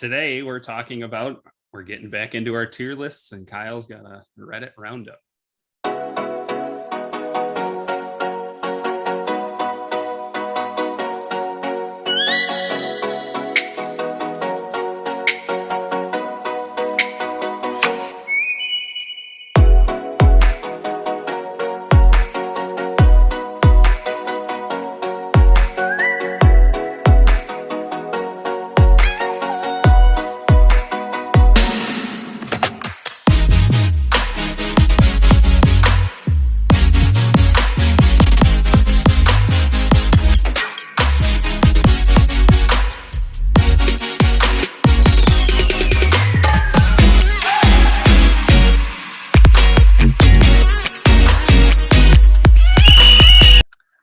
Today we're getting back into our tier lists, and Kyle's got a Reddit roundup.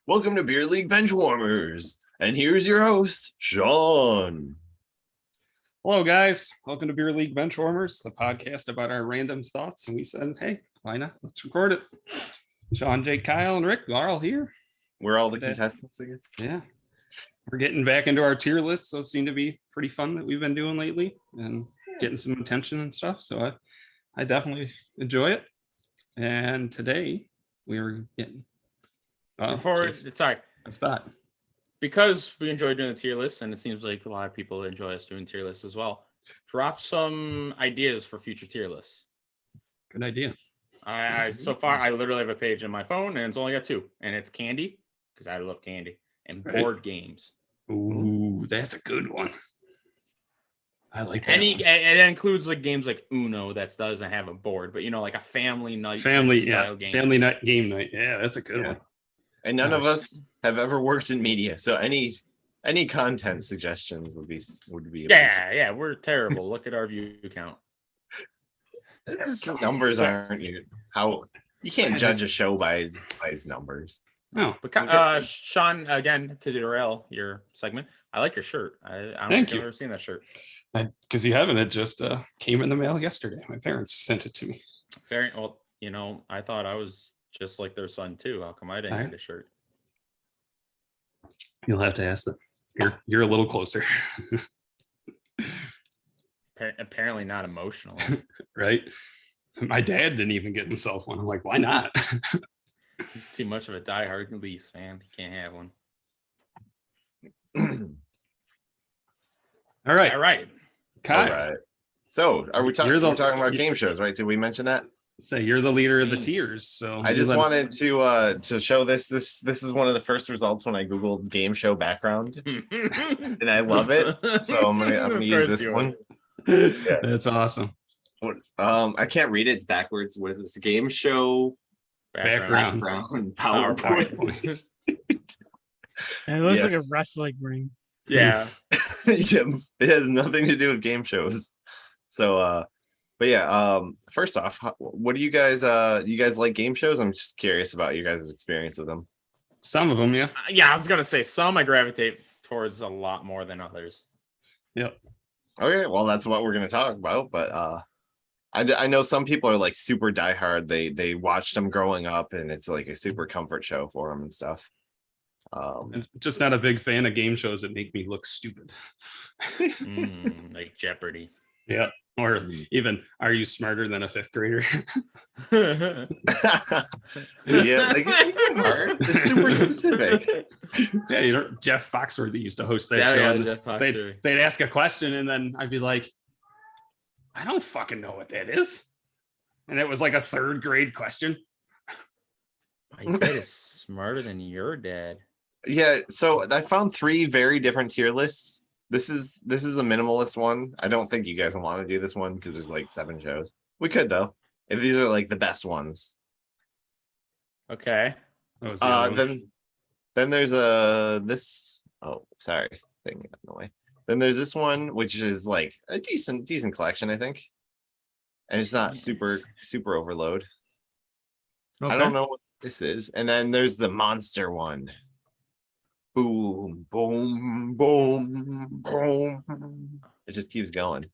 Welcome to Beer League Benchwarmers, and here's your host, Sean. Hello, guys. Welcome to Beer League Benchwarmers, the podcast about our random thoughts. And we said, hey, why not? Let's record it. Sean, Jake, Kyle, and Rick are all here. We're all the contestants, I guess. Yeah. We're getting back into our tier lists. Those seem to be pretty fun that we've been doing lately and getting some attention and stuff. So I definitely enjoy it. And today we were getting... I thought because we enjoy doing the tier lists, and it seems like a lot of people enjoy us doing tier lists as well. Drop some ideas for future tier lists. Good idea. So far, I literally have a page in my phone, and it's only got two, and it's candy because I love candy and board games. Ooh, that's a good one. I like that. And it includes like games like Uno that doesn't have a board, but like a family night, family night game night. Yeah, that's a good one. And none of us have ever worked in media, so any content suggestions would be yeah, we're terrible. Look at our view count. Numbers aren't how you can't judge a show by its numbers. No, but Sean, again, to derail your segment, I like your shirt. I don't think I've ever seen that shirt. Because you haven't. It just came in the mail yesterday. My parents sent it to me. Very well. I thought I was just like their son too. How come I didn't get a shirt? You'll have to ask them. You're a little closer. Apparently not emotional. Right? My dad didn't even get himself one. I'm like, why not? He's too much of a diehard Leafs fan. He can't have one. All right. Kyle. All right. So are we talking about game shows, right? Did we mention that? Say you're the leader of the tiers, so I just wanted to show this. This is one of the first results when I googled game show background, and I love it. So I'm gonna use this one. Yeah. That's awesome. I can't read it. It's backwards. What is this? Game show background PowerPoint. It looks like a wrestling ring. Yeah. It has nothing to do with game shows. So but yeah, first off, what do you guys like game shows? I'm just curious about you guys' experience with them. Some of them, yeah. I was gonna say some I gravitate towards a lot more than others. Yep. Okay, well that's what we're gonna talk about. But I know some people are like super diehard. They watched them growing up, and it's like a super comfort show for them and stuff. I'm just not a big fan of game shows that make me look stupid. Like Jeopardy. Yeah. Or even, are you smarter than a fifth grader? Yeah, like it's super specific. Yeah, Jeff Foxworthy used to host that show. They'd ask a question, and then I'd be like, I don't fucking know what that is. And it was like a third grade question. My dad is smarter than your dad. Yeah, so I found 3 very different tier lists. This is the minimalist one. I don't think you guys want to do this one because there's like 7 shows. We could though, if these are like the best ones. Okay. Then there's this. Oh, sorry, thing in the way. Then there's this one, which is like a decent collection, I think. And it's not super overload. Okay. I don't know what this is. And then there's the monster one. Boom, boom, boom, boom. It just keeps going.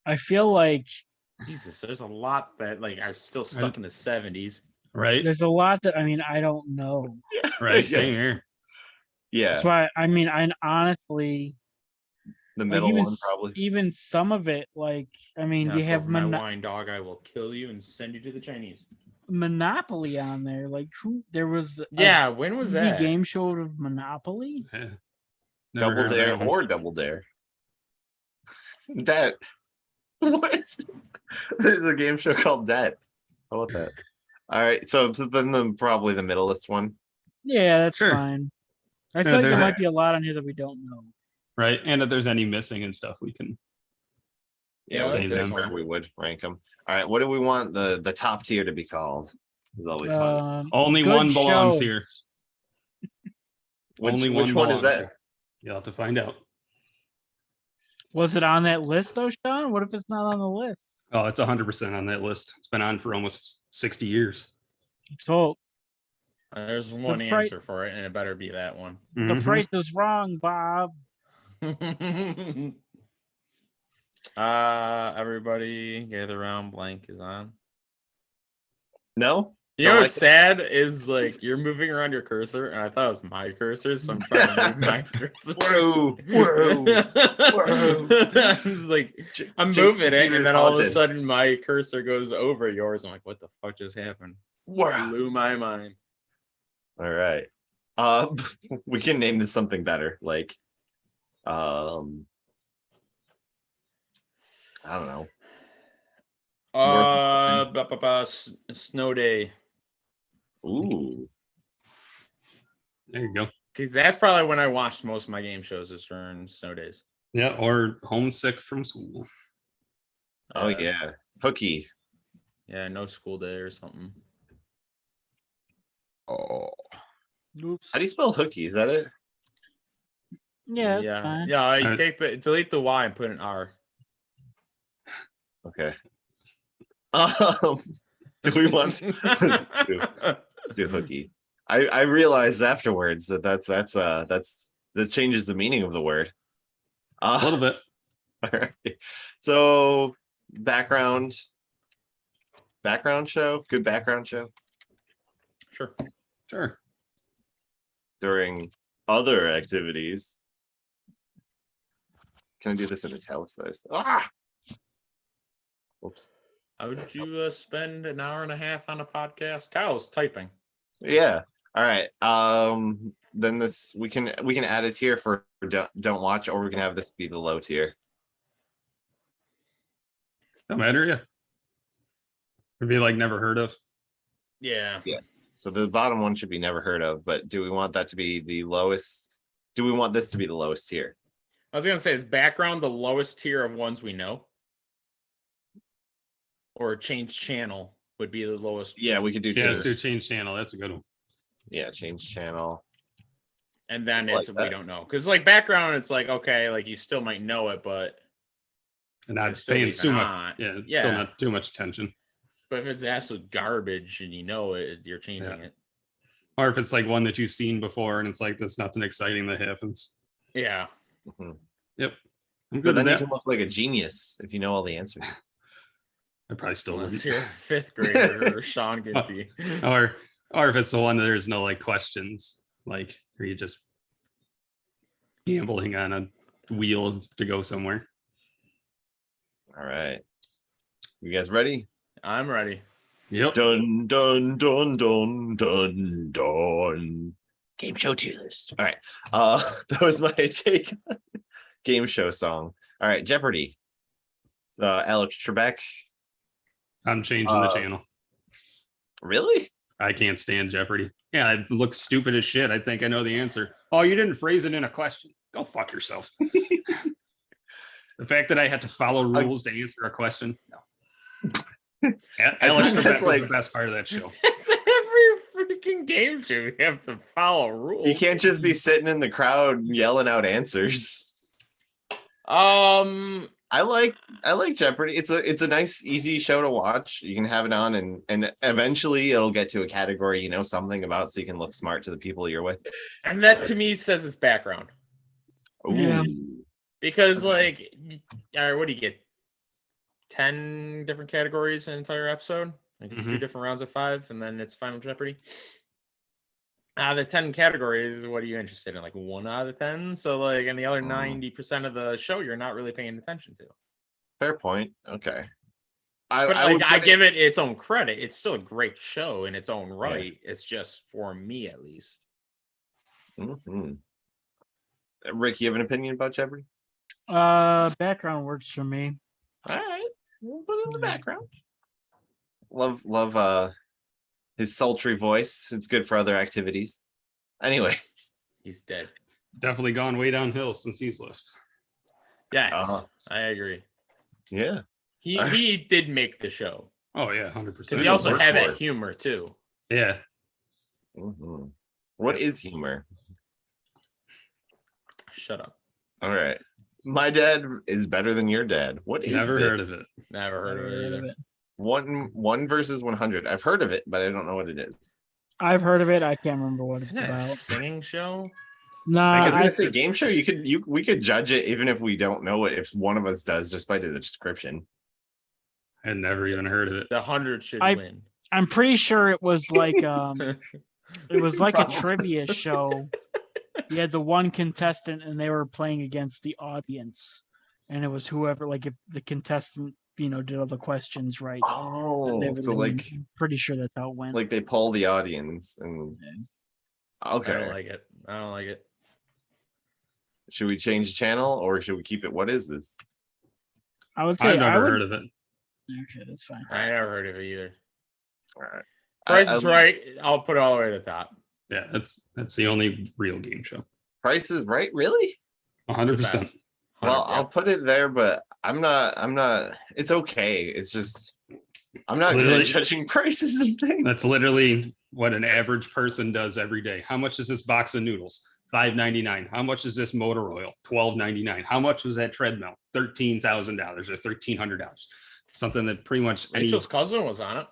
I feel like Jesus, there's a lot that like are still stuck in the 70s. Right. There's a lot that I don't know. Right. Same here. Yeah. That's why I honestly The Like middle even one probably. even some of it, like I mean, Knock you have over my wine, dog. I will kill you and send you to the Chinese. Monopoly on there. Like who? There was a Yeah, when was TV that? game show of Monopoly. Yeah. Never Double heard of Dare that one. or Double Dare. Debt. What? There's a game show called Debt. How about that? All right, so then probably the middleest one. Yeah, that's Sure. fine. I Yeah, feel like there there's might be a lot on here that we don't know. Right. And if there's any missing and stuff, we can. Yeah, I Say like them. this where one. we would rank them. All right, what do we want the top tier to be called? It's always fun. Only good one belongs shows. here. Which, Only which one one is belongs that? here. You'll have to find out. Was it on that list though, Sean? What if it's not on the list? Oh, it's 100% on that list. It's been on for almost 60 years. Let's hope. There's one pri- answer for it, and it better be that one. The Mhm. price is wrong, Bob. Everybody gather around. Blank is on. No? You know Don't what's sad is like you're moving around your cursor, and I thought it was my cursor, so I'm trying to move my cursor. Whoa, whoa, whoa. It's like I'm Jake's moving it, computer's and then all of a haunted. sudden my cursor goes over yours. I'm like, what the fuck just happened? Wow. Blew my mind. All right. We can name this something better, like I don't know. Snow day. Ooh. There you go. Because that's probably when I watched most of my game shows is during snow days. Yeah. Or homesick from school. Oh yeah. Hooky. Yeah, no school day or something. Oh. Oops. How do you spell hooky? Is that it? Yeah, that's yeah, fine. yeah. You Alright. take the delete the Y and put an R. Okay. Do we want let's do hooky? I realized afterwards that changes the meaning of the word. A little bit. All right. So background show, good background show Sure. Sure. during other activities. Can I do this in italicized? Ah! Oops. How would you spend an hour and a half on a podcast? Kyle's typing. Yeah. All right. Then this we can add a tier for don't watch, or we can have this be the low tier. No matter. Yeah. It'd be like never heard of. Yeah. So the bottom one should be never heard of, but do we want that to be the lowest? Do we want this to be the lowest tier? I was gonna say, is background the lowest tier of ones we know? Or change channel would be the lowest. Yeah, we could do Yeah, let's do tiers. change channel. That's a good one. Yeah, change channel. And then Like it's we that. don't know. Because like background, it's like, okay, like you still might know it, but And not it's still paying leaving too much. on. Yeah. It's still Yeah. not too much attention. But if it's absolute garbage and you know it, you're changing Yeah. it. Or if it's like one that you've seen before and it's like there's nothing exciting that happens. Yeah. Mhm. I'm But good then with you that. can look like a genius if you know all the answers. I probably still Unless wouldn't. you're a fifth grader or Sean Ginty. Or if it's the one that there's no like questions, like are you just gambling on a wheel to go somewhere? All right. You guys ready? I'm ready. Yep. Dun dun dun dun dun dun. Game show tier list. All right. That was my take. Game show song. All right, Jeopardy. Alex Trebek. I'm changing the channel. Really? I can't stand Jeopardy. Yeah, it looks stupid as shit. I think I know the answer. Oh, you didn't phrase it in a question. Go fuck yourself. The fact that I had to follow rules to answer a question. No. Alex think Trebek that's was the like- best part of that show. Every freaking game show, you have to follow rules. You can't just be sitting in the crowd yelling out answers. I like Jeopardy. It's a nice, easy show to watch. You can have it on, and eventually it'll get to a category you know something about, so you can look smart to the people you're with. And that to me says it's background. Yeah. Ooh. Because like, all right, what do you get? 10 different categories in an entire episode? Like it's 2 Mhm. different rounds of 5, and then it's Final Jeopardy. Out of the 10 categories, what are you interested in? Like 1 out of 10? So like, and the other Mm. 90% of the show, you're not really paying attention to. Fair point. Okay. But I would like, I put give it its own credit. It's still a great show in its own right. It's just for me, at least. Mhm. Rick, you have an opinion about Jeopardy? Background works for me. All right, we'll put it in the Yeah. background. Love his sultry voice. It's good for other activities. Anyway, He's dead. Definitely gone way downhill since he's left. Yes, Uh-huh. I agree. yeah. He did make the show Oh yeah, because 100%. he also works had for that it. humor too. Yeah. Mhm. What is humor? Shut up. All right. My dad is better than your dad. What is Never this? heard of it. Never heard of it either. One versus 100. I've heard of it, but I don't know what it is. I've heard of it. I can't remember what Isn't it's it a about. singing show? No, I was guess gonna I, say it's- game show. We could judge it even if we don't know it. If one of us does, just by the description. I had never even heard of it. The 100 should I- win. I'm pretty sure it was like it was like a Probably. trivia show. You had the one contestant and they were playing against the audience. And it was whoever, like if the contestant, did all the questions right. then Oh, they would so win. like I'm pretty sure that's how it went. they poll the audience and I okay. don't like it. I don't like it. Should we change the channel or should we keep it? What is this? I would say I've I never would. heard of it. Okay, that's fine. I never heard of it either. All right. Price I- is Right. I'll put it all the way to the top. Yeah, that's the only real game show. Price is Right, really? 100%. Best. Well, 100, I'll put it there, but I'm not. It's okay. It's just I'm not good Literally- at judging prices of things. That's literally what an average person does every day. How much is this box of noodles? $5.99. How much is this motor oil? $12.99. How much was that treadmill? $13,000 or $1,300. Something that pretty much any. Rachel's cousin was on it.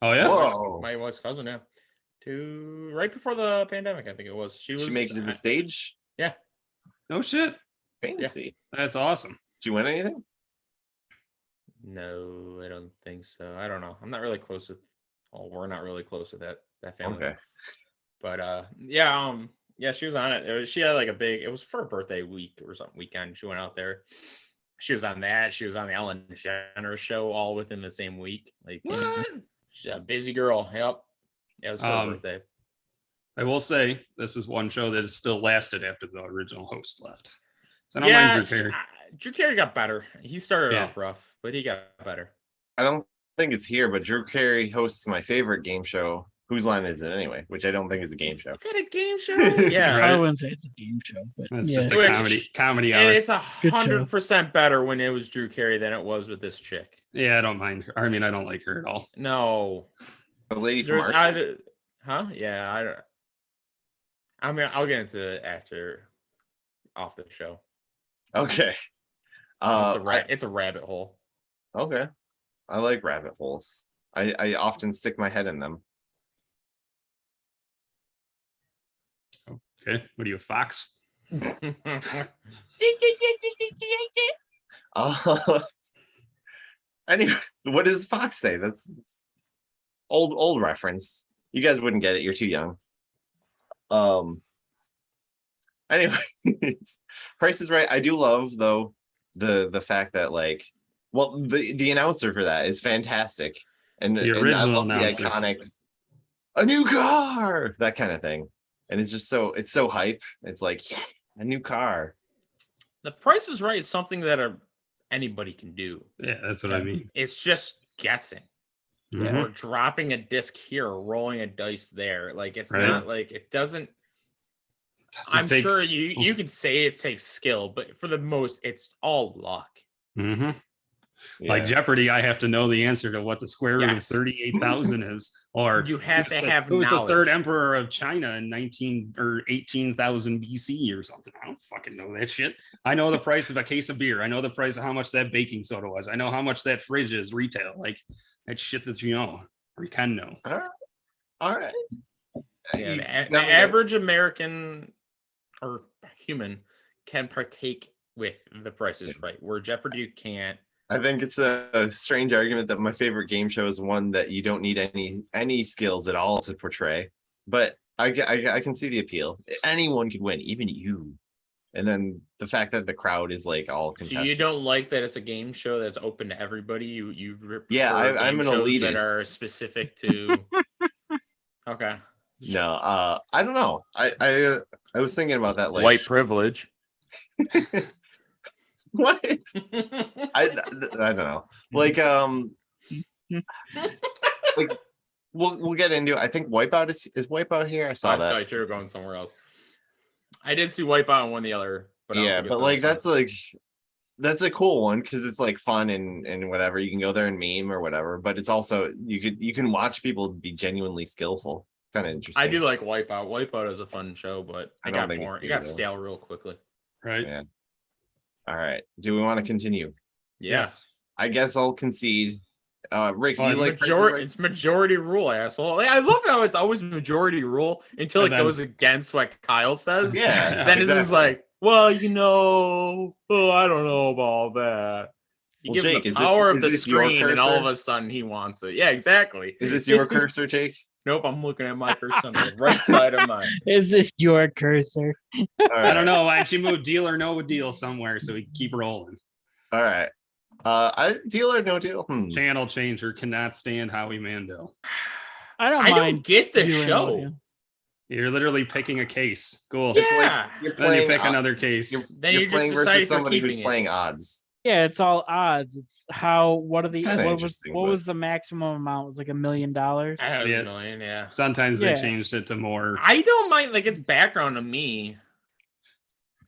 Oh yeah. Whoa. My wife's cousin, yeah. Right before the pandemic, I think it was. She was. She make it to the stage. No shit. Fancy. That's awesome. Did you win anything? No, I don't think so. I don't know. I'm not really close with. Oh, we're not really close with that family. Okay. But yeah, she was on it. She had like a big. It was for her birthday week or something weekend. She went out there. She was on that. She was on the Ellen DeGeneres show all within the same week. Like, she's a busy girl. Yep. Yeah, it was for her birthday. I will say this is one show that has still lasted after the original host left. So I don't mind Drew Carey. Drew Carey got better. He started Yeah. off rough, but he got better. I don't think it's here, but Drew Carey hosts my favorite game show. Whose Line Is It Anyway? Which I don't think is a game show. Is that a game show? Yeah. Right. I wouldn't say it's a game show, but That's yeah. just a Which- comedy And hour. it's Good show. 100% better when it was Drew Carey than it was with this chick. Yeah, I don't mind her. I mean, I don't like her at all. No. The lady from There's Arthur. either, huh? Yeah, I don't. I mean, I'll get into it after off the show. Okay. It's a rabbit hole. Okay. I like rabbit holes. I often stick my head in them. Okay. What are you, a fox? Anyway, what does Fox say? That's old reference. You guys wouldn't get it. You're too young. Anyway, Price is Right. I do love though the fact that the announcer for that is fantastic. And The I original love the announcer. iconic a new car, that kind of thing. And it's just it's so hype. It's like, yeah, a new car. The Price is Right is something that anybody can do. Yeah, that's what I mean. It's just guessing. Mhm. Or dropping a disc here, or rolling a dice there. Like it's Right. not like it doesn't. Doesn't I'm take- sure you can say it takes skill, but for the most, it's all luck. Mhm. Like Yeah. Jeopardy, I have to know the answer to what the square root of Yes. 38,000 is, or You have to have who was the third knowledge. emperor of China in 19 or 18,000 BC or something. I don't fucking know that shit. I know the price of a case of beer. I know the price of how much that baking soda was. I know how much that fridge is retail. Like that shit that you know or you can know. All right. Yeah, You- the now that- average American or human can partake with the Price is Right, where Jeopardy you can't. I think it's a strange argument that my favorite game show is one that you don't need any skills at all to portray. But I can see the appeal. Anyone could win, even you. And then the fact that the crowd is like all So contested. you don't like that it's a game show that's open to everybody. You Yeah, prefer I'm game an shows that elitist. are specific to. Okay. No, I don't know. I was thinking about that. Like White privilege. what? I don't know. Like like we'll get into it. I think Wipeout is Wipeout here. I saw I that. thought you were going somewhere else. I did see Wipeout and one the other, but I don't Yeah, think but it's like in this one. that's a cool one because it's like fun and whatever. You can go there and meme or whatever, but it's also you can watch people be genuinely skillful. Kind of interesting. I do like Wipeout. Wipeout is a fun show, but I it don't got think it's boring. It good, got though. stale real quickly. Right. Yeah. All right. Do we want to continue? Yeah. Yes. I guess I'll concede. Rick, Well, you it's like Price is Right? It's majority rule, asshole. Like, I love how it's always majority rule until it And then- goes against what Kyle says. Yeah. Then it's just exactly. like, well, you know, oh, I don't know about that. You Well, give Jake, him is the this- power is of the this your screen, and all of cursor? a sudden he wants it. Yeah, exactly. Is this your cursor, Jake? Nope, I'm looking at my cursor on the right side of mine. Is this your cursor? All I don't right. know. Why don't you move deal or no deal somewhere so we can keep rolling? All right. I deal or no deal? Channel changer cannot stand Howie Mandel. I don't I mind. don't get the viewing show. audio. You're literally picking a case. Cool. It's like Yeah. you're Then you playing. pick another case. Then You're you just playing decide versus if you're somebody who's keeping it. playing odds. Yeah, it's all odds. It's how. What are the? kinda What was interesting, what but- was the maximum amount? It was like $1 million. I have Yeah. a million, yeah. Sometimes Yeah. they changed it to more. I don't mind, like, it's background to me,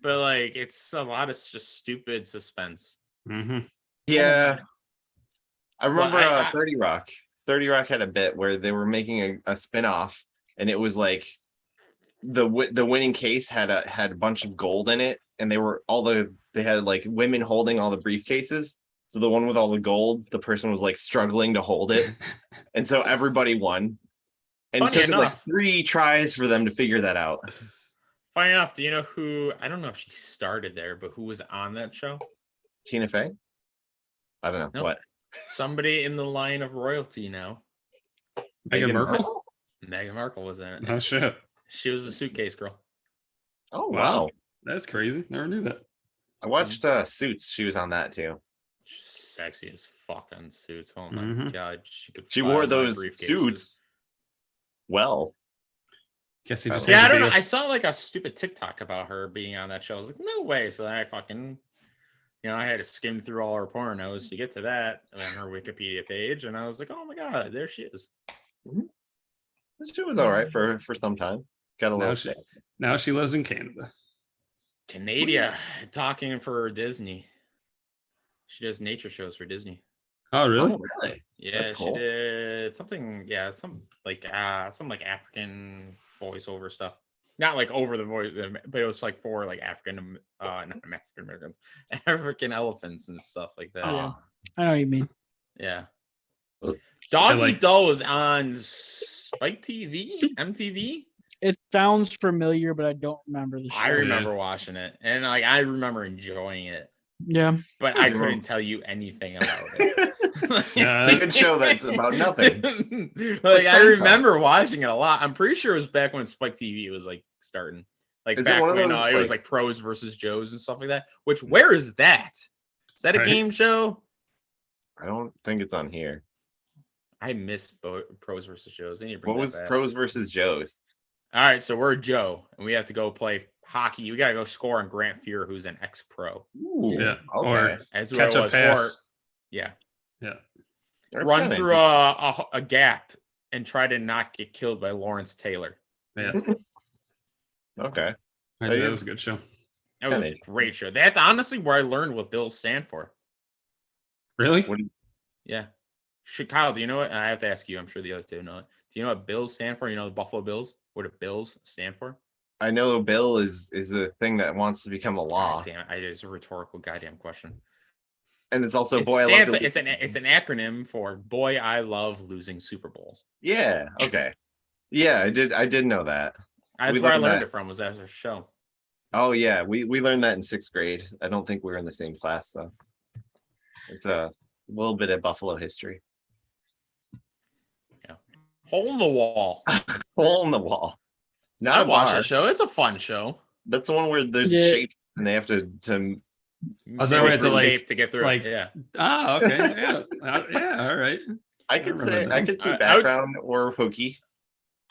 but like, it's a lot of just stupid suspense. Mhm. Yeah. I remember I- 30 Rock. 30 Rock had a bit where they were making a spin-off and it was like the winning case had a bunch of gold in it and they had like women holding all the briefcases. So the one with all the gold, the person was like struggling to hold it. And so everybody won. And it Funny took like enough. 3 tries for them to figure that out. Funny enough, do you know who? I don't know if she started there, but who was on that show? Tina Fey? I don't know. Nope. What? Somebody in the line of royalty now. Meghan Markle? Meghan Markle was in it. Oh shit. She was a suitcase girl. Oh, Wow. wow. That's crazy. Never knew that. I watched Suits. She was on that too. She's sexy as fuck on Suits. Oh my Mhm. god, she could. She fly wore my those briefcases. suits well. Guess he just Yeah, had I to don't be know. a- I saw like a stupid TikTok about her being on that show. I was like, no way. So then I fucking, I had to skim through all her pornos to get to that on her Wikipedia page, and I was like, oh my god, there she is. She was all right for some time. Got a Now little she, stay. now she lives in Canada. Canada talking for Disney. She does nature shows for Disney. Oh really? Oh, really? Yeah, That's cool. she did something. Yeah, some like African voiceover stuff. Not like over the voice, but it was like for like African, not African Americans, African elephants and stuff like that. Yeah. I know what you mean. Yeah. Ugh. Dog like- Eat Dough on Spike TV, MTV. It sounds familiar, but I don't remember the show. I remember watching it, and like I remember enjoying it, Yeah. but I Yeah. couldn't tell you anything about it. Yeah, It's a good show that's about nothing. Like I Seinfeld. remember watching it a lot. I'm pretty sure it was back when Spike TV was like starting. Like Is it back one of when those, it was like Pros versus Joes and stuff like that. Which where is that? Is that a Right. game show? I don't think it's on here. I miss Pros versus Joes. I need to bring What that was back. Pros versus Joes? All right, so we're Joe, and we have to go play hockey. We gotta go score on Grant Fuhr, who's an ex-pro. Ooh, Yeah, okay. or As who catch I a was, pass. or yeah, Yeah. That's run kinda through interesting. a gap and try to not get killed by Lawrence Taylor. Yeah. Okay. I Like, that was a good show. That was kinda a great show. That's honestly where I learned what Bills stand for. Really? What Yeah. Kyle, do you know what? I have to ask you. I'm sure the other two know it. Do you know what Bills stand for? You know the Buffalo Bills? What do Bills stand for? I know Bill is a thing that wants to become a law. God damn, it's a rhetorical goddamn question. And it's also It boy I love stands- to it's an acronym for Boy I Love Losing Super Bowls. Yeah, okay. Yeah, I did know that. That's We where I learned learned that. it from. Was as a show. Oh yeah, we learned that in 6th grade. I don't think we were in the same class though. It's a little bit of Buffalo history. Hole in the wall. Hole in the wall. Not I a watch bar. that show. It's a fun show. That's the one where there's Yeah. shapes and they have to Oh, is that Go right, through to, like- shape to get through like- it. Yeah. Ah, okay. Yeah. Yeah. All right. I could remember say that. I could see I would- background or hooky.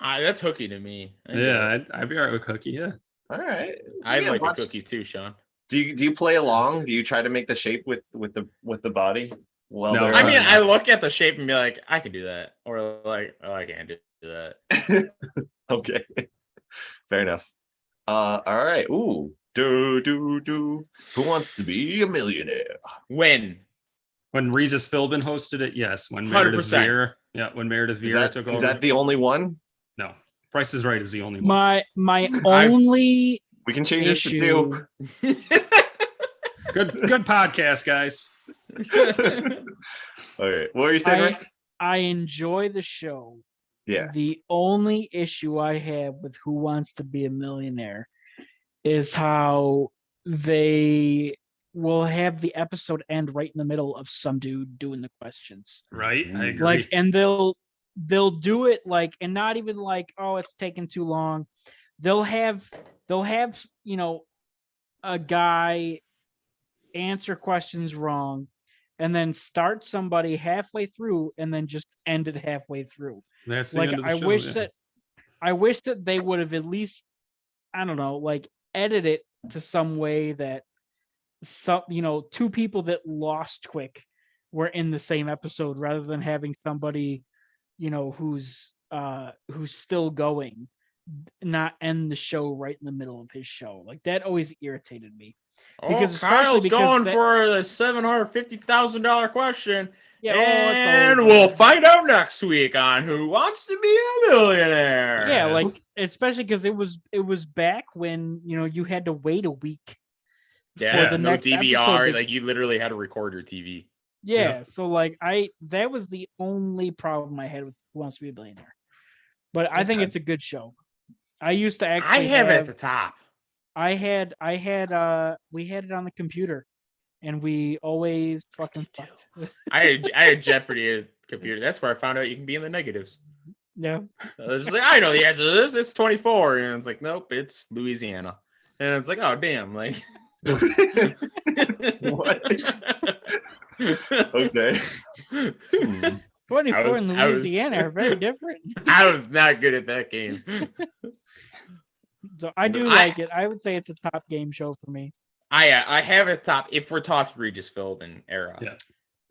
That's hooky to me. I get Yeah. it. I'd be all right with Cookie. Yeah. All right. I Yeah, like watch- the cookie too, Sean. Do you play along? Do you try to make the shape with the body? Well, No, they're I mean, Uh, I look at the shape and be like, I can do that, or like, oh, I can't do that. okay. Fair enough. All right. Ooh. Who wants to be a millionaire? When When Regis Philbin hosted it, yes. When Meredith 100%. Vieira, yeah. When Meredith Is Vieira that, took is over. that the only one? No. Price is Right is the only one. My only We can change this to issue. two. Good podcast, guys. All right. What were you saying, I, Rick? I enjoy the show. Yeah. The only issue I have with Who Wants to Be a Millionaire is how they will have the episode end right in the middle of some dude doing the questions. Right? I agree. Like, and they'll do it like, and not even like, oh, it's taking too long. They'll have a guy answer questions wrong and then start somebody halfway through and then just end it halfway through. That's the Like, end of the I show, yeah. wish that they would have at least, I don't know, like edit it to some way that two people that lost quick were in the same episode rather than having somebody, who's still going, not end the show right in the middle of his show. Like, that always irritated me. Because especially Kyle's because going that- for the $750,000 question, Yeah, and over. we'll find out next week on Who Wants to Be a Millionaire. Yeah, like, especially because it was back when you had to wait a week. yeah, the no next DVR. episode. Like you literally had to record your TV. Yeah, so like that was the only problem I had with Who Wants to Be a Billionaire. But I think Okay. it's a good show. I used to I actually have it at the top. we had it on the computer and we always fucking fucked. I had Jeopardy as computer. That's where I found out you can be in the negatives. Yeah. I was just like, I know the answer to this. It's 24, and it's like, nope, it's Louisiana. And it's like, oh damn, like. What? Okay. 24 was- in I was- Louisiana are very different. I was not good at that game. So I do I- like it. I would say it's a top game show for me. I have it top if we're talking Regis Philbin era. Yeah.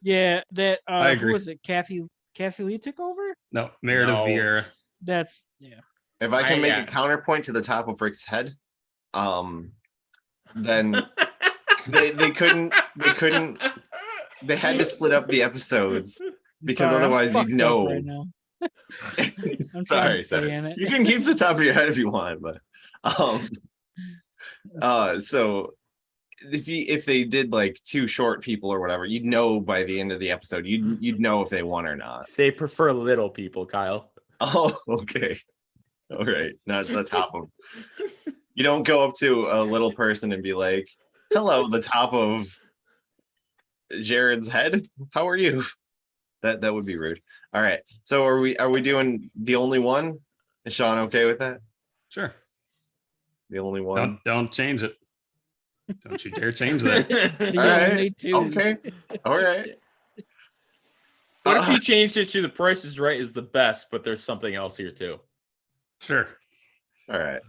Yeah, that I who agree. was it? Kathy Lee took over? No, Meredith No. Vieira. That's yeah. If I can make yeah. a counterpoint to the top of Rick's head, then they couldn't they had to split up the episodes because Sorry, I'm otherwise fucked you'd up know. right now. I'm trying sorry, to stay sorry. in it. You can keep the top of your head if you want, but so if they did like two short people or whatever, you'd know by the end of the episode. You'd know if they won or not. They prefer little people, Kyle. Oh, okay. All right. Not the top of. You don't go up to a little person and be like, "Hello, the top of Jared's head. How are you?" That would be rude. All right. So are we doing the only one? Is Sean okay with that? Sure. The only one. Don't change it. Don't you dare change that. The All right, only two. Okay. All right. What if you changed it to The Price is Right is the best, but there's something else here too? Sure. All right.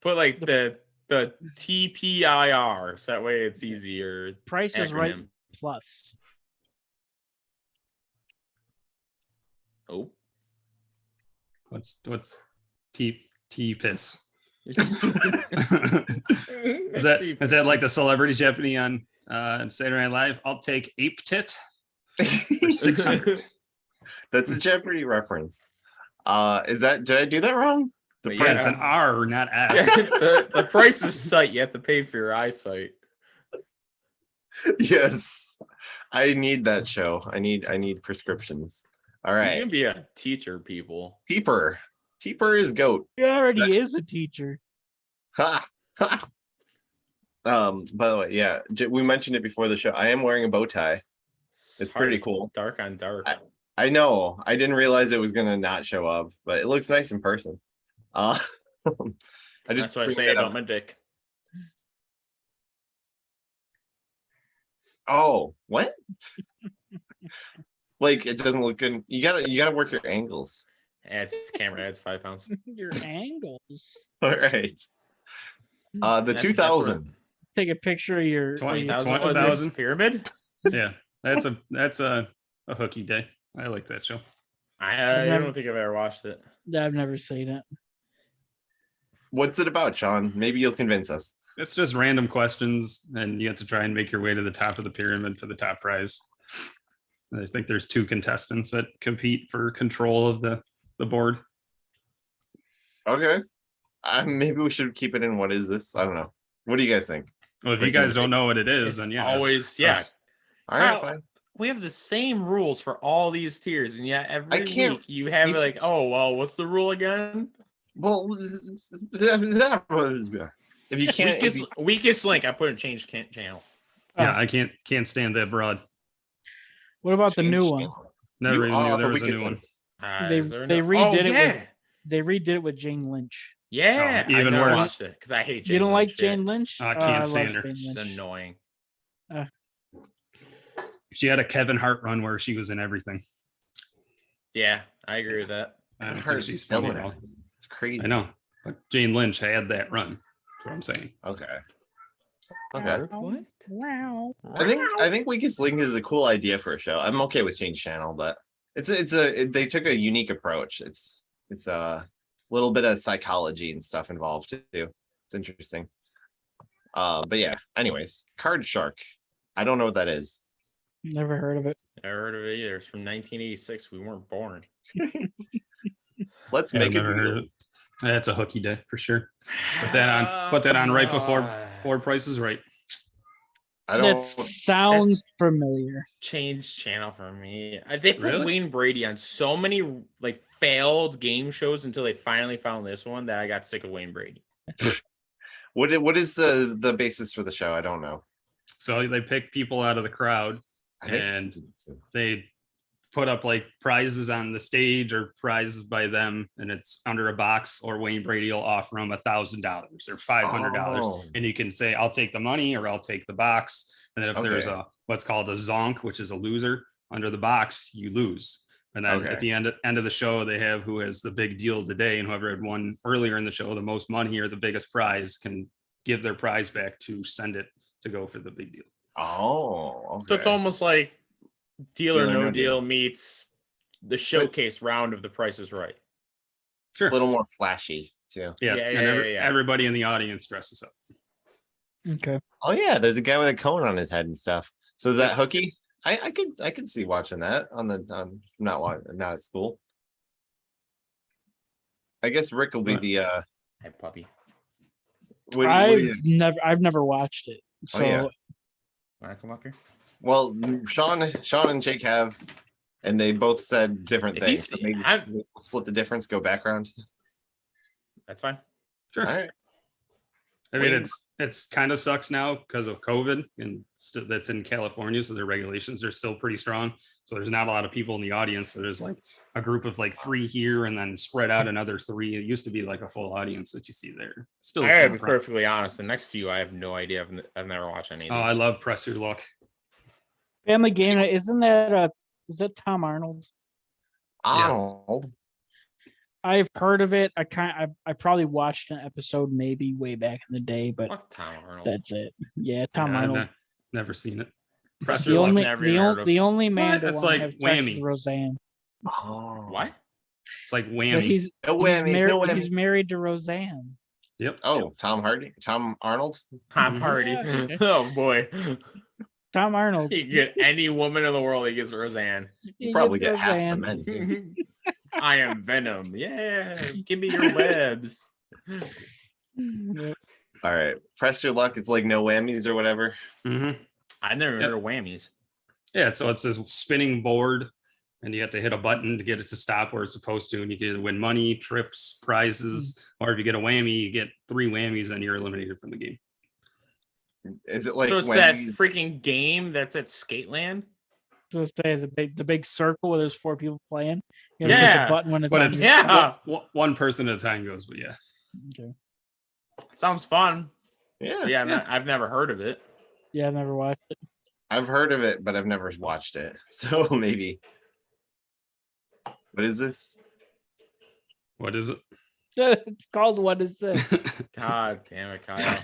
Put like the TPIR, so that way it's easier. Price is Right Acronym. plus. Oh. What's T piss? Is that like the celebrity Jeopardy on Saturday Night Live? I'll take ape tit for 600. That's a Jeopardy reference. Did I do that wrong? The Yeah. price It's an R, not S. the price is sight. You have to pay for your eyesight. Yes. I need that show. I need prescriptions. All He's right. gonna be a teacher, people. Teeper. Teeper is goat. He already is a teacher. Ha. Ha. By the way, yeah, we mentioned it before the show. I am wearing a bow tie. It's hard pretty to- cool. Dark on dark. I know. I didn't realize it was gonna not show up, but it looks nice in person. Uh, I That's just what I bring say that about up. my dick. Oh, what? Like it doesn't look good. You gotta work your angles. Yeah, it's camera adds 5 pounds. Your angles. All right. The That's what- 2000. Take a picture of your. 20,000 20,000. was this pyramid? Yeah, that's a hooky day. I like that show. I never- don't think I've ever watched it. I've never seen it. What's it about, Sean? Maybe you'll convince us. It's just random questions, and you have to try and make your way to the top of the pyramid for the top prize. And I think there's 2 contestants that compete for control of the board. Okay. Maybe we should keep it in. What is this? I don't know. What do you guys think? Well, if you guys don't know what it is, It's then yeah, always yeah. us. All right, How- fine. We have the same rules for all these tiers, and yet every can't- week you have if- like, oh well, what's the rule again? Well, if you can't, Weakest link. I put in change channel. Yeah, I can't stand that broad. What about the new change one? channel. Never You even are knew off there the was a new weakest one. link. They- Is there they no- redid it with- yeah. They redid it with Jane Lynch. Yeah, even I never worse. watched it because I hate Jane You don't like Lynch, yeah. Jane Lynch? I Oh, can't love stand her. Jane She's Lynch. annoying. She had a Kevin Hart run where she was in everything. Yeah, I agree with that. I don't think Hurts she's so funny at bad. all. It's crazy. I know, but Jane Lynch had that run. That's what I'm saying. Okay. Okay. What? Wow. I think Weakest Link is a cool idea for a show. I'm okay with Change Channel, but they took a unique approach. It's a little bit of psychology and stuff involved too. It's interesting. But yeah. Anyways, Card Shark. I don't know what that is. Never heard of it. Never heard of it either. It's from 1986. We weren't born. Let's Yeah, make I've it. never heard of it. That's a hooky day for sure. Put that on right before Price is Right. I That don't. sounds familiar. Change channel for me. They put Really? Wayne Brady on so many like failed game shows until they finally found this one that I got sick of Wayne Brady. What is the basis for the show? I don't know. So they pick people out of the crowd. I think And they put up like prizes on the stage or prizes by them, and it's under a box, or Wayne Brady will offer them $1,000 or $500, Oh. and you can say I'll take the money or I'll take the box. And then if there's Okay. a what's called a zonk, which is a loser under the box, you lose. And then Okay. at the end of the show, they have who has the big deal of the day, and whoever had won earlier in the show the most money or the biggest prize can give their prize back to send it to go for the big deal. Oh, okay. So it's almost like Deal or Deal or No No Deal Deal. meets the showcase round of The Price is Right. Sure. a little more flashy too. Yeah, Yeah, and yeah, yeah. everybody in the audience dresses up. Okay. Oh yeah, there's a guy with a cone on his head and stuff. So is that hooky? I could see watching that on not at school. I guess Rick will be Right. the Hey, puppy. I've never watched it. Oh, So yeah. Want to come up here? well, Sean and Jake have, and they both said different If things. he's- So maybe I'm- we'll split the difference, go background. That's fine. Sure. All right. I mean, Wayne- it's kind of sucks now because of COVID, and that's in California, so their regulations are still pretty strong. So there's not a lot of people in the audience. So there's like a group of like 3 here, and then spread out another 3. It used to be like a full audience that you see there. Still, I the gotta same be problem. perfectly honest. The next few, I have no idea. I've never watched any. Of Oh, these. I love Press Your Luck. Family Game Night, isn't that is that Tom Arnold? Arnold. I've heard of it. I probably watched an episode maybe way back in the day, but Fuck Tom Arnold. that's it. Yeah, Tom Yeah, I've Arnold. never seen it. Press The Your Luck. only never the, even on, heard of. the only man to It's wanna like have sex Whammy. with Roseanne. Oh. What? It's like So whammy. he's No whammies. No he's whammies. married to Roseanne. Yep. Oh, Tom Arnold. Tom Mhm. Hardy. Yeah. Oh boy. Tom Arnold. He can get any woman in the world. He gets Roseanne. You probably gets get half the Roseanne. men. too. I am Venom. Yeah. Give me your webs. Yep. All right. Press your luck. It's like no whammies or whatever. Mhm. I never Yep. heard of whammies. Yeah, so it's this spinning board, and you have to hit a button to get it to stop where it's supposed to, and you can either win money, trips, prizes, or if you get a whammy, you get 3 whammies, and you're eliminated from the game. Is it like So it's that whammies? freaking game that's at Skateland. So say the big circle where there's 4 people playing. You gotta push Yeah. a button when it's But on it's your- Yeah. one person at a time goes, but yeah. Okay. Sounds fun. Yeah. Yeah, I've never heard of it. Yeah, I've never watched it. I've heard of it, but I've never watched it. So maybe. What is this? What is it? It's called What Is This? God damn it, Kyle.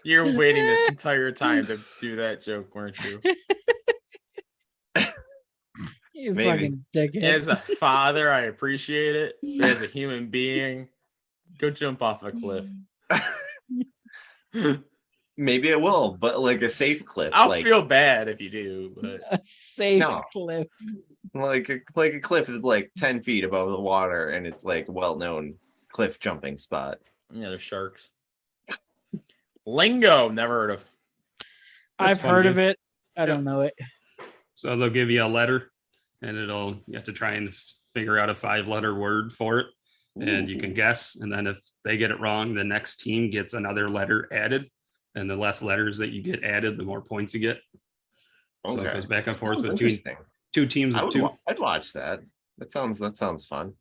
You're waiting this entire time to do that joke, weren't you? You Maybe. fucking dickhead. As a father, I appreciate it. But as a human being, go jump off a cliff. Maybe it will, but like a safe cliff. I'll like, feel bad if you do, but A safe No. cliff. like a cliff is like 10 feet above the water, and it's like well-known cliff jumping spot. yeah, there's sharks. Lingo, never heard of. That's I've fun, heard dude. of it. I don't know it. So they'll give you a letter, and you have to try and figure out a 5-letter word for it, and you can guess. And then if they get it wrong, the next team gets another letter added, and the less letters that you get added, the more points you get. So it goes back and That forth sounds between interesting. 2 teams I of would 2. I'd watch that. That sounds fun.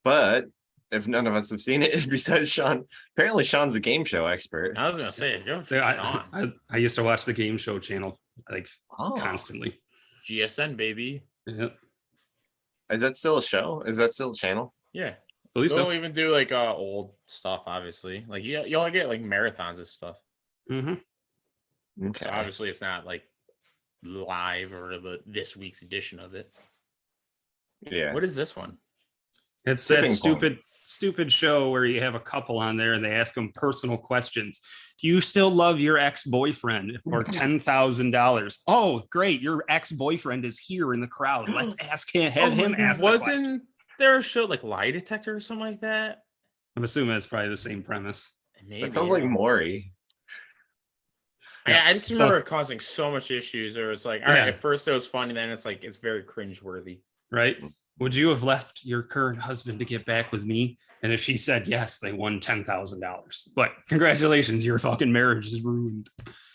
But if none of us have seen it besides Sean, apparently Sean's a game show expert. I was gonna say, go for Yeah, Sean. I used to watch the game show channel like Oh, constantly. GSN baby. Yeah, is that still a show? Is that still a channel? Yeah. at least They'll so. even do like old stuff, obviously. Like you'll get like marathons and stuff. Hmm. Okay. So obviously it's not like live or this week's edition of it. Yeah. What is this one? It's Tipping that stupid show where you have a couple on there and they ask them personal questions. Do you still love your ex-boyfriend for $10,000? Oh, great. Your ex-boyfriend is here in the crowd. Let's ask him, have him ask the question. Wasn't there a show like Lie Detector or something like that? I'm assuming it's probably the same premise. Maybe. That sounds like Maury. I just So- remember it causing so much issues. Or it's like, all right, Yeah. at first it was funny, then it's like it's very cringeworthy. Right? Would you have left your current husband to get back with me? And if she said yes, they won $10,000. But congratulations, your fucking marriage is ruined.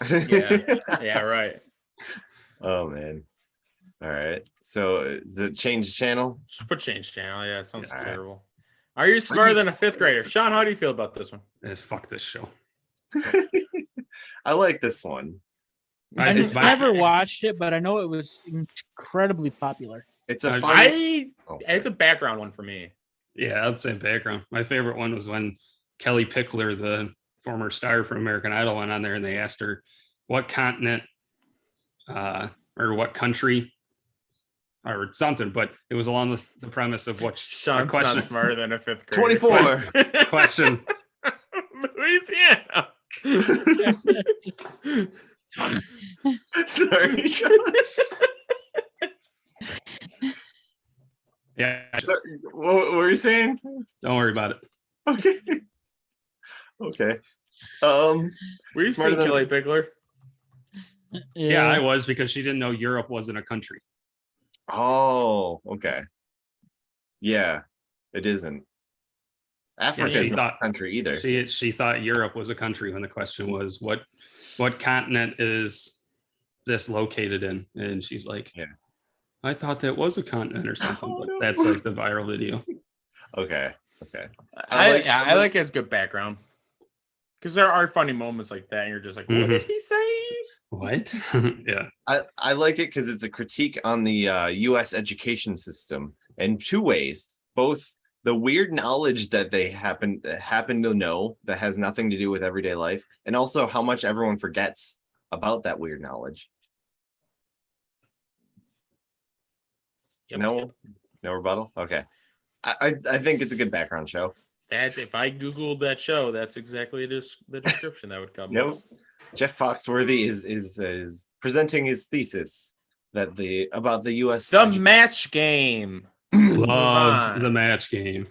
Yeah, yeah, right. Oh man. All right. So is it change channel? Just put change channel. Yeah, it sounds Yeah. terrible. Are you smarter than a 5th grader? Sean, how do you feel about this one? Fuck this show. I like this one. I It's never watched it, but I know it was incredibly popular. It's a I- funny. It's a background one for me. Yeah, I'd say background. My favorite one was when Kelly Pickler, the former star from American Idol, went on there and they asked her what continent or what country or something, but it was along the premise of what Sean's question. not smarter than a 5th grader. 24. question. Louisiana. Sorry. Sean. Yeah, What were you saying? don't worry about it. Okay. Okay. Were you Smarter seeing than- Kelly Pickler? Yeah, I was because she didn't know Europe wasn't a country. Oh, okay. Yeah, it isn't. Africa she is not thought- a country either. She thought Europe was a country when the question was what continent is this located in? And she's like, Yeah. I thought that was a continent or something, Oh, but no. that's like the viral video. Okay. Okay. I like- I like it as good background. Because there are funny moments like that, and you're just like, what Mhm. did he say? What? Yeah. I like it because it's a critique on the U.S. education system in 2 ways. Both the weird knowledge that they happen to know that has nothing to do with everyday life, and also how much everyone forgets about that weird knowledge. Yep. No rebuttal. Okay. I think it's a good background show. That if I googled that show, that's exactly the description that would come. Yep. up. Jeff Foxworthy is presenting his thesis about the U.S. The match game. Love on. the match game.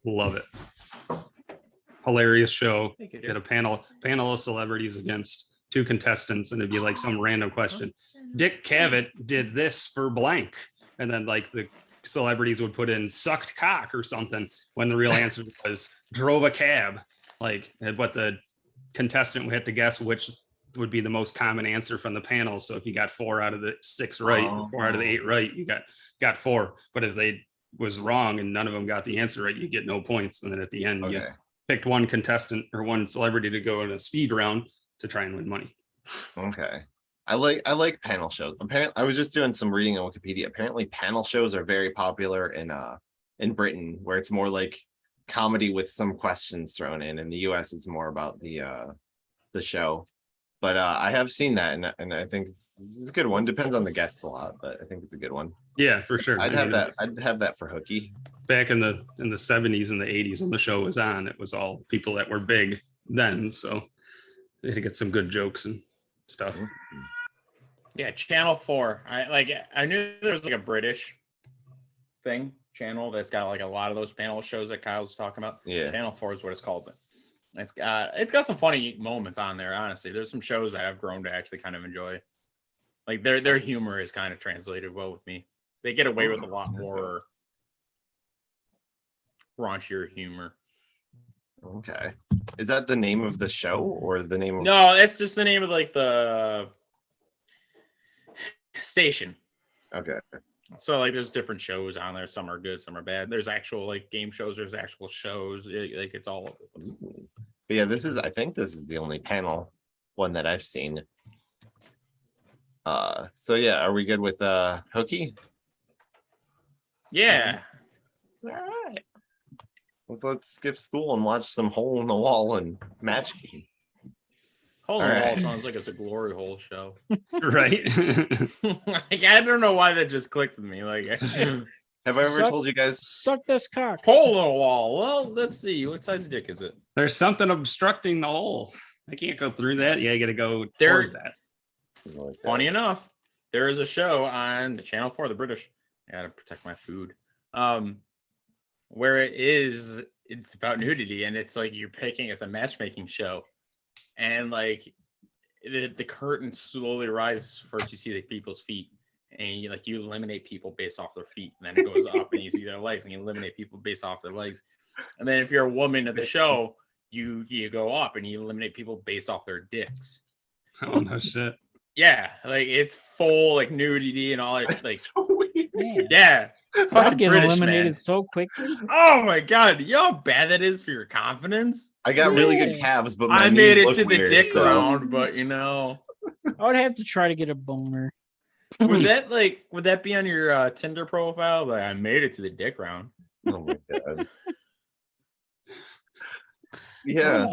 Love it. Hilarious show. Thank you, Get a dude. panel of celebrities against 2 contestants, and it'd be like some random question. Dick Cavett did this for blank, and then like the celebrities would put in sucked cock or something when the real answer was drove a cab. Like, but the contestant would have to guess which would be the most common answer from the panel. So if you got 4 out of the 6 right, or 4 out of the 8 right, you got 4. But if they was wrong and none of them got the answer right, you get no points. And then at the end, you Okay. picked one contestant or one celebrity to go in a speed round to try and win money. Okay. I like panel shows. Apparently, I was just doing some reading on Wikipedia. Apparently, panel shows are very popular in Britain, where it's more like comedy with some questions thrown in. In the US, it's more about the show. But I have seen that, and I think it's a good one. Depends on the guests a lot, but I think it's a good one. Yeah, for sure. I'd I have mean, that. I'd have that for Hooky. back in the 70s and the 80s when the show was on, it was all people that were big then. So they had to get some good jokes and stuff. Yeah, Channel 4. I knew there was like a British channel that's got like a lot of those panel shows that Kyle's talking about. Yeah. Channel 4 is what it's called. It's got some funny moments on there, honestly. There's some shows that I've grown to actually kind of enjoy. Like their humor is kind of translated well with me. They get away with a lot more raunchier humor. Okay. Is that the name of the show or the name of? No, that's just the name of like the station. Okay. So like there's different shows on there. Some are good, some are bad. There's actual like game shows, there's actual shows. Like it's all. But yeah, I think this is the only panel one that I've seen. So yeah, are we good with Hooky? Yeah. All right. Let's skip school and watch some Hole in the Wall and Match Game. Hole in the Wall Alright. sounds like it's a glory hole show. Right. Like I don't know why that just clicked with me. Like Have I ever Suck- told you guys? Suck this cock. hole in the wall. Well, let's see. What size dick is it? There's something obstructing the hole. I can't go through that. Yeah, I got to go There- toward that. Funny enough, there is a show on the Channel 4, the British. I gotta protect my food. Where it's about nudity, and it's like it's a matchmaking show, and like the curtain slowly rises. First, you see the people's feet, and you eliminate people based off their feet, and then it goes up, and you see their legs, and you eliminate people based off their legs. And then if you're a woman of the show, you go up and you eliminate people based off their dicks. Oh, no shit. Yeah, like it's full like nudity and all that. Like, so weird. Man, yeah, I'm fucking getting British eliminated man. so quickly. Oh my god, you know how bad that is for your confidence? I got really good Yeah. calves, but my I made knees it look to the weird, dick so- round, but you know, I would have to try to get a boner. would that be on your Tinder profile? Like, I made it to the dick round. Oh my god. Yeah.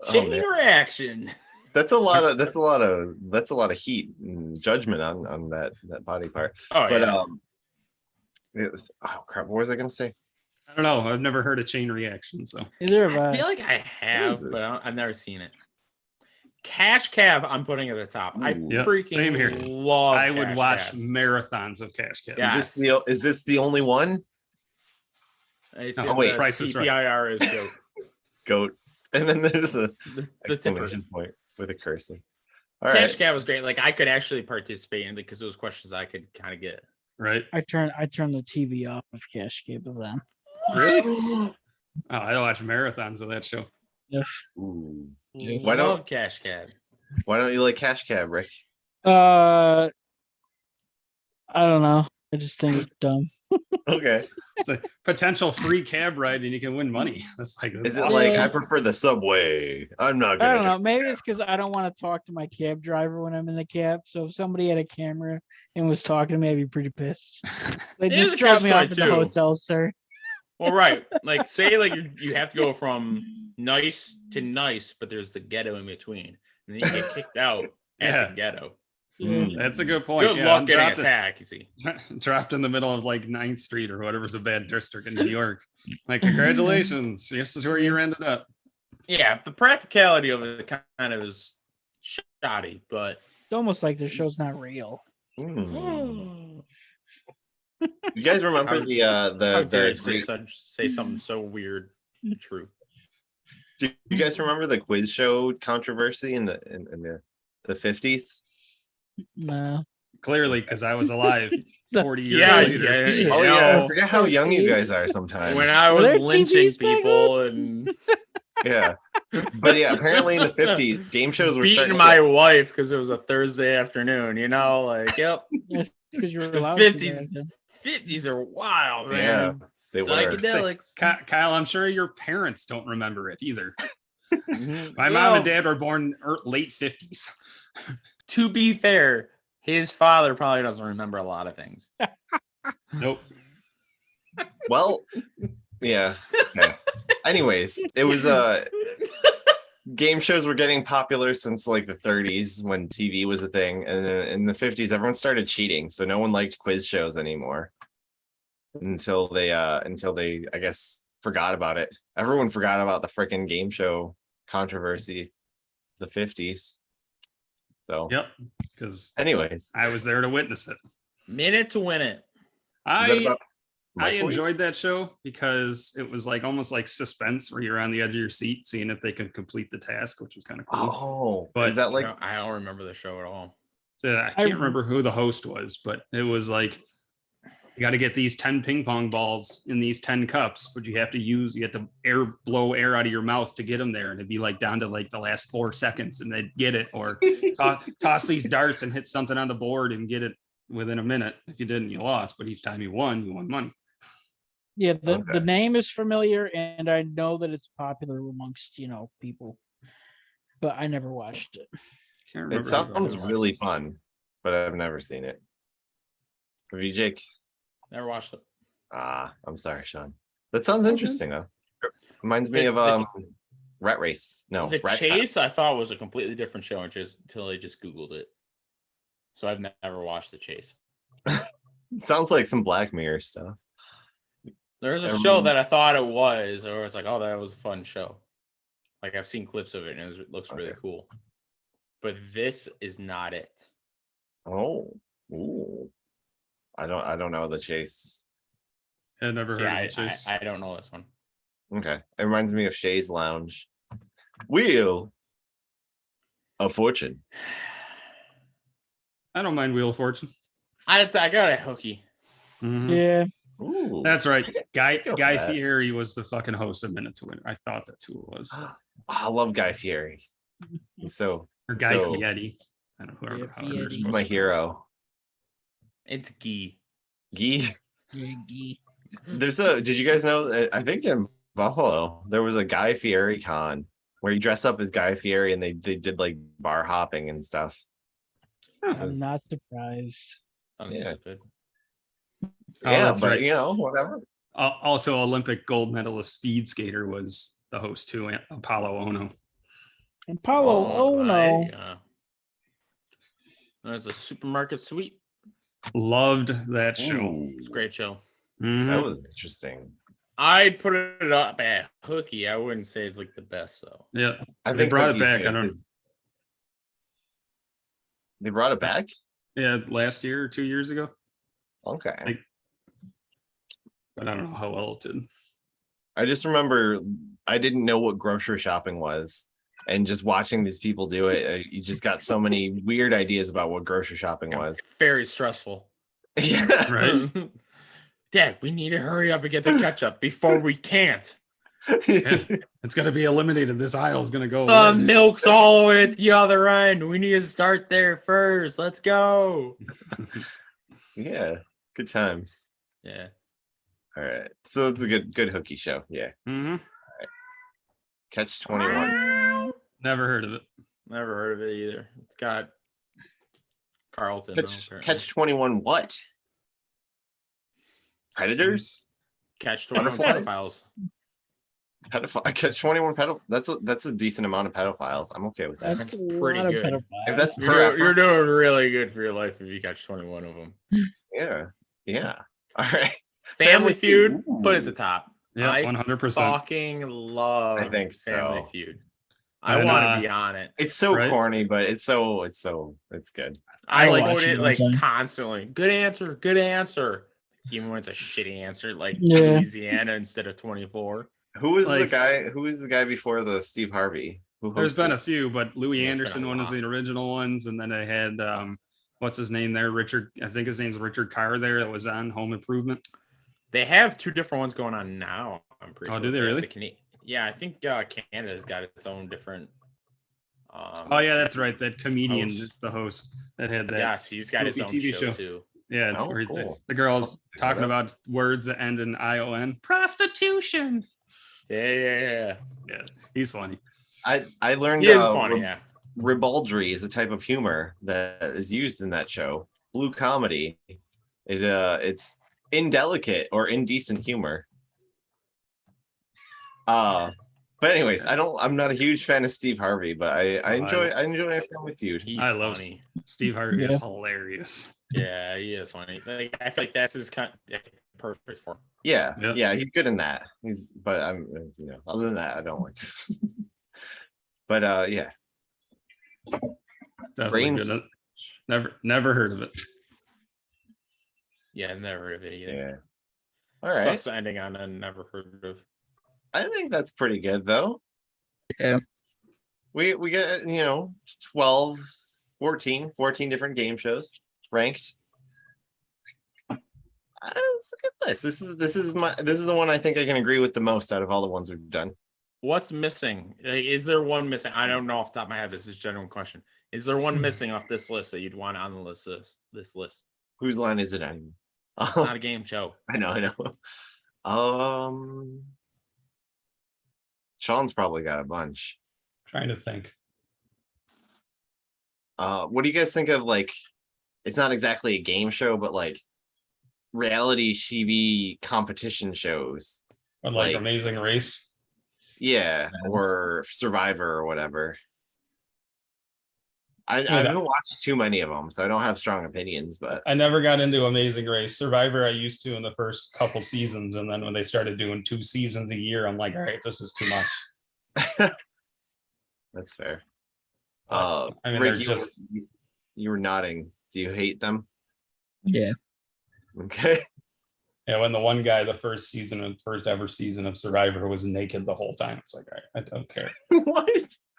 Oh, Chain man. reaction. That's a lot of heat and judgment on that body part. Oh But yeah. oh crap, what was I gonna say? I don't know. I've never heard a chain reaction. So Either of I feel us. like I have, this? but I've never seen it. Cash Cab, I'm putting at the top. I Ooh. Yep, freaking same here. love. I would Cash watch Cab. marathons of Cash Cab. Yeah. Is this the only one? It's Oh, in wait, the Price is Right. TPIR is joke. Goat. And then there's a The tipper. exclamation point with a cursor. All Cash right. Cab was great. Like I could actually participate in it because those questions I could kind of get. Right. I turn the TV off if Cash Cab is on. Really? Oh, I watch marathons of that show. Ooh. Yeah. Why don't- Love Cash Cab? Why don't you like Cash Cab, Rick? I don't know. I just think it's dumb. Okay. It's a potential free cab ride and you can win money. That's like, that's Is it awesome. like Yeah. I prefer the subway? I'm not I gonna don't know. take- Maybe it's because I don't want to talk to my cab driver when I'm in the cab. So if somebody had a camera and was talking to me, I'd be pretty pissed. They It is just a drop me off at catch-22. the hotel, sir. Well, right. Like say like you have to go from nice to nice, but there's the ghetto in between, and then you get kicked out at Yeah. the ghetto. Mm. That's a good point. Good Yeah, luck I'm getting dropped, attacked. You see. dropped in the middle of like 9th Street or whatever's a bad district in New York. Like, congratulations. This is where you ended up. Yeah, the practicality of it kind of is shoddy, but It's almost like the show's not real. Mm. You guys remember How- the how dare you great- say something so weird? True. do you guys remember the quiz show controversy in the 50s? No. Clearly, because I was alive 40 years Yeah, later. yeah, Oh you yeah, I know, forget how young you guys are sometimes. when I Were was there lynching TVs back people and Yeah. But yeah, apparently in the 50s, game shows were Beating starting to my get- wife because it was a Thursday afternoon. You know, like yep. Because you're The allowed to. 50s. guys, yeah. 50s are wild, Yeah, man. they were. Psychedelics. Kyle, I'm sure your parents don't remember it either. Mhm. My mom and dad were born late 50s. To be fair, his father probably doesn't remember a lot of things. Nope. Well, yeah. Okay. Anyways, it was game shows were getting popular since like the 30s when TV was a thing, and then in the 50s everyone started cheating, so no one liked quiz shows anymore until they I guess forgot about it. Everyone forgot about the freaking game show controversy, the 50s. So Yep. Because anyways, I was there to witness it. Minute to win it. is that I about I microwave? enjoyed that show because it was like almost like suspense where you're on the edge of your seat seeing if they could complete the task, which was kind of cool. Oh, But- is that like I don't remember the show at all. So I can't remember who the host was, but it was like you got to get these 10 ping pong balls in these 10 cups, but you have to blow air out of your mouth to get them there. And it'd be like down to like the last 4 seconds and they'd get it, or toss these darts and hit something on the board and get it within a minute. If you didn't, you lost. But each time you won money. Yeah, the Okay. name is familiar, and I know that it's popular amongst people, but I never watched it. Can't it remember. sounds really fun, but I've never seen it. Have you, Jake? Never watched it. I'm sorry, Sean. That sounds interesting though. Reminds me of The- Rat Race. No, The Rat Trap. Chase I thought was a completely different show until I just Googled it. So I've never watched The Chase. Sounds like some Black Mirror stuff. There's a I show remember- that I thought it was, or it's like, oh, that was a fun show. Like I've seen clips of it and it looks really Okay. cool. But this is not it. Oh, ooh. I don't know the Chase. I never See, heard of the Chase. I don't know this one. Okay, it reminds me of Shay's Lounge. Wheel of Fortune. I don't mind Wheel of Fortune. I got a hooky. Mhm. Yeah, Ooh, That's right. Guy go for Guy that. Fieri was the fucking host of Minute to Win. I thought that's who it was. I love Guy Fieri. He's so Or Guy So- Fieri. I don't know whoever. Yeah, however Fieri. you're he's supposed my to pronounce it. hero. It's Gee. Gee. yeah, gee. Did you guys know? I think in Buffalo there was a Guy Fieri con where you dress up as Guy Fieri and they did like bar hopping and stuff. I'm not surprised. I'm Yeah. stupid. Oh, Yeah, that's but right. whatever. Also, Olympic gold medalist speed skater was the host too. Apollo Ono. And Paulo, oh no. There's a supermarket suite. Loved that show. Ooh, It's a great show. Mhm. that was interesting. I'd put it up at hooky. I wouldn't say it's like the best though. Yeah, I They think brought it Hookie's back, I good. don't- They brought it back. yeah. Last year or 2 years ago, Okay. Like- but I don't know how well it did. I just remember I didn't know what grocery shopping was. And just watching these people do it, you just got so many weird ideas about what grocery shopping was. Very stressful. Yeah. Right? Dad, we need to hurry up and get the ketchup before we can't. It's gonna be eliminated. This aisle is gonna go. The away. milk's all the way at the other end. We need to start there first. Let's go. Yeah. Good times. Yeah. All right. So it's a good hooky show. Yeah. Mhm. Catch 21. Never heard of it. Never heard of it either. It's got Carlton. though, apparently. Catch 21 what? Predators? Catch 21 Butterflies? pedophiles. Catch 21 that's a decent amount of pedophiles. I'm okay with that. That's a pretty lot of good. pedophiles. If that's You're, per doing, you're effort, doing really good for your life if you catch 21 of them. yeah. Yeah. All right. Family Feud, Ooh. put it at the top. Yeah, I 100%. fucking love I think Family so. Feud. I And, want to be on it. It's so Right? corny, but it's good. I like quote watching it all like the time. constantly. Good answer. Good answer. Even when it's a shitty answer, like Yeah. Louisiana instead of 24. Who was Like- who was the guy before the Steve Harvey? Who There's been a hosted? few, but Louis Yeah, it's been Anderson a one was lot. the original ones, and then they had what's his name there? Richard. I think his name's Richard Carr there. That was on Home Improvement. They have two different ones going on now. I'm pretty Oh, sure. do they have really? The Yeah, I think Canada's got its own different. Oh yeah, that's right. That comedian Host. that's the host that had that. Yes, he's got his goofy own TV show, show. too. Yeah, Oh, where cool. the girl's Check that talking out. about words that end in ION. Prostitution. Yeah. Yeah, he's funny. I learned He is funny, yeah. ribaldry is a type of humor that is used in that show. Blue comedy. It's indelicate or indecent humor. But anyways, I'm not a huge fan of Steve Harvey, but I enjoy a Family Feud. He's I love funny. Steve Harvey is Yeah. hilarious. Yeah, he is funny. Like, I feel like that's perfect for him. Yeah, Yep. yeah, he's good in that. But other than that, I don't like. But yeah, Definitely Brains- good. Never heard of it. Yeah, I've never heard of it either. yeah. All right, Sucks ending on a never heard of. I think that's pretty good though. Yeah. We get 12, 14 different game shows ranked. It's a good list. This is the one I think I can agree with the most out of all the ones we've done. What's missing? Like, is there one missing? I don't know off the top of my head. This is a general question. Is there one missing off this list that you'd want on the list? This list. Whose line is it on? It's not a game show. I know. Sean's probably got a bunch. Trying to think. What do you guys think of, like, it's not exactly a game show, but like reality TV competition shows? Or like Like- Amazing Race. Yeah, or Survivor or whatever. I Yeah. haven't watched too many of them, so I don't have strong opinions, but I never got into Amazing Race. Survivor I used to in the first couple seasons, and then when they started doing 2 seasons a year, I'm like, all right, this is too much. that's fair. I mean, Rick, they're just you were nodding. Do you hate them? Yeah. Okay. yeah. When the one guy, the first ever season of Survivor, was naked the whole time, it's like, all right, I don't care. What?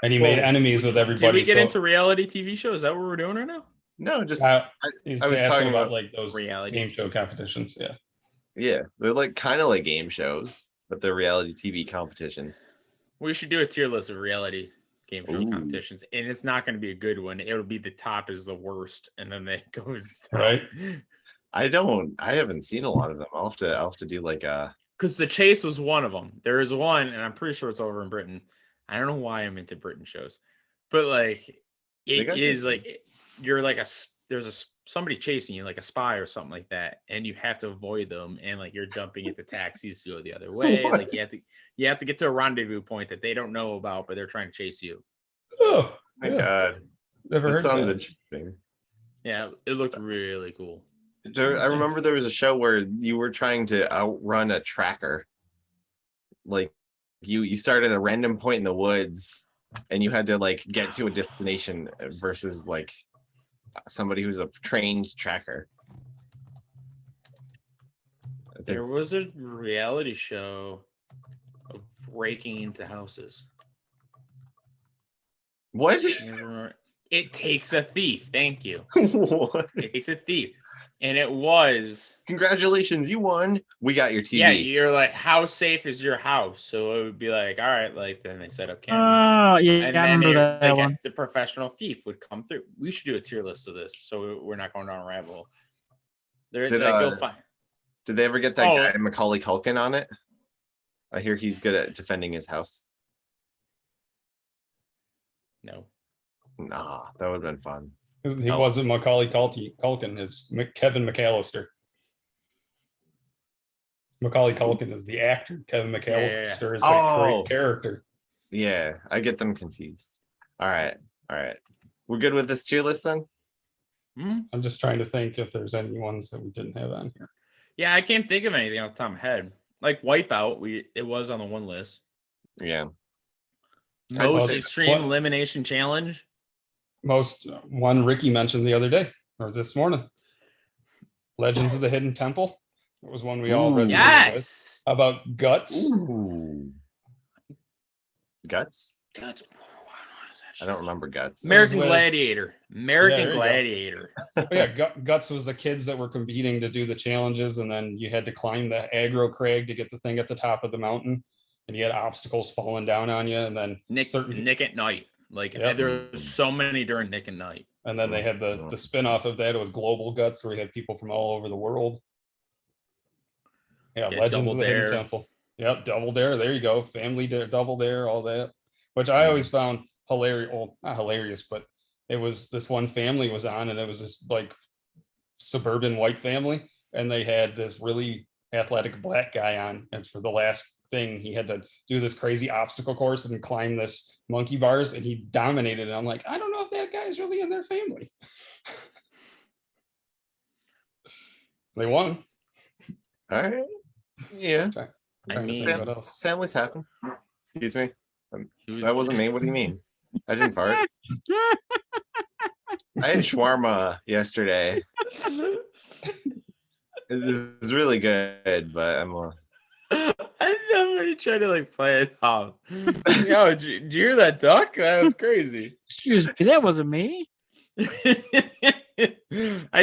And he made Well, enemies with Did everybody. we get so into reality TV shows? Is that what we're doing right now? No, just he's I was asking talking about about like those reality. game show competitions. Yeah. yeah, they're like kind of like game shows, but they're reality TV competitions. We should do a tier list of reality game show Ooh. competitions, and it's not going to be a good one. It'll be the top is the worst, and then it goes down. Right. I haven't seen a lot of them. I'll have to do like a Because The Chase was one of them. There is one, and I'm pretty sure it's over in Britain. I don't know why I'm into Britain shows, but like it got is good like you're like somebody chasing you, like a spy or something like that, and you have to avoid them, and like you're jumping into taxis to go the other way. What? Like you have to get to a rendezvous point that they don't know about, but they're trying to chase you. Oh, my yeah. god. Never That heard sounds that. interesting. Yeah, it looked really cool. I remember there was a show where you were trying to outrun a tracker. Like you started at a random point in the woods and you had to like get to a destination versus like somebody who's a trained tracker. I think There was a reality show of breaking into houses. what? I never remember. It Takes a Thief. Thank you. What? It Takes a Thief. And it was, Congratulations, you won. We got your TV. yeah, you're like, how safe is your house? So it would be like, all right, like then they set up cameras. Oh, yeah, And I then remember that like, one. the professional thief would come through. We should do a tier list of this so we're not going down a rabbit hole. There, Did, like, you'll uh, find. Did they ever get that Oh. guy Macaulay Culkin on it? I hear he's good at defending his house. No. Nah, that would have been fun. He Oh. wasn't Macaulay Culkin. It's Kevin McAllister. Macaulay Culkin is the actor. Kevin yeah, McAllister yeah. is that Oh. great character. Yeah, I get them confused. All right. We're good with this tier list then? Hmm? I'm just trying to think if there's any ones that we didn't have on here. Yeah, I can't think of anything off the top of my head. Like Wipeout, it was on the one list. Yeah. Most Well, Extreme what- Elimination Challenge. Most one Ricky mentioned the other day or this morning. Legends of the Hidden Temple. It was one we all Ooh. resonated with. Yes. How about Guts? Ooh. Guts? Guts. I don't remember Guts. American with- Gladiator. there American you go. Gladiator. Oh, yeah, Guts was the kids that were competing to do the challenges, and then you had to climb the aggro crag to get the thing at the top of the mountain. and you had obstacles falling down on you, and then Nick certain Nick at Night. Like Yep. there was so many during Nick at Night. and then they had the spin-off of that. It was Global Guts, where you had people from all over the world. Yeah, Yeah, Legends Double of the Hidden Dare. Temple. Yep, Double Dare. There you go. Family Dare, Double Dare, all that. Which I always found hilarious. Well, not hilarious, but it was this one family was on, and it was this like suburban white family, and they had this really athletic black guy on, and for the last thing, he had to do this crazy obstacle course and climb this monkey bars, and he dominated it. I'm like, I don't know if that guy's really in their family. They won. All right. Yeah. Trying I to mean, think what else. Families happen. Excuse me. he That wasn't me. What do you mean? I didn't fart. I had shawarma yesterday. It was really good, but I'm I know you tried to like play it off. Yo, did you hear that duck? That was crazy. Excuse me, that wasn't me. I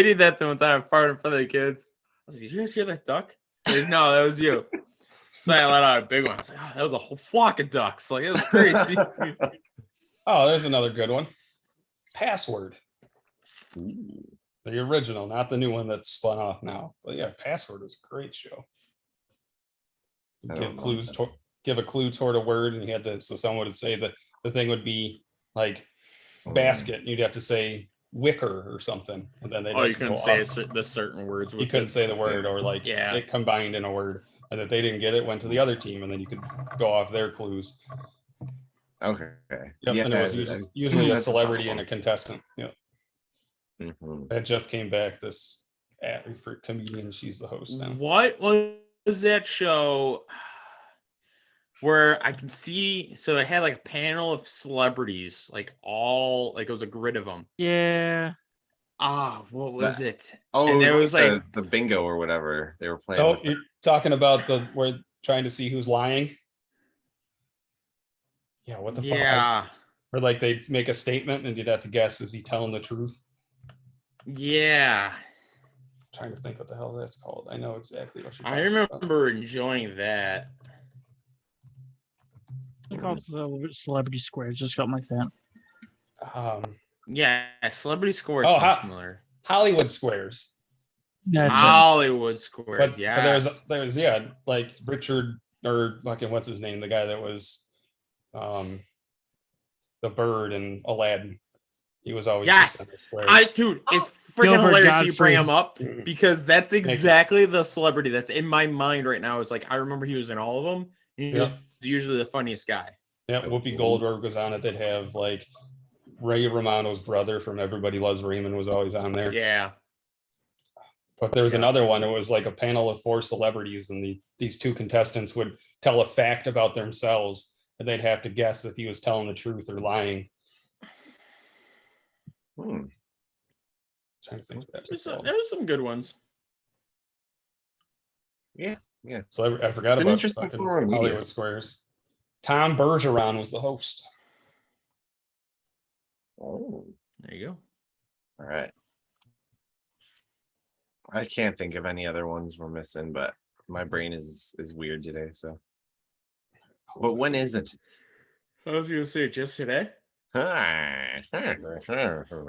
did that the one time I farted in front of the kids. I was like, did you guys hear that duck? Like, no, that was you. So I let out a big one. I was like, oh, that was a whole flock of ducks. Like, it was crazy. Oh, there's another good one. Password. The original, not the new one that's spun off now. But yeah, Password is a great show. You I give don't know clues, that. give a clue toward a word, and you had to. So someone would say that the thing would be like basket, and you'd have to say wicker or something, and then they. Oh, you couldn't say the certain words. You couldn't say the word, or like Yeah. it combined in a word, and if they didn't get it, went to the other team, and then you could go off their clues. Okay. Yep, and it was usually a celebrity and a contestant. Yep. Mhm. That just came back this for comedian. She's the host now. What was that show where I can see? So it had like a panel of celebrities, like all like it was a grid of them. Yeah. Ah, what was it? Oh, And it there was was, like like- the bingo or whatever they were playing. Oh, with. you're talking about we're trying to see who's lying. Yeah, what the fuck? Yeah, Or like they'd make a statement and you'd have to guess, is he telling the truth? yeah. Trying to think what the hell that's called. I know exactly what you're I talking about. remember enjoying that. They call it Celebrity Squares, just something like that. Yeah, Celebrity Squares Oh, sounds similar. Hollywood Squares. That's it. Hollywood Squares, But yeah. there's yeah, like Richard or fucking what's his name? The guy that was the bird in Aladdin. He was always the Yes! center square. Dude, it's freaking Gilbert hilarious that you bring Gottfried. him up Mhm. because that's you. exactly the celebrity that's in my mind right now. It's like I remember he was in all of them. He Yeah. was usually the funniest guy. Yeah, Whoopi Goldberg was on it. They'd have like Ray Romano's brother from Everybody Loves Raymond was always on there. Yeah. But there was Yeah. another one. It was like a panel of 4 celebrities, and these 2 contestants would tell a fact about themselves, and they'd have to guess if he was telling the truth or lying. Hmm. Trying to think what that There was called. was some good ones. So I forgot It's an about interesting fucking form of media. Hollywood Squares. Tom Bergeron was the host. Oh, There you go. all right. I can't think of any other ones we're missing, but my brain is weird today. So, but when is it? I was gonna say just today.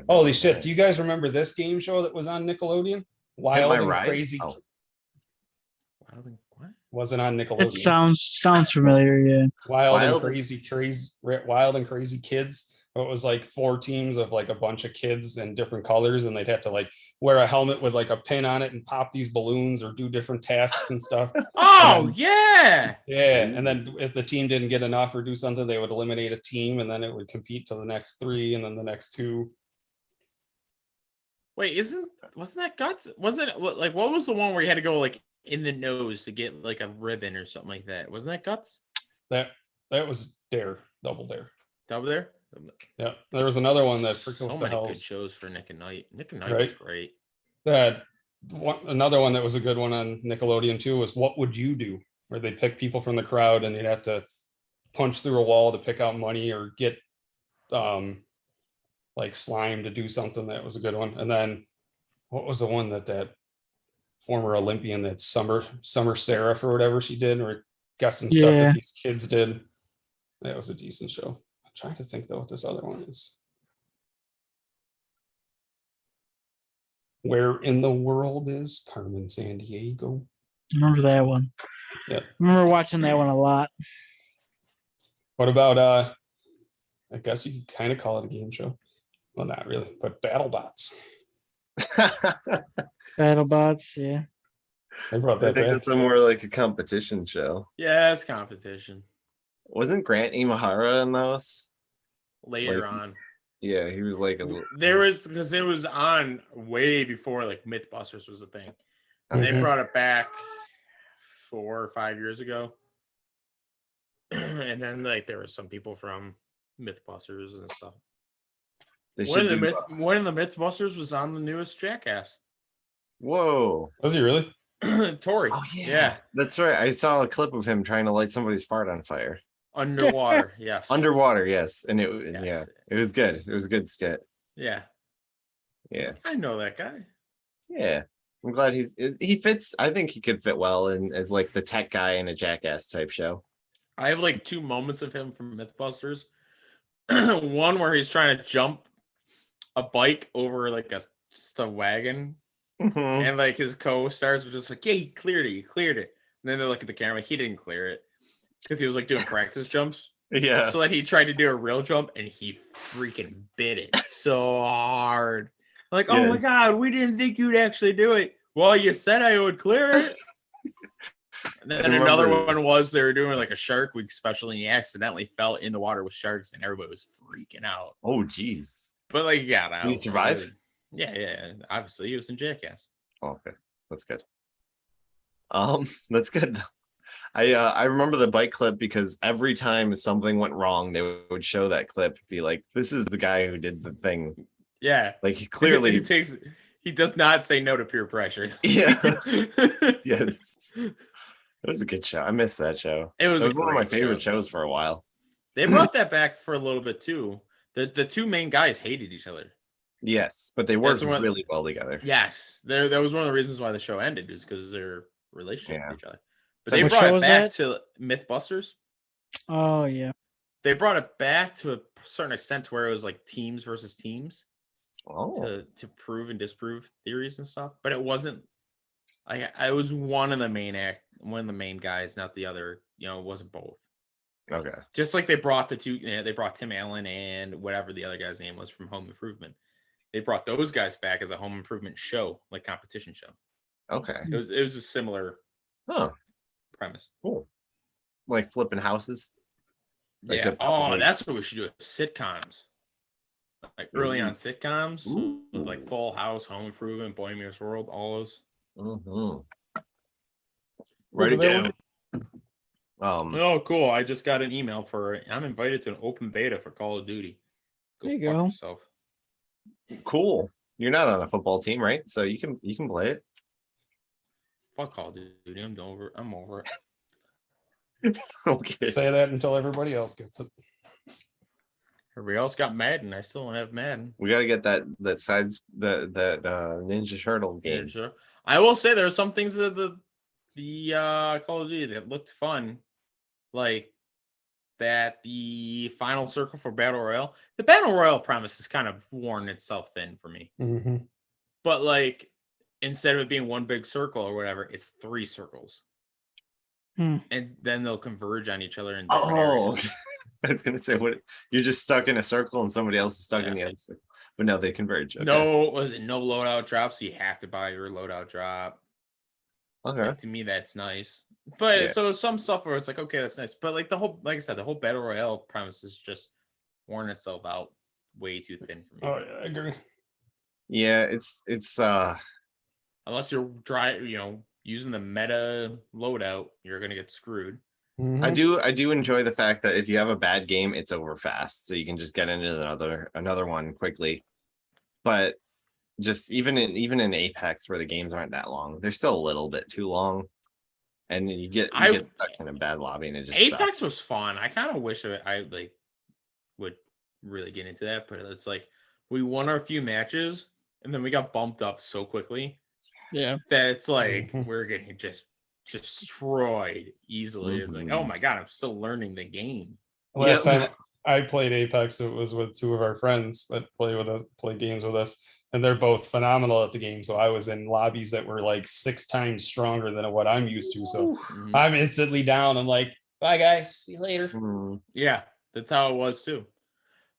Holy shit! Do you guys remember this game show that was on Nickelodeon? Wild and Ride? Crazy. Oh. Wild and what? Wasn't on It Nickelodeon. sounds familiar, yeah. Wild and Wild- Crazy Kids. It was like 4 teams of like a bunch of kids in different colors, and they'd have to like wear a helmet with like a pin on it and pop these balloons or do different tasks and stuff. Oh yeah. Yeah, and then if the team didn't get enough or do something, they would eliminate a team, and then it would compete to the next 3, and then the next 2. Wait, wasn't that Guts? Wasn't it like what was the one where you had to go like in the nose to get like a ribbon or something like that? Wasn't that Guts? That was Double Dare. Double there? Yeah, there was another one that freaking So what the many good hell's shows for Nick and Night. Nick and Night was Right. great. that another one that was a good one on Nickelodeon too was What Would You Do, where they pick people from the crowd and they'd have to punch through a wall to pick out money or get like slime to do something. That was a good one. And then what was the one that former Olympian, that Summer Seraph or whatever she did, or guessing stuff Yeah. that these kids did. That was a decent show. I'm trying to think though what this other one is. Where in the world is Carmen San Diego? Remember that one? Yep. Remember watching that one a lot. What about I guess you could kind of call it a game show. Well, not really, but BattleBots. BattleBots, yeah. They brought I that think back. that's a more like a competition show. Yeah, it's competition Wasn't Grant Imahara in those? later Like, on. Yeah, he was like a. There was because it was on way before like MythBusters was a thing. And they Mhm. brought it back 4 or 5 years ago. And then like there were some people from MythBusters and stuff. They One should of the do. one of the MythBusters was on the newest Jackass. Whoa. Was he really? Tori. Oh yeah, that's right. I saw a clip of him trying to light somebody's fart on fire Underwater. Yes. underwater. Yes, and it Yes. yeah, it was good. It was a good skit. Yeah. Yeah, I know that guy. yeah. I'm glad he fits. I think he could fit well in as like the tech guy in a Jackass type show. I have like 2 moments of him from MythBusters. One where he's trying to jump a bike over like just a wagon, Mhm. and like his co-stars were just like, "Yeah, he cleared it. And then they look at the camera. He didn't clear it because he was like doing practice jumps. Yeah, So like he tried to do a real jump and he freaking bit it so hard. Like, oh Yeah. my god, we didn't think you'd actually do it. Well, you said I would clear it. And then another remember- one was they were doing like a Shark Week special and he accidentally fell in the water with sharks and everybody was freaking out. oh geez. But like he got out. Did he survive? Yeah. Obviously he was in Jackass. Oh, okay, that's good. That's good though. I remember the bike clip because every time something went wrong, they would show that clip, be like, "This is the guy who did the thing." Yeah. Like he clearly, he does not say no to peer pressure. yeah, yes. It was a good show. I missed that show. It was It a was one of my great favorite show. shows for a while. They brought that back for a little bit too. The 2 main guys hated each other. Yes, but they worked the one- really well together. Yes, that was one of the reasons why the show ended, is because their relationship Yeah. with each other. It's But they like- What brought show it was back that? to MythBusters. Oh yeah. They brought it back to a certain extent to where it was like teams versus teams Oh, to prove and disprove theories and stuff. But it wasn't. I was one of the main guys, not the other. You know, it wasn't both. okay. Just like they brought they brought Tim Allen and whatever the other guy's name was from Home Improvement. They brought those guys back as a Home Improvement show, like competition show. Okay. It was a similar Oh, premise. cool. Like flipping houses. Yeah. Except Oh, probably- that's what we should do. Sitcoms. Like early Ooh. on sitcoms, Ooh. with like Full House, Home Improvement, Boy Meets World, all those. Mhm. Write it Over there. down. Oh, cool! I just got an email I'm invited to an open beta for Call of Duty. There you fuck go. yourself. Cool. You're not on a football team, right? So you can play it. Fuck Call of Duty. I'm over it. Okay. Say that until everybody else gets it. Everybody else got Madden. I still don't have Madden. We gotta get that Ninja Turtle Yeah, game. sure. I will say there are some things that the Call of Duty that looked fun, like that the final circle for Battle Royale. The Battle Royale premise has kind of worn itself thin for me. Mhm. But like instead of it being one big circle or whatever, it's 3 circles. Hmm. And then they'll converge on each other in different Oh, areas. okay. I was gonna say, what you're just stuck in a circle and somebody else is stuck in the Yeah. other circle. But no, they converge. Okay. No, was it no loadout drop? So you have to buy your loadout drop. Okay. Like, to me, that's nice. But Yeah. so some stuff where it's like, okay, that's nice. But like like I said, the whole battle royale premise is just worn itself out way too thin for me. Oh yeah, I agree. Yeah, it's Unless you're using the meta loadout, you're gonna get screwed. Mhm. I do enjoy the fact that if you have a bad game, it's over fast. So you can just get into another one quickly. But just even in Apex where the games aren't that long, they're still a little bit too long. And you get stuck in a bad lobby and it just Apex sucks. was fun. I kind of wish I like would really get into that, but it's like we won our few matches and then we got bumped up so quickly Yeah. that it's like Mhm. we're getting just destroyed easily. It's like, oh Mhm. my god, I'm still learning the game. Last Yep. time I played Apex, it was with two of our friends that play games with us, and they're both phenomenal at the game. So I was in lobbies that were like 6 times stronger than what I'm used to. So Mhm. I'm instantly down. I'm like, bye guys, see you later. Mm, Yeah, that's how it was too.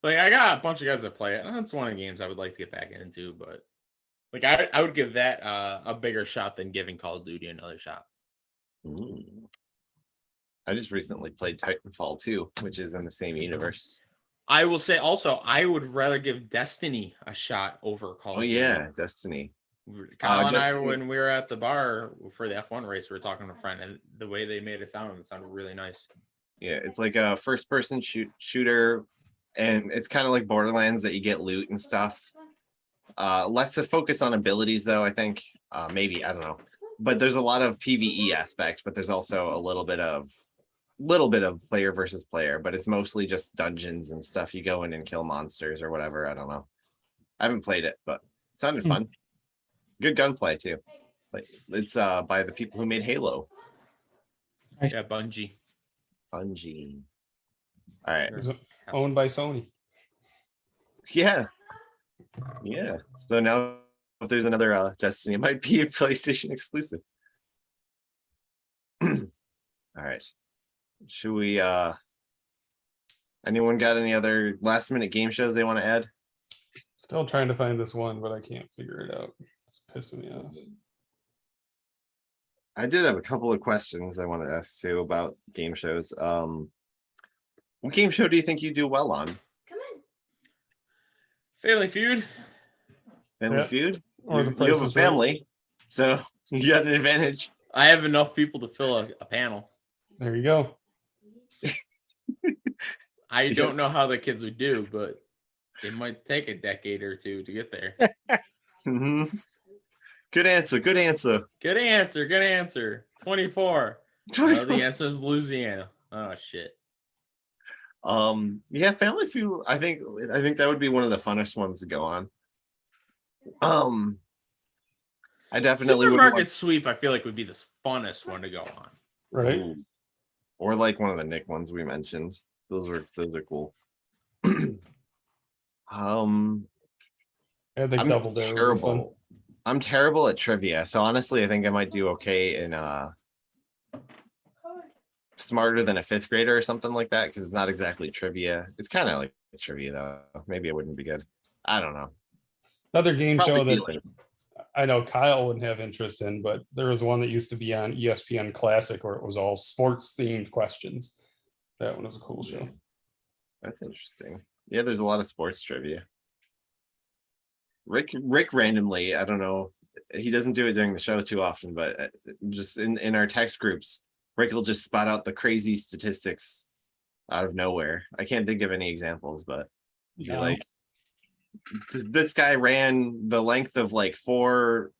Like I got a bunch of guys that play it, and that's one of the games I would like to get back into. But like I would give that a bigger shot than giving Call of Duty another shot. mm. I just recently played Titanfall 2, which is in the same universe. I will say also, I would rather give Destiny a shot over Call Oh of Duty. yeah, Destiny. Kyle and I, Destiny- when we were at the bar for the F1 race, we were talking to a friend, and the way they made it sounded really nice. Yeah, it's like a first-person shooter, and it's kind of like Borderlands that you get loot and stuff. Less to focus on abilities, though. I think maybe I don't know, but there's a lot of PVE aspect, but there's also a little bit of player versus player, but it's mostly just dungeons and stuff. You go in and kill monsters or whatever. I don't know. I haven't played it, but it sounded fun. Good gunplay too. Like it's by the people who made Halo. Yeah, Bungie. Bungie. All right. It was owned by Sony. Yeah. Yeah. So now if there's another Destiny, it might be a PlayStation exclusive. All right. Should we anyone got any other last minute game shows they want to add? Still trying to find this one, but I can't figure it out. It's pissing me off. I did have a couple of questions I want to ask too about game shows. What game show do you think you do well on? Family Feud. Family Yeah. Feud? Or The You Price have a is Right. family, so you got an advantage. I have enough people to fill a panel. There you go. I Yes. don't know how the kids would do, but it might take a decade or two to get there. Mhm. Good answer. Good answer. Good answer. Good answer. 24. No, the answer is Louisiana. Oh shit. Yeah, Family Feud. I think that would be one of the funnest ones to go on. I definitely would Supermarket want- sweep. I feel like would be the funnest one to go on. Right? Ooh. Or like one of the Nick ones we mentioned. Those are cool. I think I'm Double Dare would be fun. terrible. I'm terrible at trivia, so honestly, I think I might do okay in smarter than a fifth grader or something like that, because it's not exactly trivia. It's kind of like trivia though. Maybe it wouldn't be good. I don't know. Another game Probably show that dealing. I know Kyle wouldn't have interest in, but there was one that used to be on ESPN Classic where it was all sports themed questions. That one was a cool show. That's interesting. Yeah, there's a lot of sports trivia. Rick randomly, I don't know. He doesn't do it during the show too often, but just in our text groups, Rick will just spot out the crazy statistics out of nowhere. I can't think of any examples, but be No. like, this guy ran the length of like four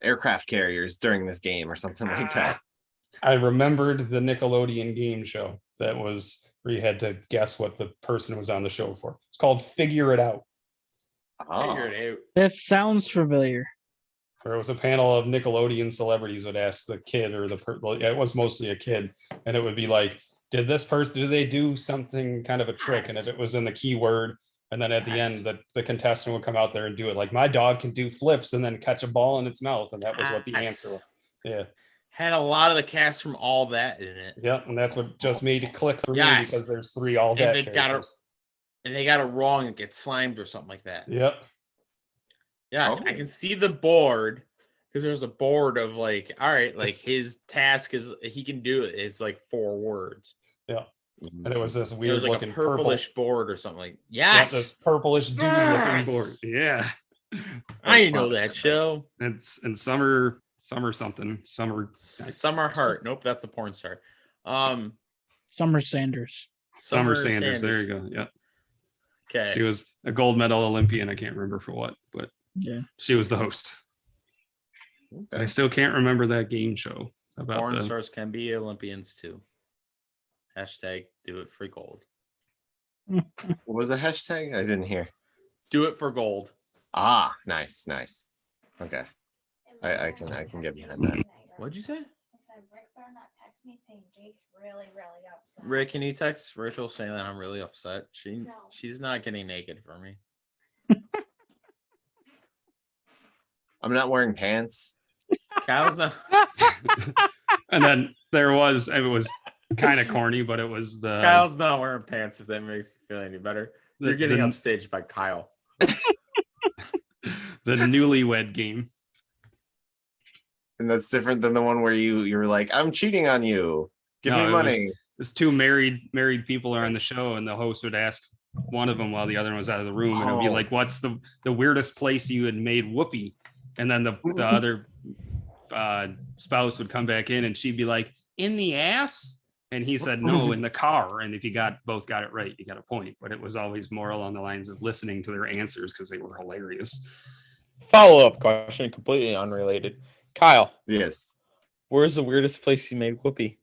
aircraft carriers during this game or something like that. I remembered the Nickelodeon game show that was where you had to guess what the person was on the show for. It's called Figure It Out, Figure Oh, it out. That sounds familiar. where it was a panel of Nickelodeon celebrities would ask the kid or it was mostly a kid, and it would be like, did they do something kind of a trick? And if it was in the keyword, and then at the end, the contestant would come out there and do it. Like, my dog can do flips and then catch a ball in its mouth, and that was what the answer was. Yeah. Had a lot of the cast from All That in it. Yeah, and that's what just made it click for me Yes. because there's 3 all And that they got it- characters. And they got it wrong and get slimed or something like that. Yep. Yes, I Oh. can see the board because there's a board of like, all right, like It's- his task is he can do it. It's like 4 words. And it was this It weird was like looking a purplish board or something like. Yes, this purplish dude looking Yes! board. Yeah. I know that show. It's in summer something. Summer. Summer Heart. Nope, that's the porn star. Summer Sanders. Summer Sanders. There you go. Yeah. Okay. She was a gold medal Olympian. I can't remember for what, but Yeah. she was the host. I okay. still can't remember that game show about Porn the stars can be Olympians too. Hashtag do it for gold. What was the hashtag? I didn't hear. Do it for gold. Ah, nice. Okay. I can get behind that. What'd you say? Rick better not text me saying Jake's really, really upset. Rick, can you text Rachel saying that I'm really upset? No. She's not getting naked for me. I'm not wearing pants. Kyle's not. And then it was kind of corny, but it was Kyle's not wearing pants. If that makes you feel any better, you're getting the, upstaged by Kyle. the newlywed game. And that's different than the one where you were like, I'm cheating on you. Give No, me it money. This two married people are on the show, and the host would ask one of them while the other one was out of the room, and it'd be Oh. like, "What's the weirdest place you had made whoopee?" And then the other spouse would come back in, and she'd be like, "In the ass." And he said, "No, in the car." And if you both got it right, you got a point. But it was always more along the lines of listening to their answers because they were hilarious. Follow-up question, completely unrelated. Kyle, Yes. where's the weirdest place you made whoopee?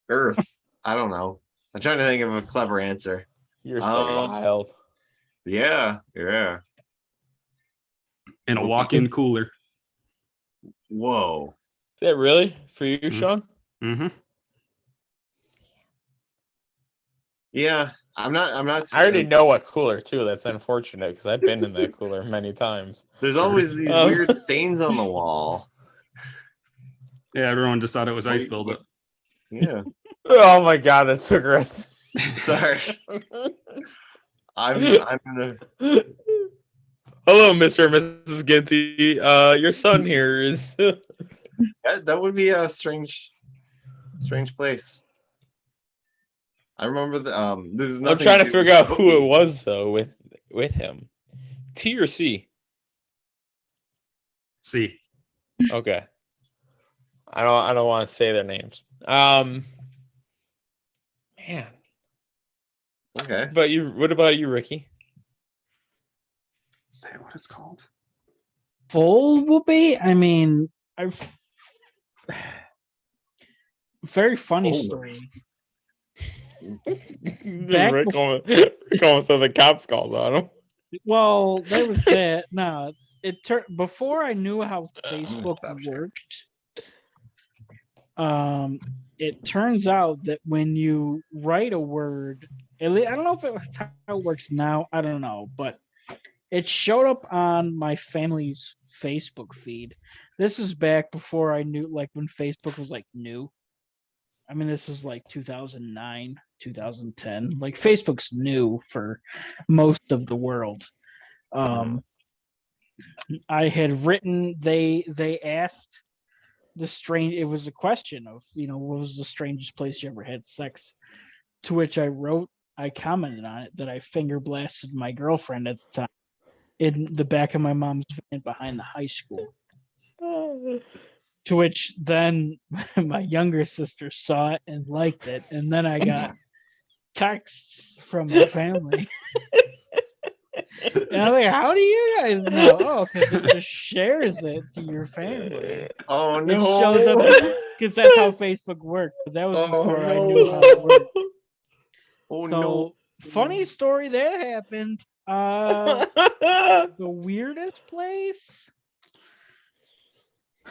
Earth. I don't know. I'm trying to think of a clever answer. You're so wild. Yeah. In a walk-in cooler. Whoa. Is that really for you, Mhm. Sean? Mm-hmm. Yeah. I'm not. I already know what cooler too. That's unfortunate because I've been in that cooler many times. There's always these weird stains on the wall. Yeah, everyone just thought it was ice buildup. Yeah. Oh my god, that's so gross. Sorry. I'm gonna. Hello, Mr. and Mrs. Ginty. Your son here is. That would be a strange place. I remember the This is I'm nothing. trying to do figure with out who it cooking. was though with him. T or C? See, Okay. I don't want to say their names. Man. Okay. But what about you, Ricky? is that what it's called? Full whoopee? I mean, I've very funny Oh. story. Rick almost said the cops called on him. Well, there was that. No, it turned before I knew how Facebook stop sharing. worked. It turns out that when you write a word, I don't know if how it works now. I don't know, but it showed up on my family's Facebook feed. This is back before I knew, like when Facebook was like new. I mean, this is like 2009, 2010. Like Facebook's new for most of the world. I had written, they asked it was a question of, what was the strangest place you ever had sex? To which I commented on it that I finger blasted my girlfriend at the time in the back of my mom's van behind the high school. To which then my younger sister saw it and liked it. And then I got texts from my family. And I'm like, how do you guys know? Oh, because it just shares it to your family. Oh It no. shows up because that's how Facebook worked. But that was Oh, before I no. knew how it worked. Oh So no. funny story that happened. The weirdest place. I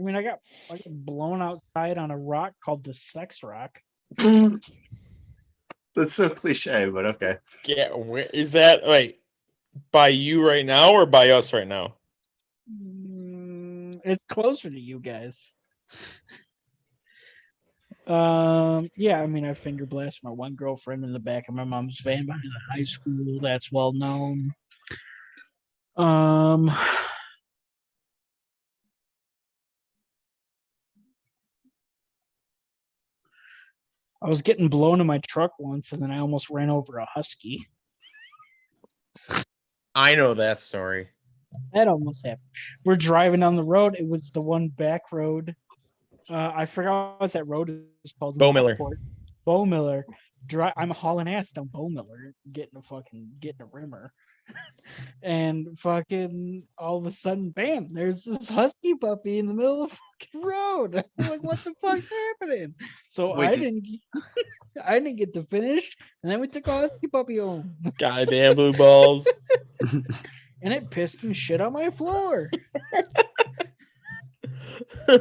mean, I got blown outside on a rock called the Sex Rock. That's so cliche, but okay. Yeah, where is that? Like by you right now or by us right now? It's closer to you guys. Yeah, I mean, I finger blasted my one girlfriend in the back of my mom's van behind the high school. That's well known. I was getting blown in my truck once, and then I almost ran over a husky. I know that story. That almost happened. We're driving down the road. It was the one back road. I forgot what that road is called. in Bo Miller. Lockport. Bo Miller. I'm hauling ass down Bo Miller, getting a rimmer. And fucking all of a sudden, bam, there's this husky puppy in the middle of the fucking road. I'm like, what the fuck's happening? So Wait, I didn't get to finish, and then we took a husky puppy home, Goddamn blue balls. and it pissed and shit on my floor. All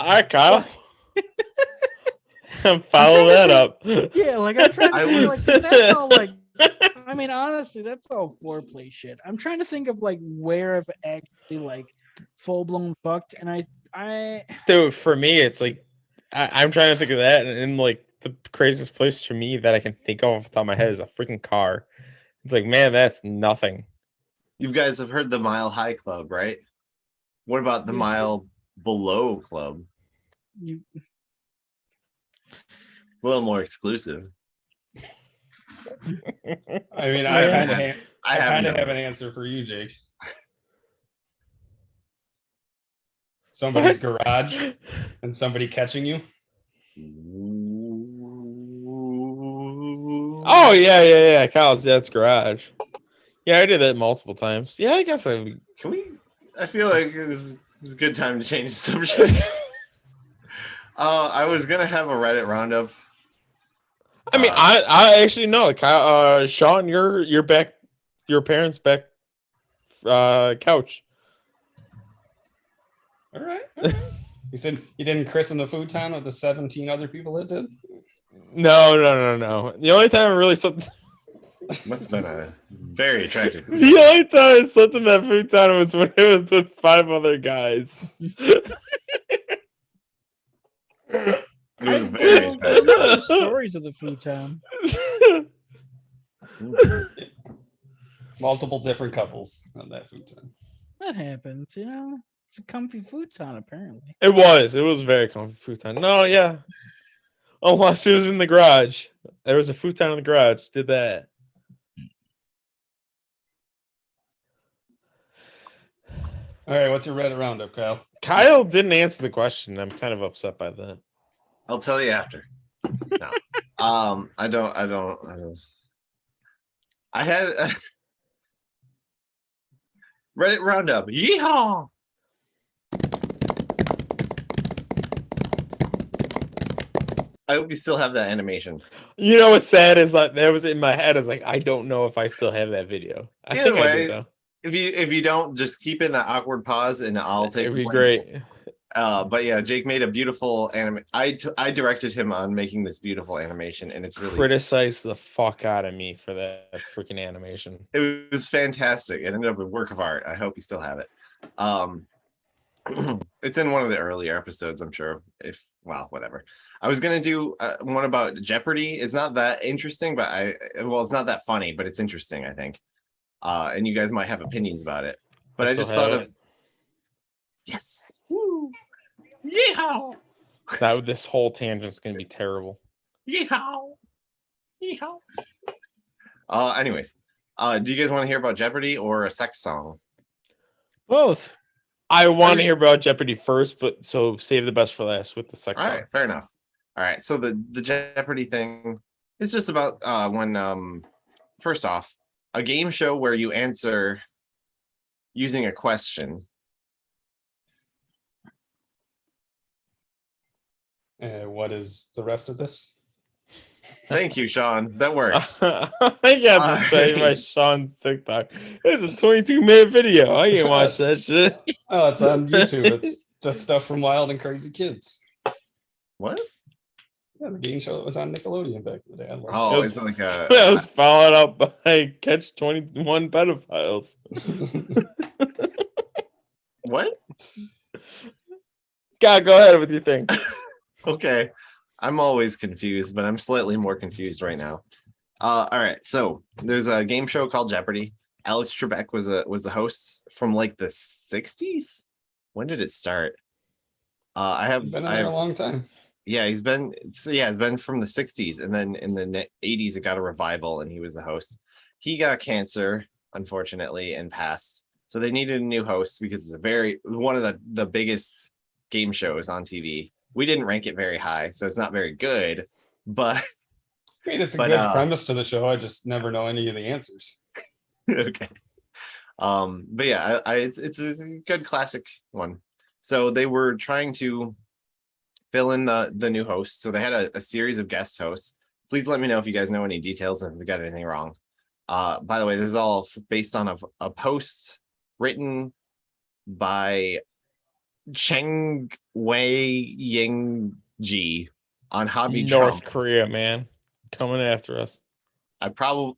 right, Kyle. Follow that up. Yeah, like I'm trying to I think, was- like, that's all like. I mean, honestly, that's all foreplay shit. I'm trying to think of like where I've actually like full blown fucked, and I Dude, for me, it's like I'm trying to think of that, and like the craziest place for me that I can think of off the top of my head is a freaking car. It's like, man, that's nothing. You guys have heard the Mile High Club, right? What about the Yeah. Mile Below Club? you A little more exclusive. I mean, I kind of haven't- I haven't kind of done have it. an answer for you, Jake. Somebody's garage and somebody catching you. Oh yeah. Kyle's dad's garage. Yeah, I did that multiple times. Yeah, I guess I. Can we? I feel like this is a good time to change the subject. I was gonna have a Reddit roundup. I mean, I actually know, Kyle. Sean, your back, your parents' back, couch. All right. You said you didn't christen the futon with the 17 other people that did? No. The only time I really slept, Must have been a very attractive. the only time I slept in that futon was when it was with 5 other guys. It was I very don't attractive. remember the stories of the futon. Multiple different couples on that futon. That happens, you know. It's a comfy futon, apparently. It was very comfy futon. No, yeah. Unless it was in the garage. There was a futon in the garage. Did that. All right, what's your Reddit roundup, Kyle? Kyle didn't answer the question. I'm kind of upset by that. I'll tell you after. No. I don't. I had a Reddit roundup. Yeehaw! I hope you still have that animation. You know what's sad is like that was in my head. I was like, I don't know if I still have that video. I Either think I way, do though. If you don't, just keep in that awkward pause, and I'll take. It'd be the blame. great. But yeah, Jake made a beautiful anime. I directed him on making this beautiful animation, and it's really Criticize the fuck out of me for that freaking animation. it was fantastic. It ended up a work of art. I hope you still have it. It's in one of the earlier episodes, I'm sure. If well, whatever. I was gonna do one about Jeopardy. It's not that interesting, but it's not that funny, but it's interesting, I think. And you guys might have opinions about it. But I still just thought have of yes. Woo. Yeehaw! That this whole tangent's gonna be terrible. Yeehaw! Yeehaw! Anyways, do you guys want to hear about Jeopardy or a sex song? Both. I want to hear about Jeopardy first, but so save the best for last with the sex All song. right, fair enough. All right, so the Jeopardy thing is just about when first off, a game show where you answer using a question. What is the rest of this? Thank you, Sean. That works. I got to say my Alright. Sean's TikTok. It's a 22-minute video. I can't watch that shit. Oh, it's on YouTube. It's just stuff from Wild and Crazy Kids. What? Yeah, the game show that was on Nickelodeon back in the day. I loved Oh, It it's like a. That was followed up by Catch 21 pedophiles. it. What? God, go ahead with your thing. Okay. I'm always confused, but I'm slightly more confused right now. All right. So there's a game show called Jeopardy. Alex Trebek was the host from like the 60s. When did it start? I have Been on there a long time. Yeah, it's been from the 60s, and then in the 80s it got a revival, and he was the host. He got cancer, unfortunately, and passed. So they needed a new host because it's one of the biggest game shows on TV. We didn't rank it very high, so it's not very good, but I mean, it's a But, good premise to the show. I just never know any of the answers. Okay. But yeah, it's a good classic one. So they were trying to fill in the new hosts. So they had a series of guest hosts. Please let me know if you guys know any details and if we got anything wrong. By the way, this is all based on a post written by Cheng Wei Ying Ji on Hobby North Trump. Korea, man, coming after us.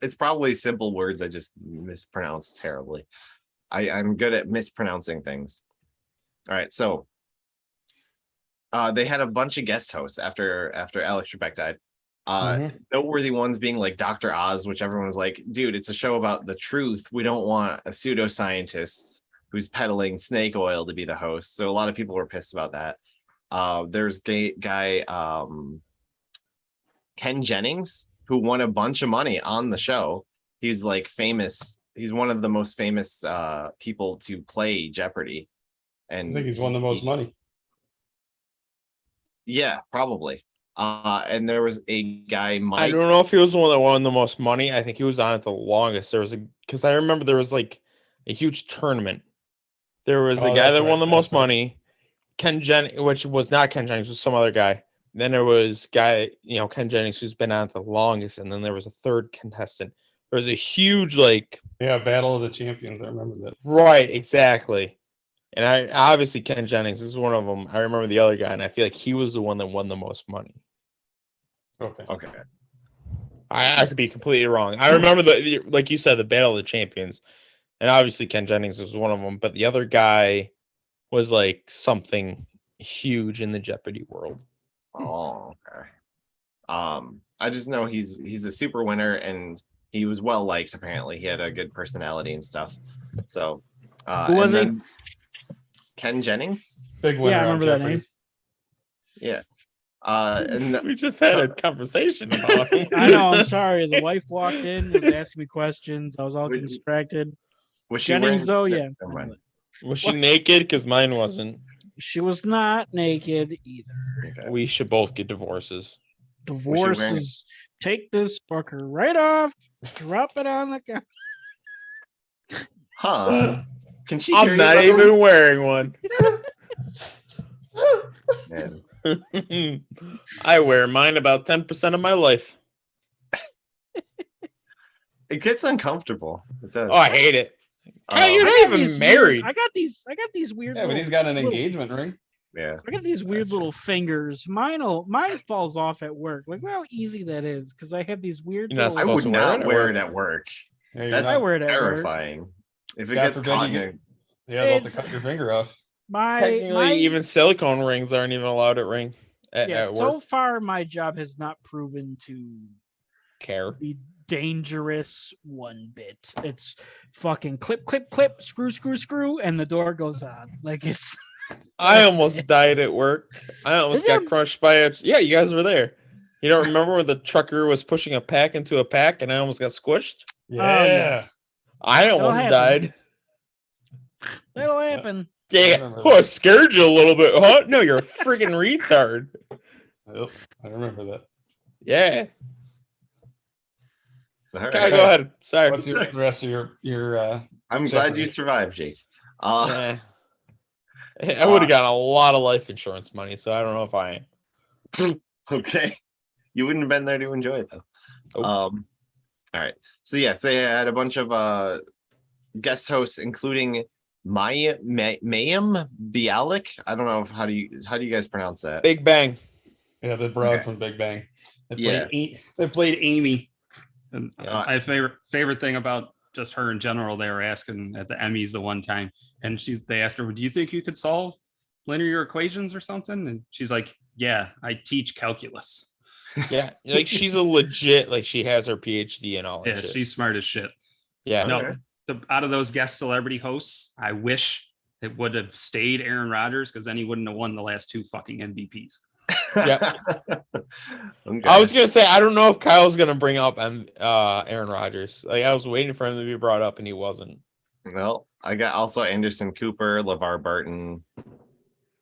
It's probably simple words I just mispronounced terribly. I'm good at mispronouncing things. All right, so they had a bunch of guest hosts after Alex Trebek died. Noteworthy ones being like Dr. Oz, which everyone was like, dude, it's a show about the truth. We don't want a pseudoscientist who's peddling snake oil to be the host. So a lot of people were pissed about that. There's guy Ken Jennings, who won a bunch of money on the show. He's like famous. He's one of the most famous people to play Jeopardy. And I think he's won the most money. Yeah, probably. And there was a guy, Mike. I don't know if he was the one that won the most money. I think he was on it the longest. There was because I remember there was like a huge tournament. There was a Oh, guy that's that won right, the most that's right. money. Which was not Ken Jennings, was some other guy. Then there was Ken Jennings, who's been on it the longest, and then there was a third contestant. There was a huge Yeah, Battle of the Champions. I remember that. right, exactly. And I obviously Ken Jennings is one of them. I remember the other guy, and I feel like he was the one that won the most money. Okay. Okay. I could be completely wrong. I remember like you said, the Battle of the Champions, and obviously Ken Jennings was one of them. But the other guy was like something huge in the Jeopardy world. Oh, okay. I just know he's a super winner and he was well liked. Apparently, he had a good personality and stuff. So, Who was and he? then Ken Jennings. Big winner. Yeah, I on remember that Jeopardy. name. Yeah. And We just had a conversation about him. I know. I'm sorry. The wife walked in, was asking me questions. I was all Wait. distracted. was she Jennings, wearing? though, No, yeah. never mind. Was she naked? Because mine wasn't. She was not naked either. Okay. We should both get divorces. Divorce wearing- is take this fucker right off, drop it on the counter. Huh? Can she? hear I'm you, not brother? even wearing one. Man. I wear mine about 10% of my life. It gets uncomfortable. It does. Oh, I hate it. Kyle, you're Um, not even these married. I got these weird. Yeah, but little- he's got an little- engagement ring. Yeah. I got these weird That's little fingers. Mine falls off at work. Like how easy that is, because I have these weird. You're not little- I would supposed to wear not it at wear work. it at work. Yeah, you're That's I not- wear it at work. terrifying. If it God gets forbid caught, you in a- yeah, they'll have to It's- cut your finger off. Technically, even silicone rings aren't even allowed at ring at work. so far my job has not proven to Care. be dangerous one bit. It's fucking clip, clip, clip, screw, screw, screw, and the door goes on. Like it's I almost died at work. I almost Is got it? crushed by a. Yeah, you guys were there. You don't remember when the trucker was pushing a pack into a pack and I almost got squished? Yeah. yeah. I almost happen. died. that'll happen. Yeah. remember Oh, I that. scared you a little bit, huh? No, you're a freaking retard. Yep, I remember that. Yeah. all Okay, right. go ahead. Sorry. What's the rest of your I'm glad Jeopardy. you survived, Jake. Yeah. I would have gotten a lot of life insurance money, so I don't know if I am. Okay. You wouldn't have been there to enjoy it though. Nope. All right. So yes, they had a bunch of guest hosts, including Mayim Bialik. I don't know how do you guys pronounce that? Big Bang. yeah, the broad Okay. from Big Bang. They Yeah. They played Amy. And Yeah. my favorite thing about just her in general, they were asking at the Emmys the one time, and they asked her, "Do you think you could solve linear equations or something?" And she's like, "Yeah, I teach calculus." Yeah. Like she's a legit, like she has her PhD and all that Yeah, shit. she's smart as shit. Yeah. Okay. No, out of those guest celebrity hosts, I wish it would have stayed Aaron Rodgers, because then he wouldn't have won the last two fucking MVPs. Yeah. Okay. I was gonna say I don't know if Kyle's gonna bring up Aaron Rodgers. Like I was waiting for him to be brought up and he wasn't. Well, I got also Anderson Cooper, LeVar Burton,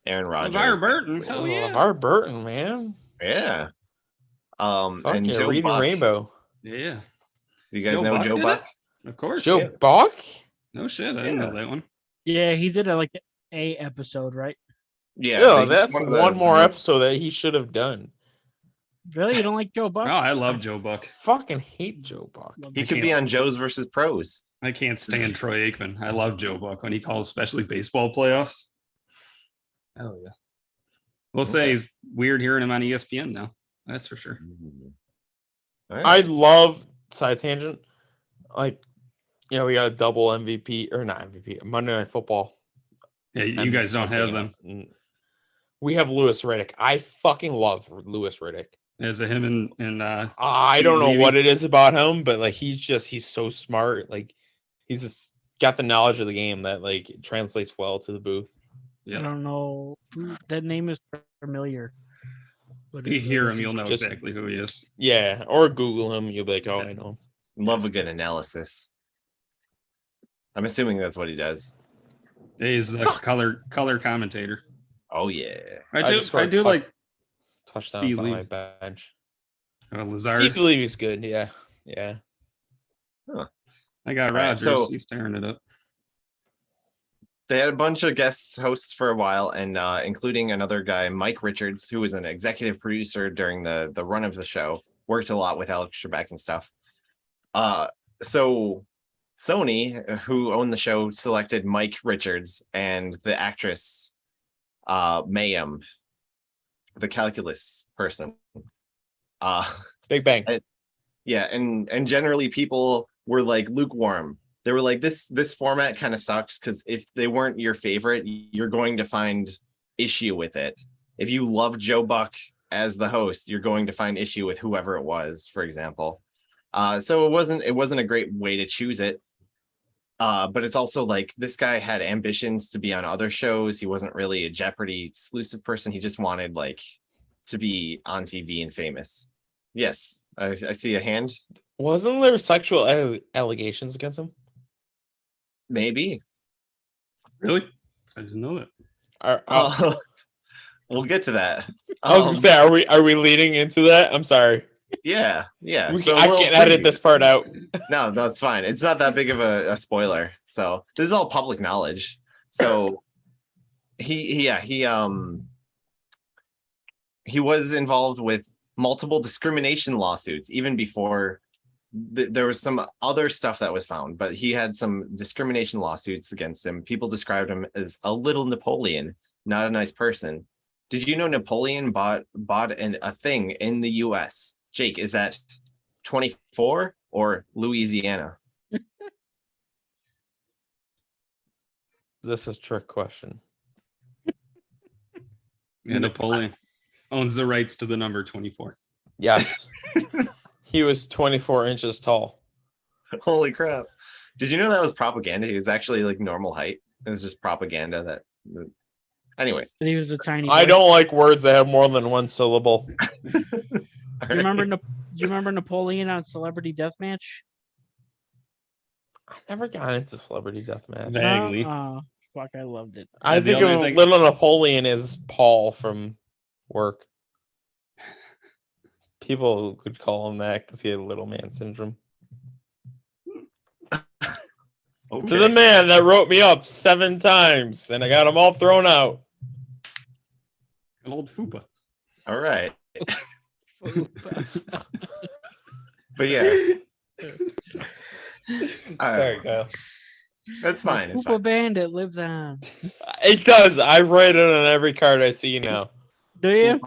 Aaron Rodgers. LeVar Burton, hell yeah. LeVar Burton, man. Yeah. Fuck And yeah, Joe reading Buck. Rainbow. Yeah. Do you guys Joe know Buck Joe did Buck? it? Of course. Joe Buck? No shit. I didn't know Yeah. that one. Yeah, he did a, like a episode, right? Yeah, Yeah, he's that's one of one the more most- episode that he should have done. Really, you don't like Joe Oh, Buck? I love Joe Buck. Fucking hate Joe Buck. Love He I could be can't on Joe's versus Pros. I can't stand Troy Aikman. I love Joe Buck when he calls, especially baseball playoffs. Hell yeah. We'll say Okay. he's weird hearing him on ESPN now. That's for sure. All right. I love side tangent. Like, you know, we got a double MVP or not MVP, Monday Night Football. Yeah, you and guys don't have them. something. We have Lewis Riddick. I fucking love Lewis Riddick. As a him and I Steve don't know Levy. what it is about him, but like he's so smart. Like he's just got the knowledge of the game that like it translates well to the booth. I yeah, don't know. That name is familiar. But you hear him, you'll know Just- exactly who he is. Yeah, or Google him, you'll be like, oh, I know. Love a good analysis. I'm assuming that's what he does. He's the color commentator. Oh yeah. I I do just scored I do touch- like Touchdowns Steve on my Levy. bench. Lazard. Steve Levy's good. Yeah, yeah. I got All right, Rogers. so- He's tearing it up. They had a bunch of guest hosts for a while, and including another guy, Mike Richards, who was an executive producer during the run of the show, worked a lot with Alex Trebek and stuff. So Sony, who owned the show, selected Mike Richards and the actress Mayhem, the calculus person. Big Bang. Yeah, and generally people were like lukewarm. They were like, this format kind of sucks because if they weren't your favorite, you're going to find issue with it. If you love Joe Buck as the host, you're going to find issue with whoever it was, for example. So it wasn't a great way to choose it. But it's also like this guy had ambitions to be on other shows. He wasn't really a Jeopardy exclusive person. He just wanted like to be on TV and famous. Yes, I see a hand. Wasn't there sexual allegations against him? Maybe. Really? I didn't know that. We'll get to that. I was gonna say, are we leading into that? I'm sorry. Yeah. I we'll can edit preview. this part out. No, that's fine. It's not that big of a spoiler. So this is all public knowledge. So he was involved with multiple discrimination lawsuits even before there was some other stuff that was found, but he had some discrimination lawsuits against him. People described him as a little Napoleon, not a nice person. Did you know Napoleon bought a thing in the US? Jake, is that 24 or Louisiana? This is a trick question. Yeah, Napoleon owns the rights to the number 24. Yes. He was 24 inches tall. Holy crap. Did you know that was propaganda? He was actually like normal height. It was just propaganda that anyways. he was a tiny. I boy. don't like words that have more than one syllable. Do you remember? Do you remember Napoleon on Celebrity Deathmatch? I never got into Celebrity Deathmatch. Vaguely. Oh, fuck! I loved it. I the think only of thing- Little Napoleon is Paul from work. People would call him that because he had little man syndrome. Okay. To the man that wrote me up 7 times and I got them all thrown out. An old fupa. All right. But yeah. Sorry, Kyle. That's fine. It's Hoopa fine. Bandit lives on. It does. I write it on every card I see now. Do you?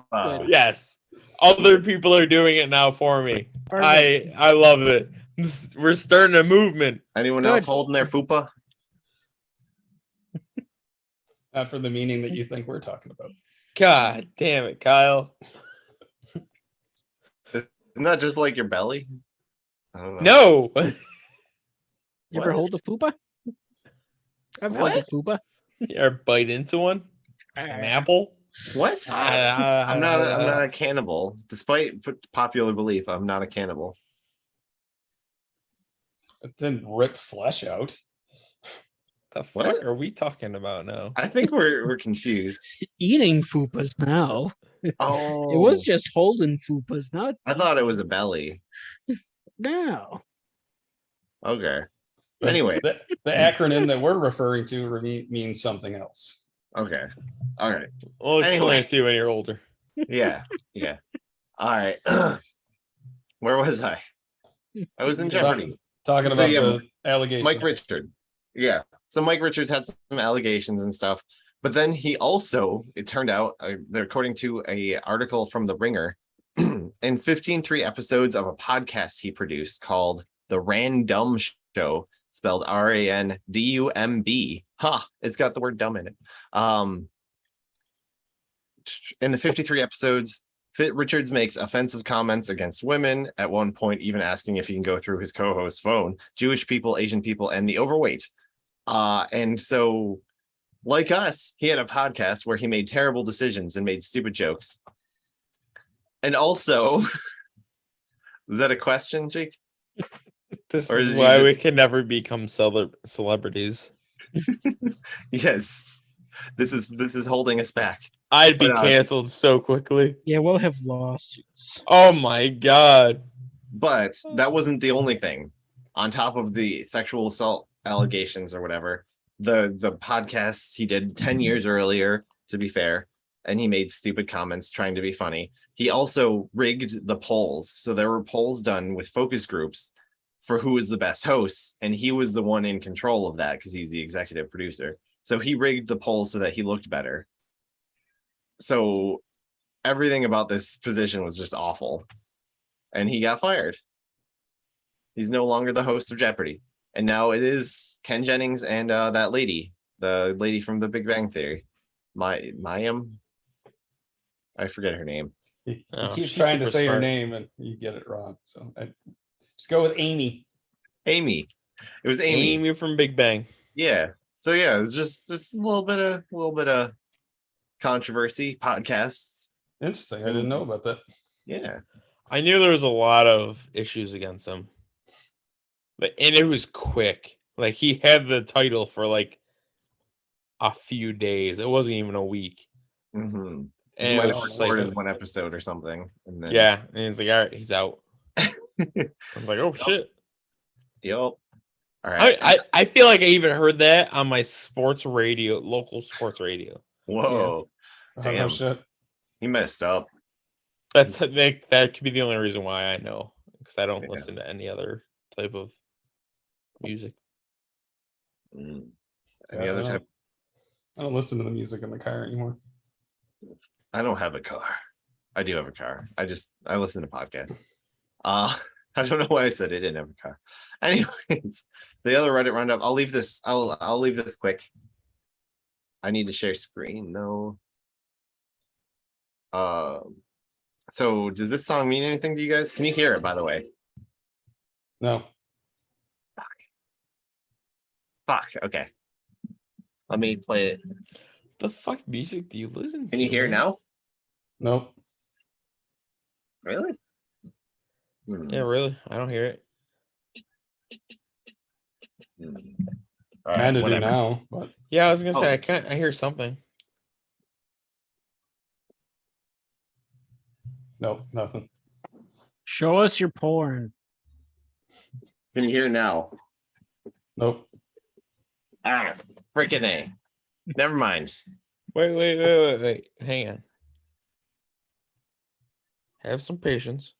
Yes. Other people are doing it now for me. Perfect. I love it. We're starting a movement. Anyone Good. else holding their fupa? Not for the meaning that you think we're talking about. God damn it, Kyle. Isn't that just like your belly? I don't know. No. You ever What? hold a fupa? I've held a What? fupa. You ever bite into one? An apple? What? I'm not a cannibal. Despite popular belief, I'm not a cannibal. It didn't rip flesh out. The fuck What? are we talking about now? I think we're confused. Eating fupas now. Oh, It was just holding fupas, not I thought it was a belly. now. Okay. But Anyways. the acronym that we're referring to means something else. Okay. All right. We'll explain Anyway. it to you when you're older. Yeah. Yeah. All right. Where was I? I was in Talk- Jeopardy. Talking So, about yeah, the allegations. Mike Richard. Yeah. So Mike Richards had some allegations and stuff, but then he also, it turned out, according to a article from The Ringer, in 15 episodes of a podcast he produced called The Random Show, spelled RANDUMB. It's got the word dumb in it. In the 53 episodes, Richards makes offensive comments against women, at one point even asking if he can go through his co-host's phone, Jewish people, Asian people, and the overweight. And so, like us, he had a podcast where he made terrible decisions and made stupid jokes. And also, is that a question, Jake? This Or is is he why we just- can never become celebrities. Yes. This is holding us back. I'd be But, canceled so quickly. Yeah, we'll have lawsuits. Oh my god. But that wasn't the only thing. On top of the sexual assault allegations or whatever, the podcasts he did 10 years earlier, to be fair, and he made stupid comments trying to be funny. He also rigged the polls. So there were polls done with focus groups for who was the best host, and he was the one in control of that because he's the executive producer. So he rigged the polls so that he looked better. So everything about this position was just awful. And he got fired. He's no longer the host of Jeopardy. And now it is Ken Jennings and that lady, the lady from The Big Bang Theory. Mayim? I forget her name. You Oh, keep she's trying to super say her smart. name and you get it wrong. So just go with Amy. Amy. It was Amy. Amy from Big Bang. Yeah. So yeah, it's just a little bit of controversy, podcasts. Interesting. I didn't know about that. Yeah. I knew there was a lot of issues against him. And it was quick. Like he had the title for like a few days. It wasn't even a week. Mm-hmm. And Might it have was just like, recorded one episode or something. And then yeah. And he's like, all right, he's out. I was like, oh shit. Yep. All right. I feel like I even heard that on my sports radio, local sports radio. Whoa. Oh, no Damn. shit. He messed up. That's I think that could be the only reason why I know, because I don't Yeah. listen to any other type of music. Mm. Yeah, Any I other don't- type? I don't listen to the music in the car anymore. I don't have a car. I do have a car. I listen to podcasts. I don't know why I said I didn't have a car. Anyways, the other Reddit roundup. I'll leave this quick. I need to share screen though. So does this song mean anything to you guys? Can you hear it, by the way? No. Fuck. Okay. Let me play it. The fuck music do you listen to? Can you hear it man? now? Nope. Really? Yeah, really. I don't hear it. Hmm. All right, Kind of do whatever. now, but Yeah, I was gonna say Oh. I hear something. nope, nothing. Show us your porn. Can you hear it now? Nope. Ah, freaking A. Never mind. Wait. Hang on. Have some patience.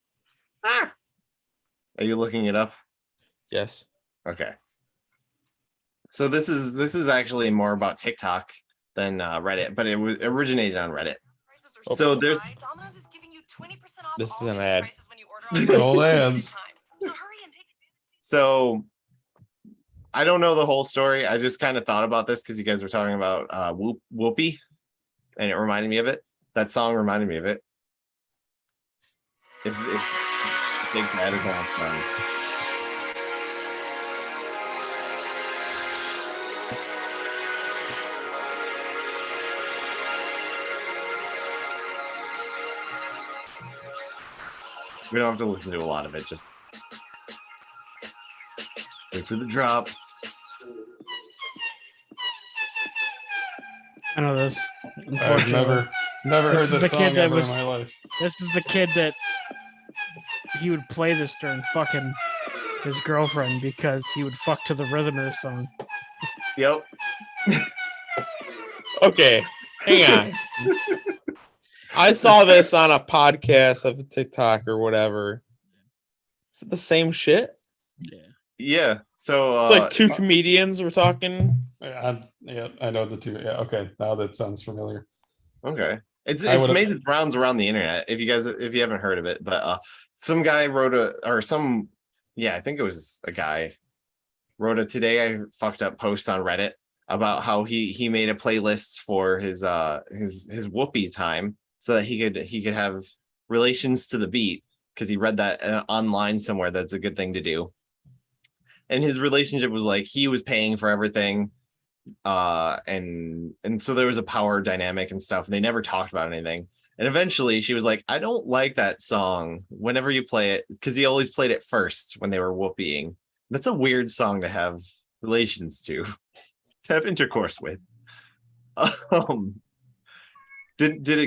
Ah. Are you looking it up? Yes. Okay. So this is actually more about TikTok than Reddit, but it was originated on Reddit. So there's This is an ad. Old ads. So I don't know the whole story. I just kind of thought about this because you guys were talking about Whoopi, and it reminded me of it. That song reminded me of it. If Big Bad is on. We don't have to listen to a lot of it. Just wait for the drop. I know this. I've Unfortunately. never This heard is this the song kid that ever was- in my life. This is the kid that he would play this during fucking his girlfriend because he would fuck to the rhythm of the song. Yep. Okay, hang on. I saw this on a podcast of TikTok or whatever. Is it the same shit? Yeah. So It's like two comedians were talking. Yeah, I know the two. Yeah, okay. Now that sounds familiar. okay. It's I would've- made the rounds around the internet. If you haven't heard of it, but some guy wrote I think it was a guy wrote a today I fucked up post on Reddit about how he made a playlist for his whoopee time so that he could have relations to the beat because he read that online somewhere that's a good thing to do. And his relationship was like he was paying for everything, and so there was a power dynamic and stuff. And they never talked about anything. And eventually, she was like, "I don't like that song. Whenever you play it, because he always played it first when they were whooping. That's a weird song to have relations to have intercourse with." Did it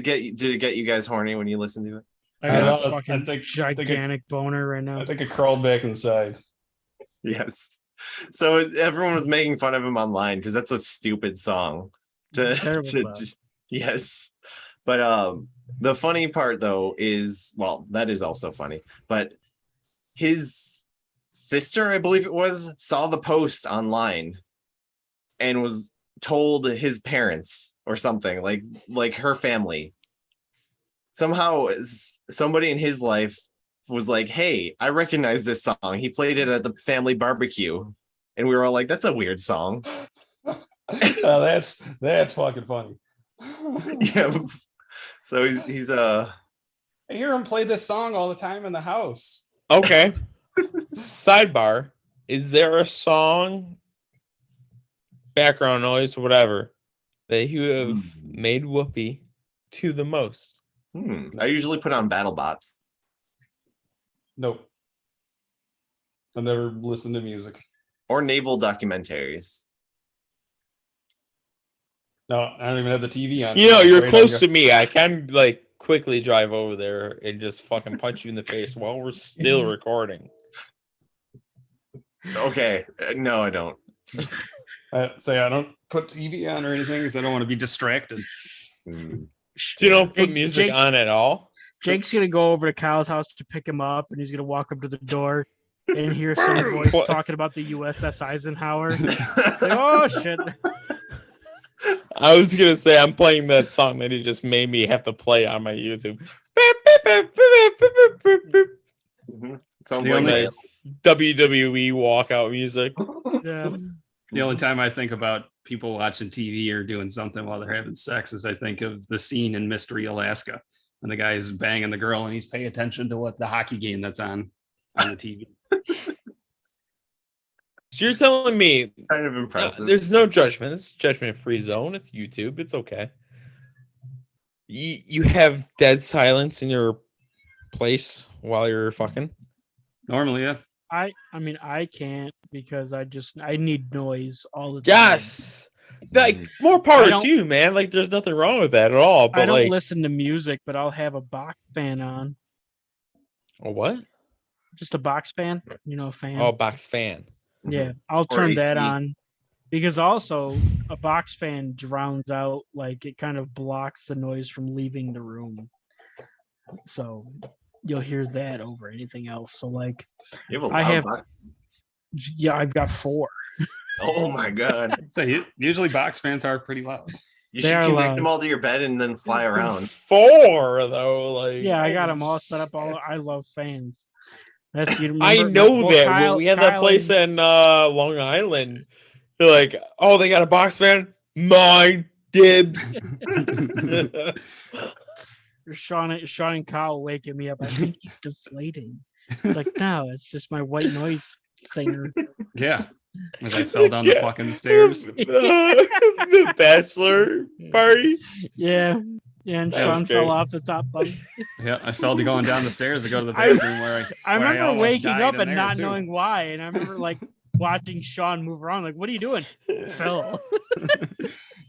get you guys horny when you listened to it? I I got know, a I fucking think- gigantic boner right now. I think it crawled back inside. Yes. So everyone was making fun of him online because that's a stupid song. Terrible song. Yes. But the funny part though is, well, that is also funny, but his sister, I believe it was, saw the post online and was told his parents or something, like her family. Somehow somebody in his life was like, "Hey, I recognize this song. He played it at the family barbecue." And we were all like, "That's a weird song." Oh, that's fucking funny. Yeah. So he's I hear him play this song all the time in the house. Okay. Sidebar: is there a song, background noise, whatever, that you have made whoopee to the most? I usually put on BattleBots. Nope. I never listened to music. Or naval documentaries. No, I don't even have the TV on. You know, It's you're right close on to me. I can like quickly drive over there and just fucking punch you in the face while we're still recording. Okay. No, I don't. Say I don't put TV on or anything because I don't want to be distracted. Mm. So you don't put Jake- music Jake's- on at all? Jake's gonna go over to Kyle's house to pick him up, and he's gonna walk up to the door and hear some voice What? talking about the USS Eisenhower. Like, oh shit! I was gonna say I'm playing that song that he just made me have to play on my YouTube. Mhm. Sounds The like only- WWE walkout music. Yeah. The only time I think about people watching TV or doing something while they're having sex is I think of the scene in Mystery Alaska when the guy is banging the girl and he's paying attention to what the hockey game that's on the TV. So you're telling me kind of impressive. there's no judgment. It's judgment-free zone. It's YouTube. It's okay. You have dead silence in your place while you're fucking. Normally, yeah. I mean, I can't because I need noise all the time. Yes. Like more I power don't- to you, man. Like there's nothing wrong with that at all. I But don't like, listen to music, but I'll have a box fan on. a what? Just a box fan, a fan. Oh, box fan. Yeah, I'll Or turn that AC. on because also a box fan drowns out, like it kind of blocks the noise from leaving the room. So you'll hear that over anything else. So like, You have a I loud have- box. yeah, I've got 4. Oh my god. So usually box fans are pretty loud. You They should are connect loud. them all to your bed and then fly around. 4 though, like Yeah, I got holy them all set up. shit. I love fans. That's you I remember- know well, that Kyle- when we had that Kyle place and- in Long Island, they're like, "Oh, they got a box fan, mine, dibs." Sean and Kyle waking me up. I think he's deflating. It's like, no, it's just my white noise thinger. Yeah. As I fell down the Yeah. fucking stairs. The bachelor party. Yeah. Yeah, and That Sean was fell great. off the top bunk. Yeah, I fell to going down the stairs to go to the I- bathroom where I where remember almost waking died up in and there, not too. knowing why. And I remember like watching Sean move around, like, what are you doing? Fell.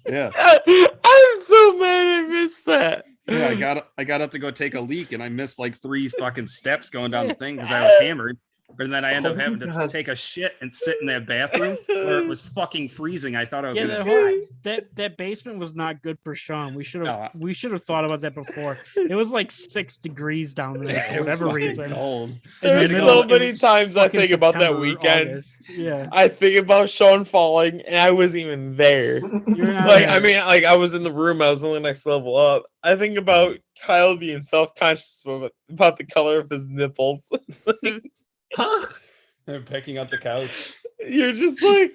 Yeah. I'm so mad I missed that. Yeah, I got up to go take a leak and I missed like 3 fucking steps going down the thing because I was hammered. And then I end up Oh, having to God. take a shit and sit in that bathroom where it was fucking freezing. I thought I was Yeah, gonna that whole die. that basement was not good for Sean. We should No. have thought about that before. It was like 6 degrees down there Yeah, for it was whatever fucking reason. cold. In the There's middle so of- many it was times I fucking think about that September, weekend. August. Yeah, I think about Sean falling, and I wasn't even there. you're not Like, I there. mean, like I was in the room. I was on the next level up. I think about Kyle being self-conscious about the color of his nipples. Huh? They're picking up the couch. You're just like,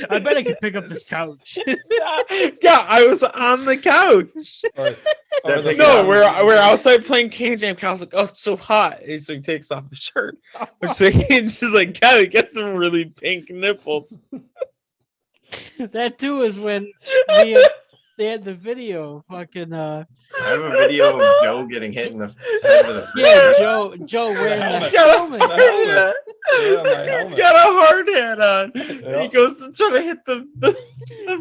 I bet I could pick up this couch. yeah, I was on the couch. Or That the takes No, it we're outside playing can jam. Kyle's like, oh, it's so hot. And so he takes off the shirt. Which he's just like, Kyle, you got some really pink nipples. That too is when they had the video. Fucking I have a video of Joe getting hit in the head with a yeah, Joe wearing the helmet. He's got a helmet. hard hat. Yeah, my He's helmet. got a hard hat on. Yeah. He goes to try to hit the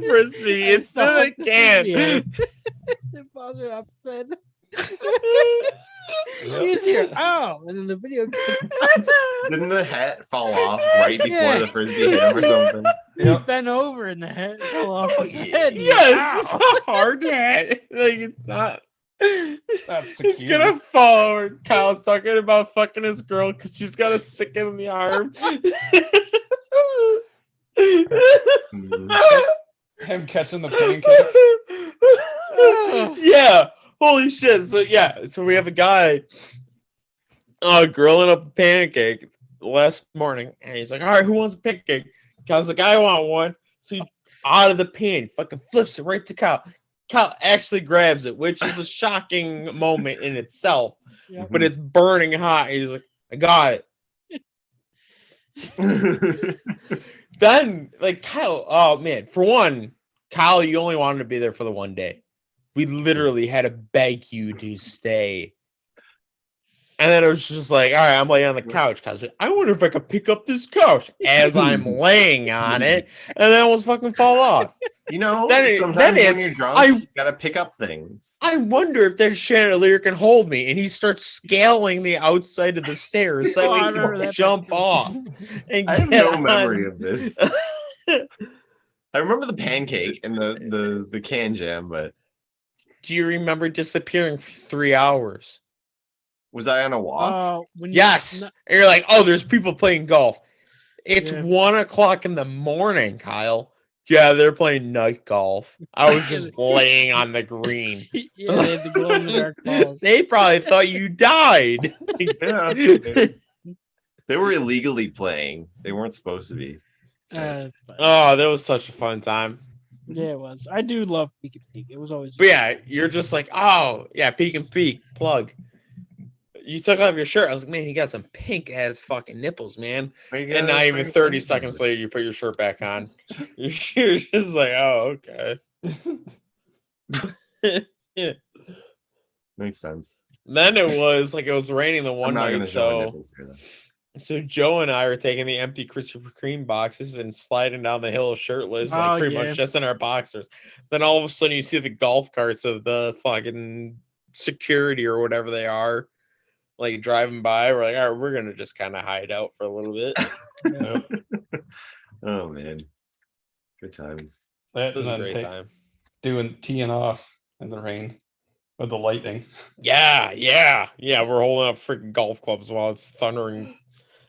frisbee. And It's still a the can. frisbee. The buzzer upset. Yep. He's here. Oh, and then the video. Didn't the hat fall off right before Yeah. the frisbee hit him or something? He Yep. bent over and the head fell off his head. Yeah, it's just Ow. a hard hat. Like it's not. That's It's secure. gonna fall over. Kyle's talking about fucking his girl because she's got a sick in the arm. Mm. Him catching the pancake. Yeah. Holy shit. So yeah. So we have a guy grilling up a pancake last morning, and he's like, all right, who wants a pancake? Kyle's like, I want one. So he out of the pan, fucking flips it right to Kyle. Kyle actually grabs it, which is a shocking moment in itself, Yep. but it's burning hot. He's like, I got it. Then, like, Kyle, oh man, for one, Kyle, you only wanted to be there for the one day. We literally had to beg you to stay. And then it was just like, all right, I'm laying on the couch. Kyle's like, I wonder if I could pick up this couch as I'm laying on it, and then I almost fucking fall off. You know, Then sometimes when it's- you're drunk, I- you gotta pick up things. I wonder if that chandelier can hold me. And he starts scaling the outside of the stairs so Oh, I he remember can that jump part too. off. And I have get no on. memory of this. I remember the pancake and the can jam, but Do you remember disappearing for 3 hours? was I on a walk? When Yes. no- And you're like, oh, there's people playing golf. It's Yeah. 1:00 in the morning, Kyle. Yeah, they're playing night golf. I was just laying on the green. yeah, they had the glow in the dark balls. They probably thought you died. Yeah. They were illegally playing. They weren't supposed to be. But Oh, that was such a fun time. yeah, it was. I do love Peek and Peek. It was always. But yeah, you're just like, oh, yeah, peek and peek, plug. You took off your shirt. I was like, man, you got some pink ass fucking nipples, man. And not even 30 seconds later, you put your shirt back on. You're just like, oh, okay. Makes sense. Then it was like it was raining the I'm one not gonna night, show my so nipples here, though. so Joe and I are taking the empty Krispy Kreme boxes and sliding down the hill shirtless, like Oh, pretty yeah. much just in our boxers. Then all of a sudden, you see the golf carts of the fucking security or whatever they are, like driving by. We're like, all right, we're gonna just kind of hide out for a little bit. Oh man, good times. That It was and a then great time. teeing off in the rain with the lightning. Yeah. We're holding up freaking golf clubs while it's thundering,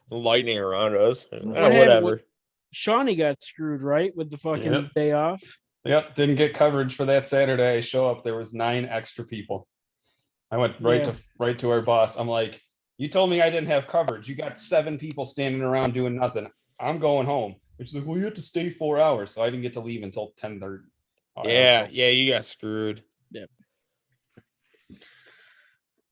and lightning around us. happened Whatever. with- Shawnee got screwed, right, with the fucking Yep. day off. Yep, didn't get coverage for that Saturday. I show up, there was 9 extra people. I went right to our boss. I'm like, you told me I didn't have coverage. You got 7 people standing around doing nothing. I'm going home. And she's like, well, you have to stay 4 hours. So I didn't get to leave until 10:30. Oh, I was Yeah, so- you got screwed.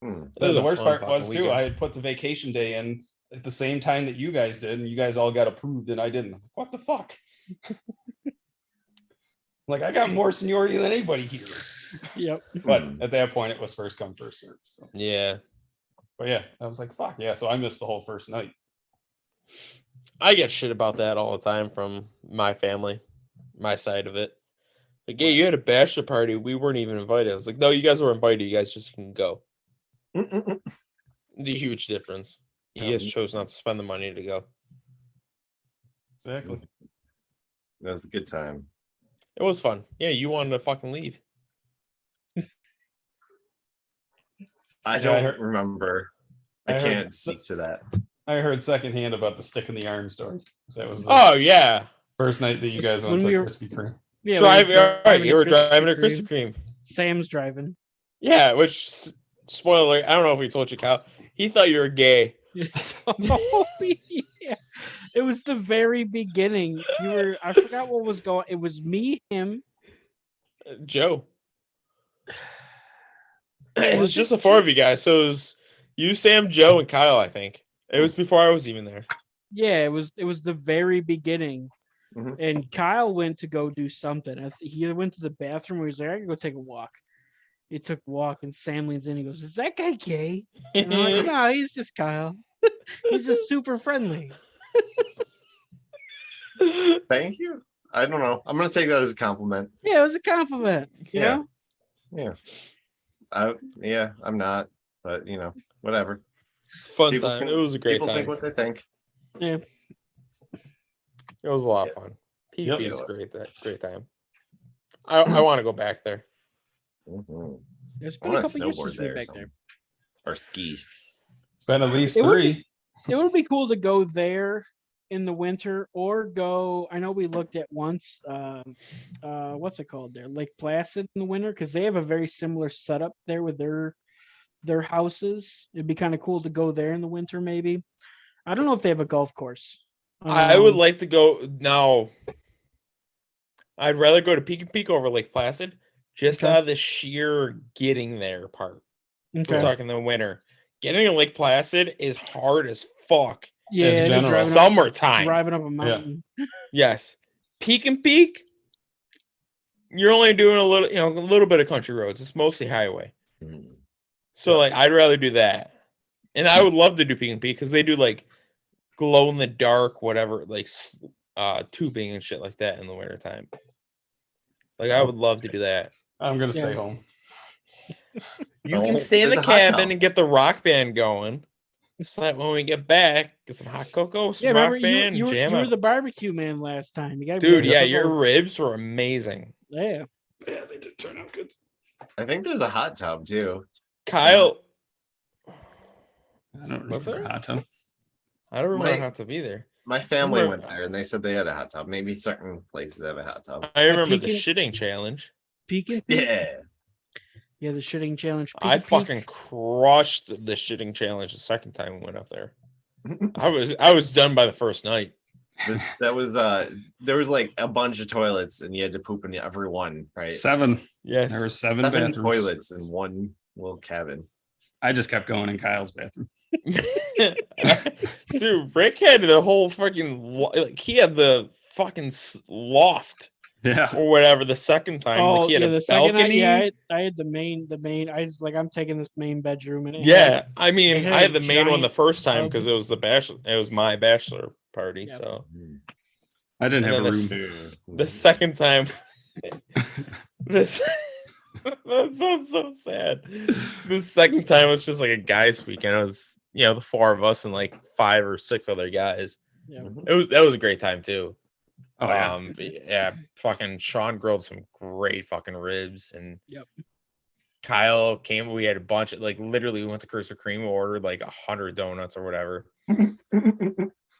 Hmm. It was The a worst fun part was fucking too, weekend. I had put the vacation day in at the same time that you guys did, and you guys all got approved, and I didn't. I'm like, what the fuck? Like, I got more seniority than anybody here. Yep. But Hmm. at that point, it was first come, first serve. So, Yeah. but yeah, I was like, fuck yeah. So I missed the whole first night. I get shit about that all the time from my family, my side of it. Like, yeah, you had a bachelor party. We weren't even invited. I was like, no, you guys were invited. You guys just can go. The huge difference. He just chose not to spend the money to go. Exactly. That was a good time. It was fun. Yeah, you wanted to fucking leave. I Yeah, don't heard- remember. I I heard can't s- speak to that. I heard secondhand about the stick in the arm story. 'Cause that was the Oh yeah, first night that you guys When went to we were- Krispy Kreme. Yeah, driving. All right, driving you to were driving to Krispy Krispy Kreme. Sam's driving. Yeah, which spoiler. I don't know if we told you, Kyle. He thought you were gay. Oh, yeah. It was the very beginning. You were, I forgot what was going. It was me, him. Joe. It was Was just it the four of you guys. So it was you, Sam, Joe, and Kyle. I think it was before I was even there. Yeah, it was the very beginning. Mhm. And Kyle went to go do something. He went to the bathroom. Where he was like, I can go take a walk. He took a walk, and Sam leans in. He goes, "Is that guy gay?" And I'm like, "No, he's just Kyle. He's just super friendly." Thank you. I don't know. I'm gonna take that as a compliment. Yeah, it was a compliment. You Yeah. know. Yeah, I'm not, but whatever. It's a fun People time. can- It was a great People time. think what they think. Yeah. It was a lot of fun. Yep. PvP is great time. I want to go back there. Mhm. There's I been a want to couple years snowboard since we were there or back something. there. Or ski. It's been at least It would be- 3. It would be cool to go there in the winter or go. I know we looked at once. What's it called there? Lake Placid in the winter because they have a very similar setup there with their houses. It'd be kind of cool to go there in the winter, maybe. I don't know if they have a golf course. I would Um, like to go now. I'd rather go to Peak over Lake Placid just Okay. out of the sheer getting there part. Okay. We're talking the winter. Getting to Lake Placid is hard as fuck. Yeah, just general. Summertime. driving up a mountain. Yes. Peak, you're only doing a little bit of country roads. It's mostly highway. Mm. So like I'd rather do that. And I would love to do Peak because they do like glow in the dark, whatever, like tubing and shit like that in the wintertime. Like I would love to do that. I'm gonna Yeah. stay home. You Oh, can stay in there's the a hot cabin tub. and get the rock band going. So that when we get back, get some hot cocoa, some Yeah, rock remember band, you jam were out. the barbecue man last time. You got Dude, yeah, your ribs were amazing. yeah. Yeah, they did turn out good. I think there's a hot tub too. Kyle, I don't Was remember there? a hot tub. I don't remember Mike- how to be there. My family Remember- went there and they said they had a hot tub. Maybe certain places have a hot tub. I remember the Peking- shitting challenge. Peeking. Yeah. Yeah, the shitting challenge. I Peek. fucking crushed the shitting challenge the second time we went up there. I was done by the first night. That was there was like a bunch of toilets and you had to poop in every one, right? 7. Yes. There were 7 Seven bathrooms. toilets in one little cabin. I just kept going in Kyle's bathroom. Dude, Rick had the whole fucking like he had the fucking loft Yeah. or whatever the second time. Oh, like he had yeah, a the second night, balcony. yeah, I had the main. I was like, I'm taking this main bedroom, and it had- Yeah, I mean, it had I had a the main one the giant first time tub. because it was the bachelor. It was my bachelor party. Yep. So I didn't And have a then room. the second time, this that sounds so sad. The second time was just like a guys' weekend. It was the 4 of us and like 5 or 6 other guys. Yeah. That was a great time too. Oh, yeah. Yeah, fucking Sean grilled some great fucking ribs and Yep. Kyle came. We had a bunch of literally we went to Krispy Kreme, ordered like 100 donuts or whatever.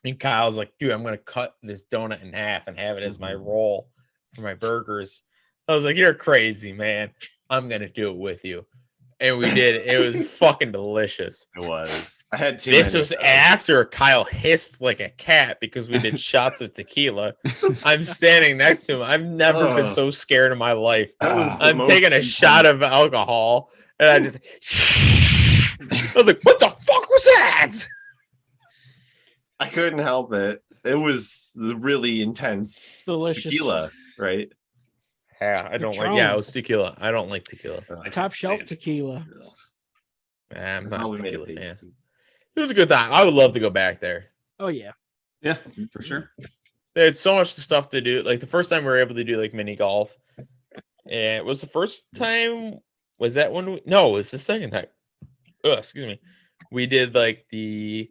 And Kyle's like, dude, I'm gonna cut this donut in half and have it as my roll for my burgers. I was like, you're crazy, man. I'm gonna do it with you. And we did. It was fucking delicious. It was. I had too This many was of those. after Kyle hissed like a cat because we did shots of tequila. I'm standing next to him. I've never been Ugh. so scared in my life. That was the I'm most taking a intense- shot of alcohol and I just I was like, what the fuck was that? I couldn't help it. It was the really intense Delicious. tequila, right? Yeah, I don't like Patron. yeah, it was tequila. I don't like tequila. I Top can't shelf stand it. tequila. I'm Oh, not we a made tequila it fan. tasty. It was a good time. I would love to go back there. Oh yeah. Yeah, for sure. They had so much stuff to do. Like the first time we were able to do like mini golf. And it was the first time. Was that when no, it was the second time. Oh, excuse me. We did like the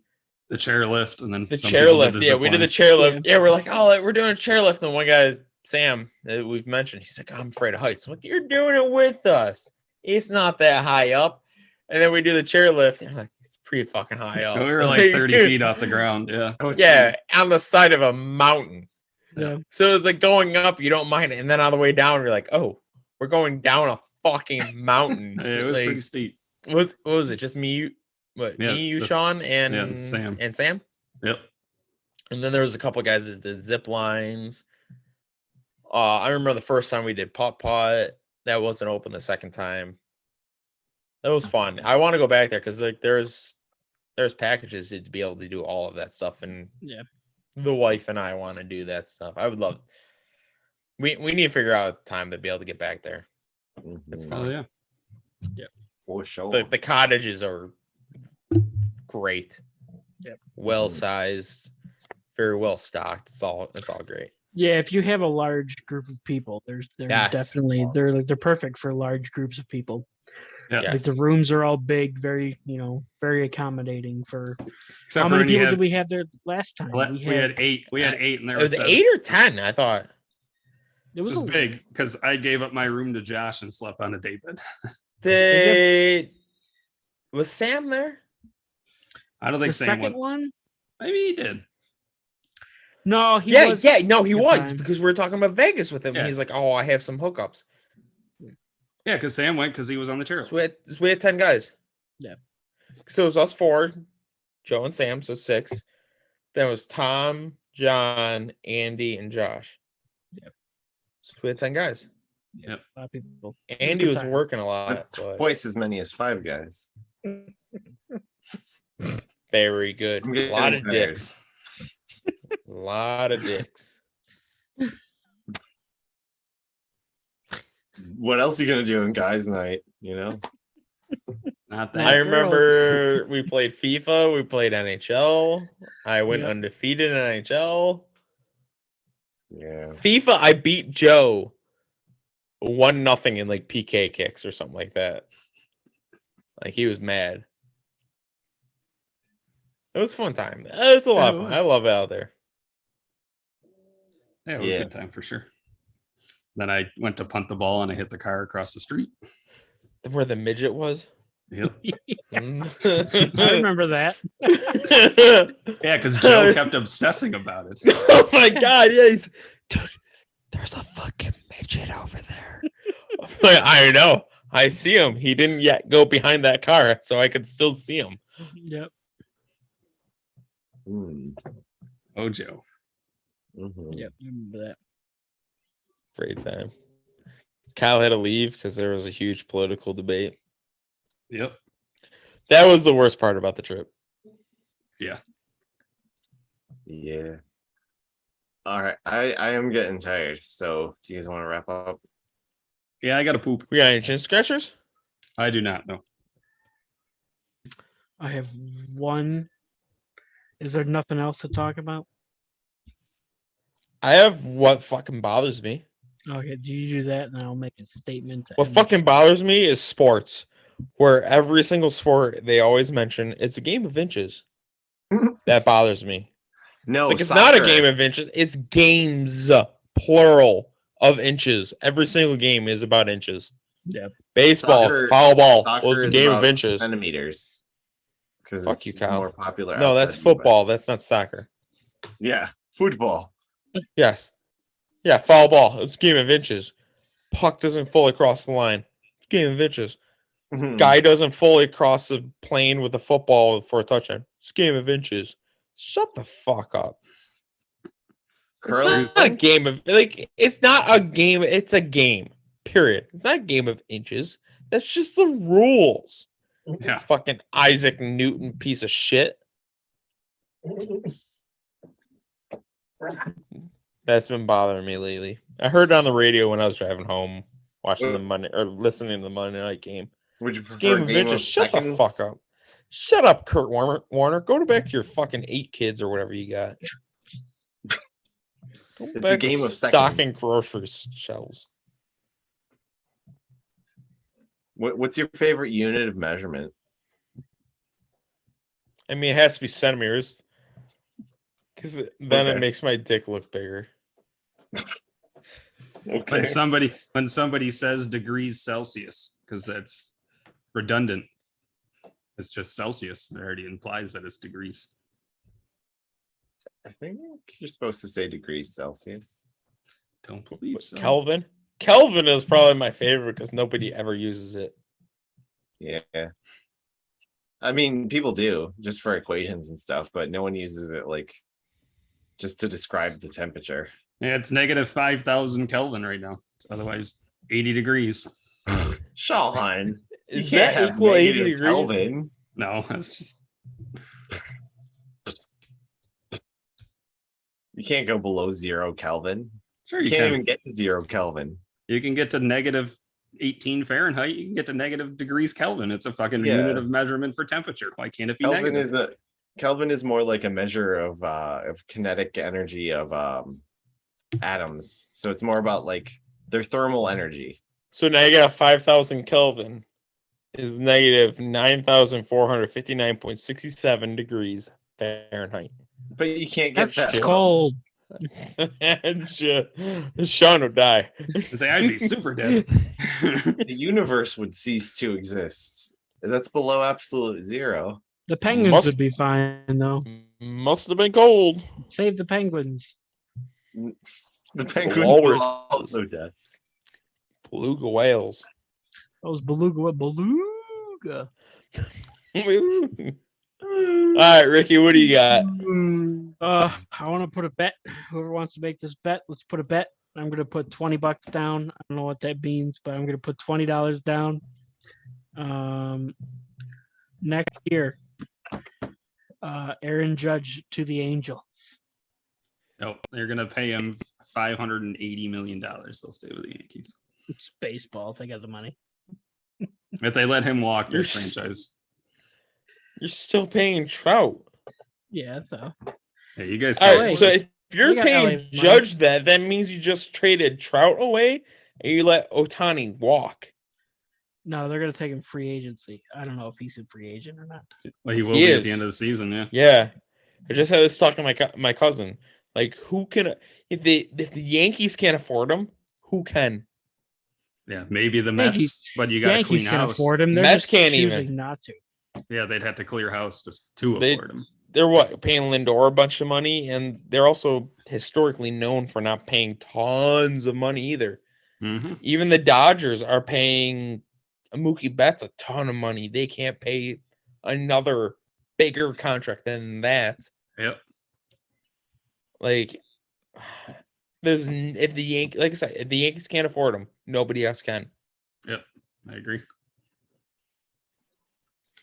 the chairlift, and then The some people did chairlift. Yeah, zip we did the line. chairlift. Yeah, we're like, oh, we're doing a chairlift. And one guy, Sam, that we've mentioned, he's like, I'm afraid of heights. I'm like, you're doing it with us. It's not that high up. And then we do the chairlift. And I'm like, it's pretty fucking high up. We were like 30 feet off the ground. Yeah. Oh, Yeah, on the side of a mountain. Yeah. So it's like going up, you don't mind it. And then on the way down, you're like, oh, we're going down a fucking mountain. It was Like, pretty steep. what was it? Just me, Yeah, me, you, the- Sean, and Sam. and Sam. Yep. And then there was a couple guys that did zip lines. I remember the first time we did putt putt. That wasn't open the second time. That was fun. I want to go back there because like there's packages to be able to do all of that stuff, and Yeah. the wife and I want to do that stuff. I would love. We need to figure out time to be able to get back there. It's Mhm. fun. Oh yeah. For sure. The cottages are great. Yep. Well sized, very well stocked. It's all great. Yeah, if you have a large group of people, they're Yes. definitely they're perfect for large groups of people. Yeah. Yes. Like the rooms are all big, very very accommodating for. Except How for many when you people had, did we have there last time? we had 8. We had 8, and there It was was 7. 8 or 10, I thought. It It was, was a- big because I gave up my room to Josh and slept on a day bed. Was Sam there? I don't The think Sam second went. one? Maybe he did. No, he Yeah, was. no, he good was time. because we were talking about Vegas with him. Yeah. He's like, "Oh, I have some hookups." Yeah, because Sam went because he was on the chair. So we had 10 guys. Yeah. So it was us 4, Joe and Sam, so 6. Then it was Tom, John, Andy, and Josh. Yep. So we had 10 guys. A lot of people. Andy good was time. working a lot. That's But twice as many as 5 guys. very good. I'm A getting lot of tired. dicks. A lot of dicks. What else are you gonna do in guys' night? You know, Not Yeah, I that. girls. remember we played FIFA, we played NHL. I went Yep. undefeated in NHL. yeah. FIFA, I beat Joe 1-0 in like PK kicks or something like that. Like he was mad. It was a fun time. It was a lot of Yeah, it fun. I was. love it out there. Yeah, it was Yeah. a good time for sure. Then I went to punt the ball and I hit the car across the street. Where the midget was. Yep. I remember that. Yeah, because Joe kept obsessing about it. Oh my god, yeah, dude, there's a fucking midget over there. I'm like, I know. I see him. He didn't yet go behind that car, so I could still see him. Yep. Mm, Oh, Joe. mhm. Yep. I remember that. Great time. Kyle had to leave because there was a huge political debate. Yep. That was the worst part about the trip. Yeah. Yeah. All right. I am getting tired. So do you guys want to wrap up? Yeah, I got to poop. We got any chin scratchers? I do not know. I have one. Is there nothing else to talk about? I have what fucking bothers me. Okay, do you do that, and I'll make a statement. to What end fucking bothers me is sports, where every single sport they always mention it's a game of inches. That bothers me. No, Like it's not a soccer. game of inches. It's games, plural of inches. Every single game is about inches. Yep. Baseball, Soccer- foul ball. Soccer Well, it's a is game of about inches. Centimeters. Because Fuck you, Kyle. more popular. No, that's outside the US. football. That's not soccer. Yeah, football. Yes. Yeah, foul ball. It's a game of inches. Puck doesn't fully cross the line. It's a game of inches. Mhm. Guy doesn't fully cross the plane with the football for a touchdown. It's a game of inches. Shut the fuck up. Curling. It's not a game of like it's not a game, it's a game. Period. It's not a game of inches. That's just the rules. Yeah. Fucking Isaac Newton piece of shit. That's been bothering me lately. I heard it on the radio when I was driving home, watching the Monday or listening to the Monday night game. Would you prefer Game a of game inches. of Shut seconds? the fuck up. Shut up, Kurt Warner. Go back to your fucking 8 kids or whatever you got. Go It's a back to game of stocking grocery shelves. What's your favorite unit of measurement? I mean, it has to be centimeters. Because then Okay. it makes my dick look bigger. Okay. When somebody says degrees Celsius, because that's redundant. It's just Celsius. It already implies that it's degrees. I think you're supposed to say degrees Celsius. Don't believe so. Kelvin? Kelvin is probably my favorite because nobody ever uses it. Yeah. I mean, people do just for equations and stuff, but no one uses it like just to describe the temperature. Yeah, it's negative 5,000 Kelvin right now. It's otherwise 80 degrees. Sean, you Is can't that have equal 80 negative degrees? Kelvin. No, that's just You can't go below 0 Kelvin. sure You you can't can. even get to 0 Kelvin. You can get to negative 18 Fahrenheit. You can get to negative degrees Kelvin. It's a fucking Yeah. unit of measurement for temperature. Why can't it be Kelvin negative? Kelvin is more like a measure of kinetic energy of atoms. So it's more about like their thermal energy. So negative 5,000 Kelvin is negative 9,459.67 degrees Fahrenheit. But you can't get That's that. cold. And Sean would die. Say I'd be super dead. The universe would cease to exist. That's below absolute 0. The penguins Must- would be fine though. Must have been cold. Save the penguins. The penguin walrus. will also death. Beluga whales. Those beluga. Beluga. All right, Ricky, what do you got? I want to put a bet. Whoever wants to make this bet, let's put a bet. I'm gonna put $20 down. I don't know what that means, but I'm gonna put $20 down. Next year, Aaron Judge to the Angels. Nope, they're gonna pay him $580 million. They'll stay with the Yankees. It's baseball. They got the money. If they let him walk, their You're s- franchise. You're still paying Trout. Yeah, so Yeah, you guys. All can- right, so if you're They got LA paying money. Judge that means you just traded Trout away and you let Otani walk. no, they're gonna take him free agency. I don't know if he's a free agent or not. well, he will He be at is. the end of the season. Yeah. Yeah, I just had this talk to my cousin. Like, who can if the Yankees can't afford him, who can? Yeah, maybe the Yankees- Mets, but you got to Yankees clean can house. afford him. They're Mets just can't choosing even. not to. Yeah, they'd have to clear house just to They- afford him. They're what paying Lindor a bunch of money, and they're also historically known for not paying tons of money either. Hmm. Even the Dodgers are paying Mookie Betts a ton of money. They can't pay another bigger contract than that. Yep. Like, if the Yankees, like I said, if the Yankees can't afford them, nobody else can. Yep. I agree.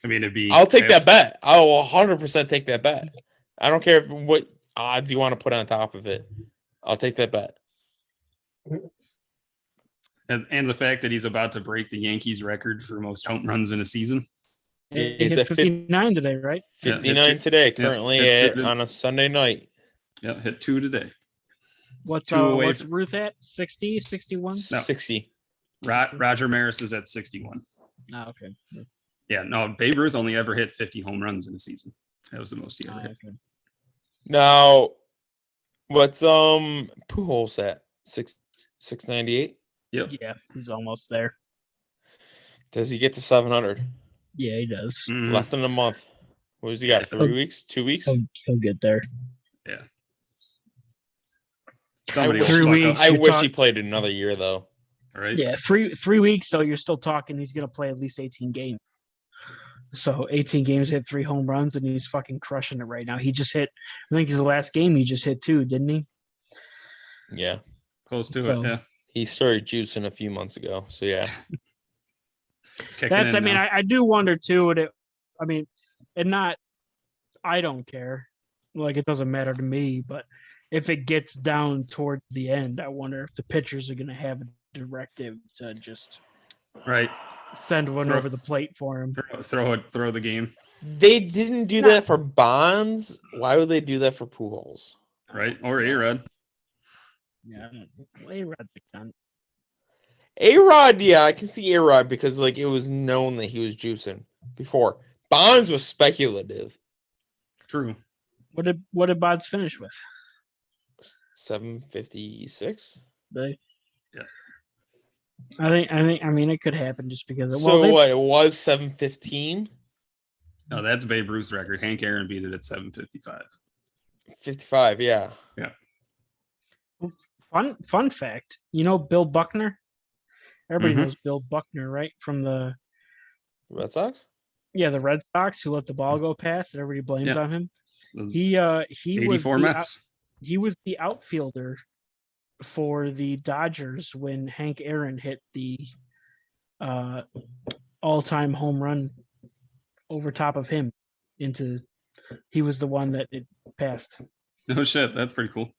I mean, it'd be. I'll take that abs- bet. I'll 100% take that bet. I don't care what odds you want to put on top of it. I'll take that bet. And the fact that he's about to break the Yankees record for most home runs in a season. He He's hit at 59 today, right? Yeah, hit 59 two- today, currently hit two to- on a Sunday night. Yeah, hit 2 today. What's Two away what's from- Ruth at? 60, 61? No. 60. Roger Maris is at 61. Oh, okay. Yeah, no, Babe Ruth only ever hit 50 home runs in a season. That was the most he ever Oh, hit. okay. Now, what's Pujols at? 698? Yep. Yeah, he's almost there. Does he get to 700? Yeah, he does. Mhm. Less than a month. What does he got? 3 weeks? 2 weeks? He'll get there. Somebody wish- will 3 fuck weeks. up, I you wish talk- he played another year though. right? Yeah, 3 weeks. So you're still talking. He's gonna play at least 18 games. So 18 games, hit 3 home runs, and he's fucking crushing it right now. He just hit. I think his last game he just hit 2, didn't he? Yeah. Close to So- it. Yeah. He started juicing a few months ago. So yeah. It's kicking That's. in I mean, now. I do wonder too. I mean, and not. I don't care. Like it doesn't matter to me. But if it gets down towards the end, I wonder if the pitchers are gonna have a directive to just Right. send one Throw- over the plate for him. Throw the game. They didn't do that for Bonds. Why would they do that for Pujols? Right. Or A-Rod. Yeah, I don't know. A-Rod's a cunt. A-Rod, yeah, I can see A-Rod because like it was known that he was juicing before. Bonds was speculative. True. What did Bods finish with? 756. They, Yeah. I mean, it could happen just because. So Well, what? It was 715. No, that's Babe Ruth's record. Hank Aaron beat it at 7:55. 55. Yeah. fun fact. You know Bill Buckner. Everybody Mhm. knows Bill Buckner, right? From the Red Sox. Red Sox, who let the ball go past, and everybody blames Yeah. on him. The He was 84 Mets. he was the outfielder for the Dodgers when Hank Aaron hit the all-time home run over top of him into. He was the one that it passed. No shit. That's pretty cool.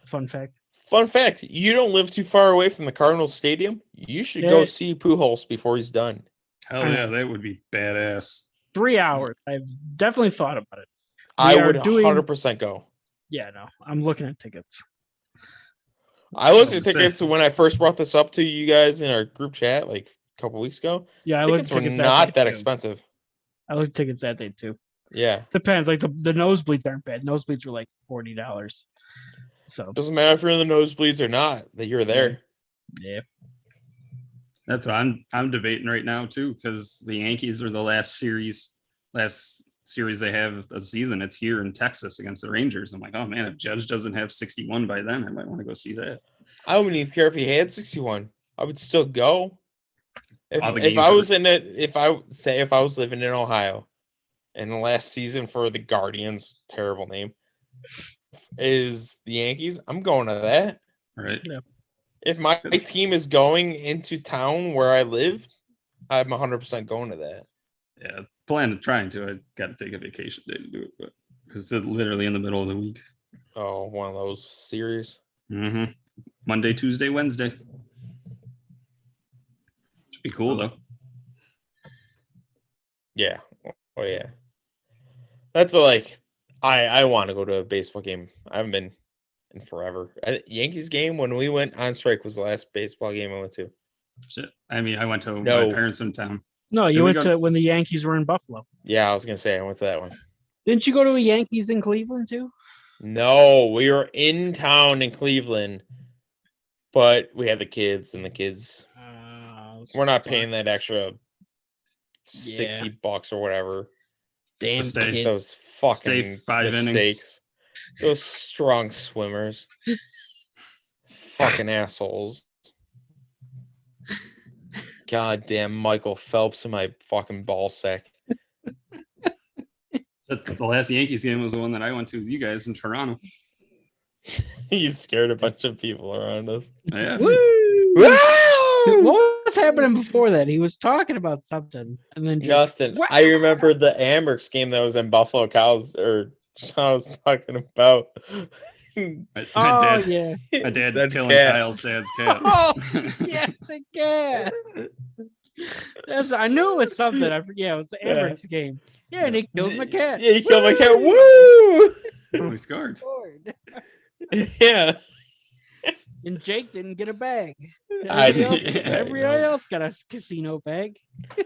Fun fact. Fun fact: you don't live too far away from the Cardinals Stadium. You should Yeah. go see Pujols before he's done. Hell yeah, that would be badass. 3 hours. I've definitely thought about it. I are would doing- 100% go. Yeah, no, I'm looking at tickets. I looked at Just to say- tickets when I first brought this up to you guys in our group chat like a couple weeks ago. Yeah, I looked Tickets at were tickets not day that too. expensive. I looked at tickets that day too. Yeah. Depends. Like the nosebleeds aren't bad. Nosebleeds were like $40. So Doesn't matter if you're in the nosebleeds or not, that you're there. yeah. That's what I'm debating right now too, because the Yankees are the last series they have of the season. It's here in Texas against the Rangers. I'm like, oh man, if Judge doesn't have 61 by then, I might want to go see that. I wouldn't even care if he had 61. I would still go. All the If games I are- was in it, if I was living in Ohio and the last season for the Guardians, terrible name, is the Yankees, I'm going to that. Right. If my team is going into town where I live, I'm 100% going to that. Yeah. Trying to. I got to take a vacation day to do it, but because it's literally in the middle of the week. Oh, one of those series. Mm-hmm. Monday, Tuesday, Wednesday. Should be cool though. Yeah. Oh yeah. That's I want to go to a baseball game. I haven't been in forever. Yankees game when we went on strike was the last baseball game I went to. Shit. I mean, I went to No. my parents in town. No, you Did we went go- to when the Yankees were in Buffalo. Yeah, I was gonna say I went to that one. Didn't you go to a Yankees in Cleveland too? No, we were in town in Cleveland, but we had the kids and the kids. We're not paying that extra $60 or whatever. Damn Stay. kid. Those fucking 5 innings. mistakes. Those strong swimmers. Fucking assholes. Goddamn Michael Phelps in my fucking ball sack. The last Yankees game was the one that I went to with you guys in Toronto. He scared a bunch of people around us. Yeah. Woo! Woo! What was happening before that? He was talking about something, and then just, Nothing. What? I remember the Amherst game that was in Buffalo. Cows or Sean was talking about. My Oh dad, yeah. my dad That killing cat. Kyle's dad's cat. Oh yes, again. I knew it was something. I forget. Yeah, it was the Yeah. Amherst game. Yeah, and he killed my cat. Yeah, he killed my cat. Woo! Woo! We scored. Yeah. And Jake didn't get a bag. I Everybody didn't- everybody else got a casino bag.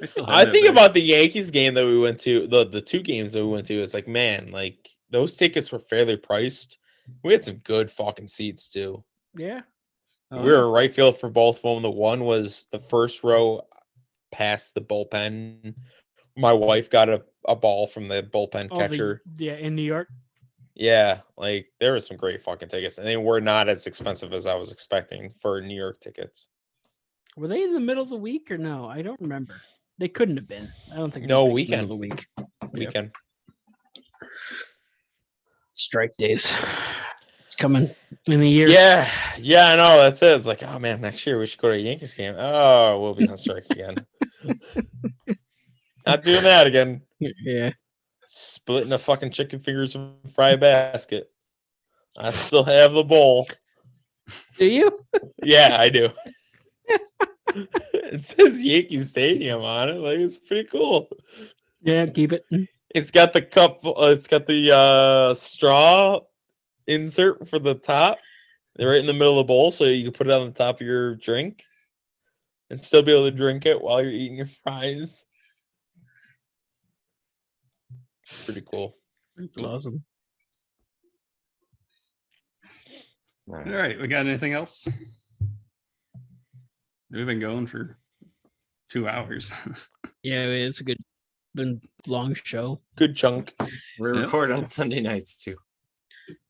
still have I that think bag. about the Yankees game that we went to, the two games that we went to. It's like, man, like those tickets were fairly priced. We had some good fucking seats too. Yeah. Oh, We were right field for both of them. The one was the first row past the bullpen. My wife got a ball from the bullpen Oh, catcher. in New York. Yeah, like there were some great fucking tickets, and they were not as expensive as I was expecting for New York tickets. Were they in the middle of the week or no? I don't remember. They couldn't have been. I don't think. it No, was, like, weekend. Middle of the week. Weekend. Strike days. It's coming in the year. Yeah, yeah, I know. That's it. It's like, oh man, next year we should go to a Yankees game. Oh, we'll be on strike again. Not doing that again. Yeah. Splitting the fucking chicken fingers and fry basket. I still have the bowl. Do you? Yeah, I do. It says Yankee Stadium on it. Like it's pretty cool. Yeah, keep it. It's got the cup. It's got the straw insert for the top. They're right in the middle of the bowl, so you can put it on the top of your drink and still be able to drink it while you're eating your fries. It's pretty cool. Pretty It's cool. awesome. All All right. right, we got anything else? We've been going for 2 hours. Yeah, I mean, it's a good, been long show. Good chunk. We Yep. record on Sunday nights too.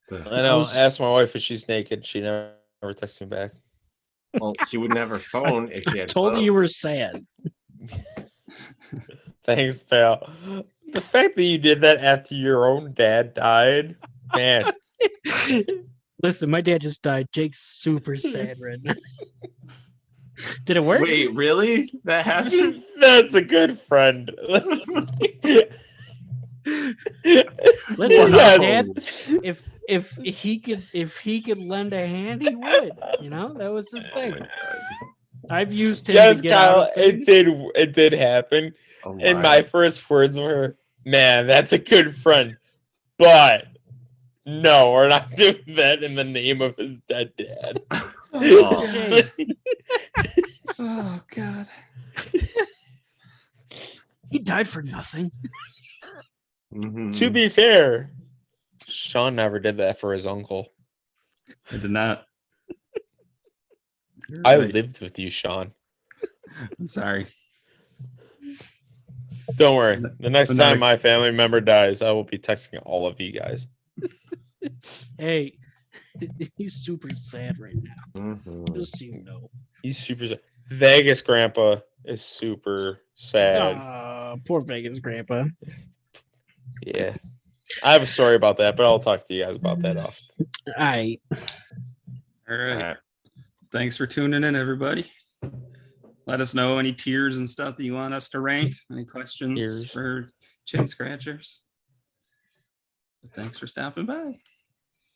So, I know. was- Ask my wife if she's naked. She never texts me back. well, she wouldn't have her phone if she had. Told you you clothes. were sad. Thanks, pal. The fact that you did that after your own dad died, man. Listen, my dad just died. Jake's super sad right now. Did it work? Wait, really? That happened? That's a good friend. Listen, Yes. Dad, if he could lend a hand, he would. You know, that was his thing. I've used him Yes, to get out Kyle, of things. it did happen. Oh, And wow. my first words were, "Man, that's a good friend." But no, we're not doing that in the name of his dead dad. Oh. Jake, Oh God. he died for nothing. Mhm. To be fair, Sean never did that for his uncle. I did not. You're I right. lived with you, Sean. I'm sorry. Don't worry. The next But no, time my family member dies, I will be texting all of you guys. Hey, he's super sad right now. Mhm. Just so you know. He's super sad. Vegas grandpa is super sad. Poor Vegas grandpa. Yeah. I have a story about that, but I'll talk to you guys about that off. I All All right. right. Thanks for tuning in, everybody. Let us know any tiers and stuff that you want us to rank. Any questions Tiers. for Chin Scratchers. Thanks for stopping by.